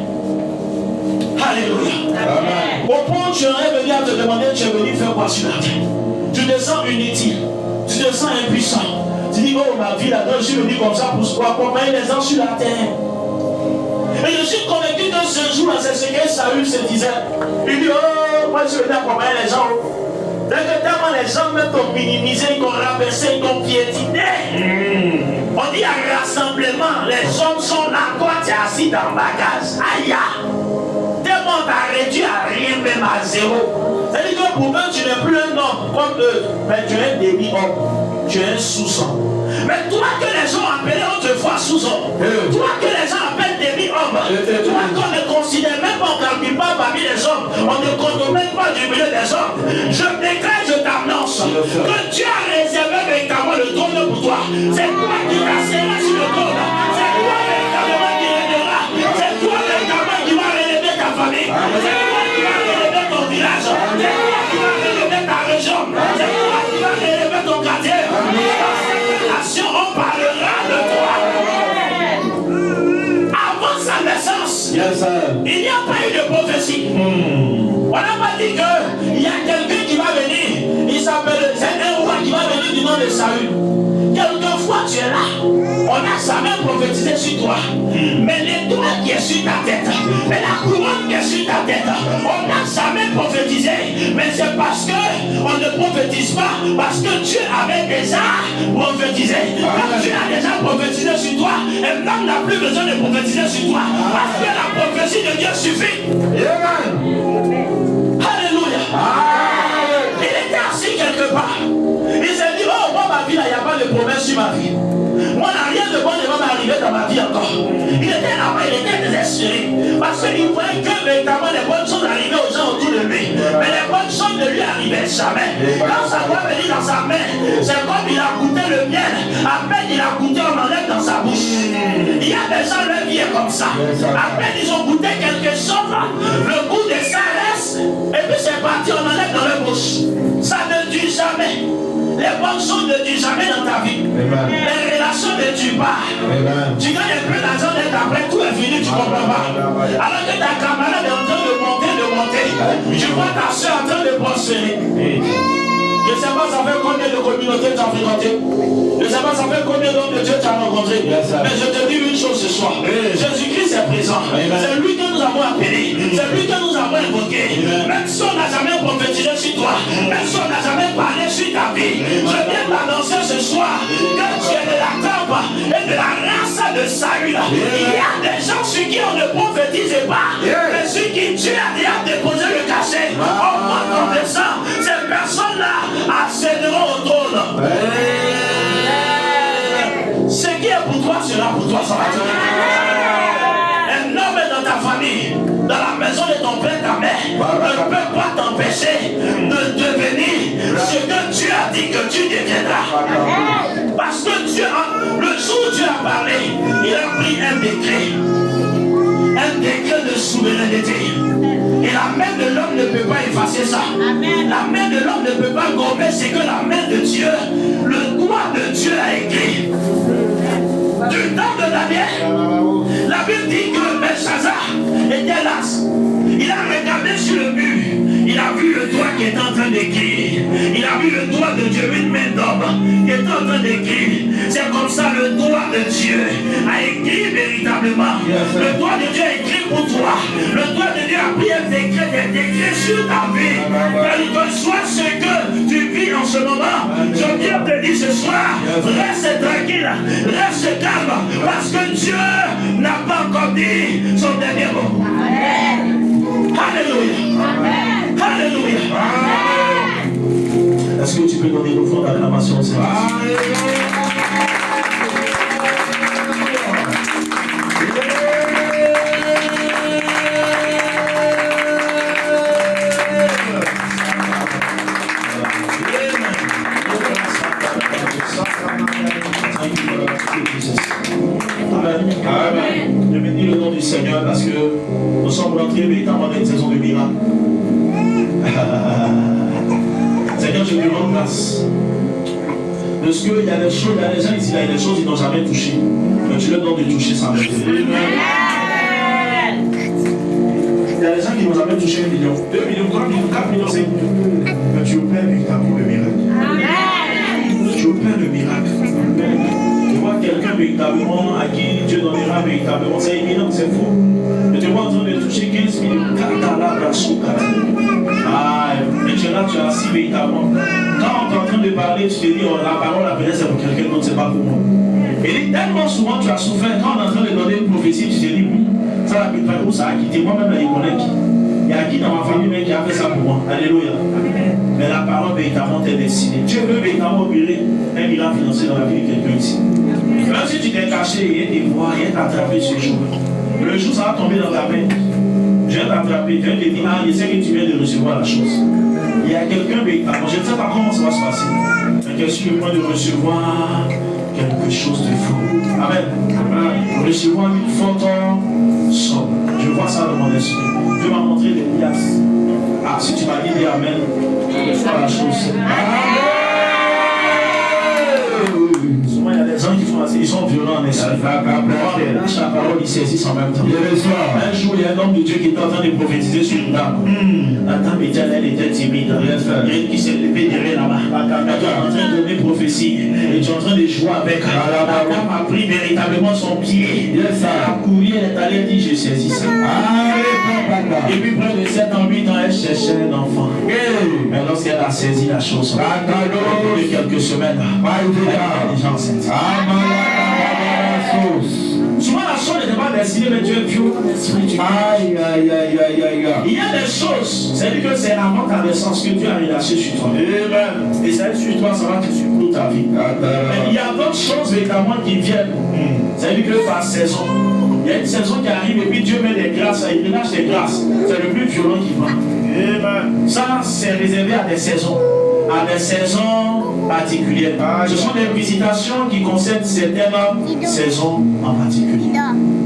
Speaker 4: Alléluia. Amen. Au point où tu aurais venu à te demander, tu es venu faire quoi sur la terre? Tu te sens inutile, tu te sens impuissant. Tu dis, oh ma vie là-dedans, je suis venu comme ça pour accompagner les gens sur la terre. Et je suis convaincu que ce jour-là, c'est ce que Saül se disait. Il dit, oh, moi je suis venu accompagner les gens. Tellement les gens même t'ont minimisé, ils t'ont rabaissé, ils t'ont piétiné. On dit à rassemblement, les hommes sont là, toi tu es assis dans le bagage. Aïe! Tellement t'as réduit à rien, même à zéro. C'est-à-dire que pour eux, tu n'es plus un homme comme eux, mais tu es un demi-homme, tu es un sous-homme. Mais toi que les gens appelaient autrefois sous-homme, toi que les gens appellent demi-homme, toi qu'on ne considère même pas, on ne calcule pas parmi les hommes, on ne compte même pas du milieu des hommes, je déclare, je t'annonce que Dieu a réservé véritablement le trône pour toi. C'est toi qui t'asseras sur le trône, c'est toi véritablement qui régneras, c'est toi véritablement qui va relever ta famille, c'est toi qui va relever ton village, c'est toi qui va relever ta région, c'est toi qui va relever ton quartier. On parlera de toi. Avant sa naissance, il n'y a pas eu de prophétie. On n'a pas dit qu'il y a quelqu'un qui va venir. Il s'appelle, c'est un roi qui va venir du nom de Saül. Quelquefois tu es là, on n'a jamais prophétisé sur toi. Mais l'étoile qui est sur ta tête, mais la couronne qui est sur ta tête, on n'a jamais prophétisé. Mais c'est parce qu'on ne prophétise pas, parce que Dieu avait déjà prophétisé. Quand Dieu a déjà prophétisé sur toi, et l'homme n'a plus besoin de prophétiser sur toi, parce que la prophétie de Dieu suffit. Alléluia. Il était assis quelque part. Il s'est dit, oh, moi ma vie là, il n'y a pas de promesse sur ma vie. Moi, il n'y a rien de bon qui va m'arriver dans ma vie encore. Il était là-bas, il était désespéré. Parce qu'il voyait que véritablement les bonnes choses arrivaient aux gens autour de lui. Mais les bonnes choses ne lui arrivaient jamais. Quand ça doit venir dans sa main, c'est comme il a goûté le miel. À peine il a goûté, on enlève dans sa bouche. Il y a des gens, leur vie est comme ça. À peine ils ont goûté quelque chose, le goût de ça reste. Et puis c'est parti, on enlève dans leur bouche. Ça ne dure jamais. Les bonnes choses ne durent jamais dans ta vie. Amen. Les relations ne durent pas. Amen. Tu gagnes plus d'argent d'être après, tout est fini, tu ne comprends pas. Alors que ta camarade est en train de monter. Tu vois ta soeur en train de prospérer. Je ne sais pas ça fait combien de communautés tu as fréquenté. Je ne sais pas ça fait combien d'hommes de Dieu tu as rencontré. Mais je te dis une chose ce soir. Jésus-Christ est présent. C'est lui que nous avons appelé. C'est lui que nous avons invoqué. Même si on n'a jamais prophétisé sur toi, même si on n'a jamais parlé sur ta vie, je viens t'annoncer ce soir que tu es de la tempe et de la race de Saül. Il y a des gens sur qui on ne prophétise pas, mais sur qui Dieu a déjà déposé le cachet. Au moins ton descend, ces personnes-là accéderont au trône. Ce qui est pour toi sera pour toi, ça va te. Un homme est dans ta famille, dans la maison de ton père, ta mère. La main de l'homme ne peut pas gommer ce que la main de Dieu, le doigt de Dieu a écrit. Du temps de Daniel, la Bible dit que Belshazzar était las. Il a regardé sur le mur. Il a vu le doigt qui est en train d'écrire. Il a vu le doigt de Dieu, une main d'homme qui est en train d'écrire. C'est comme ça le doigt de Dieu a écrit véritablement. Le doigt de Dieu a écrit pour toi. Le doigt de Dieu a pris un décret, des décrets sur ta vie. Quel que soit ce que tu vis en ce moment, je viens te dire ce soir, reste tranquille, reste calme, parce que Dieu n'a pas encore dit son dernier mot. Alléluia. Alléluia. Est-ce que tu peux donner une forte acclamation au Seigneur? Amen. Je bénis le nom du Seigneur parce que nous sommes rentrés véritablement dans une saison de miracles. Seigneur, je te rends grâce. Parce qu'il y a des choses, il y a des gens ici, il y a des choses qu'ils n'ont jamais touchées. Mais tu leur donnes de toucher sans le faire. Il y a des gens qui n'ont jamais touché 1 million, 2 millions, 3 millions, 4 millions, 5 millions. Mais tu opères véritablement le miracle. Tu opères le miracle. Tu vois quelqu'un véritablement à qui Dieu donnera véritablement, c'est éminent, c'est faux. Mais tu vois en train de toucher 15 millions. Ah, mais tu es là, tu es assis véritablement. Quand on est en train de parler, tu te dis, oh, la parole, la peut-être c'est pour quelqu'un d'autre, c'est pas pour moi. Et tellement souvent tu as souffert, quand on est en train de donner une prophétie, tu te dis, oui, ça va être où ça a quitté. Moi-même, là, il connaît qui. Il y a qui dans ma famille mais qui a fait ça pour moi. Alléluia. Mais la parole véritablement t'est destinée. Dieu veut véritablement opérer un miracle financier dans la vie de quelqu'un ici. Même si tu t'es caché, il y a des voix, il y a t'attraper ce jour. Le jour, ça va tomber dans ta main. Je viens t'attraper, je viens te dire, ah, je sais que tu viens de recevoir la chose. Il y a quelqu'un véritablement, je ne sais pas comment ça va se passer. Mais quelqu'un sur le point de recevoir quelque chose de fou. Amen. Recevoir une forte somme. Je vois ça dans mon esprit. Dieu m'a montré des liasses. Ah, si tu m'as dit amen, je reçois la chose. Souvent, il y a des gens qui sont assez, ils sont violents en esprit. Ils lâchent la parole, ils saisissent en même temps. Un jour, il y a un homme de Dieu qui était en train de prophétiser sur une dame. La dame elle était timide. Il y a une qui s'est levée derrière là-bas. Elle était en train de donner prophétie. Et tu es en train de jouer avec elle. La dame a pris véritablement son pied. Elle a couru, elle est allée dire je saisis ça. Et puis près de 7 ans, 8 ans, elle cherchait un enfant. Mais lorsqu'elle a saisi la chose, de quelques semaines, elle est déjà enceinte. Souvent la chose n'est pas destinée, mais Dieu est pur spirituel. Il y a des choses, c'est-à-dire que c'est avant ta naissance que Dieu a relâché sur toi. Et ça sur toi, ça va te suivre toute ta vie. Mais il y a d'autres choses évidemment qui viennent. C'est-à-dire que par saison. Il y a une saison qui arrive et puis Dieu met des grâces, il relâche des grâces. C'est le plus violent qui va. Ça, c'est réservé à des saisons particulières. Ce sont des visitations qui concernent certaines saisons en particulier.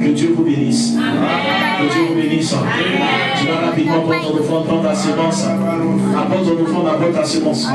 Speaker 4: Que Dieu vous bénisse. Que Dieu vous bénisse. Tu vas rapidement prendre ton enfant, prendre ta sémence. Apporte ton enfant, apporte ta sémence.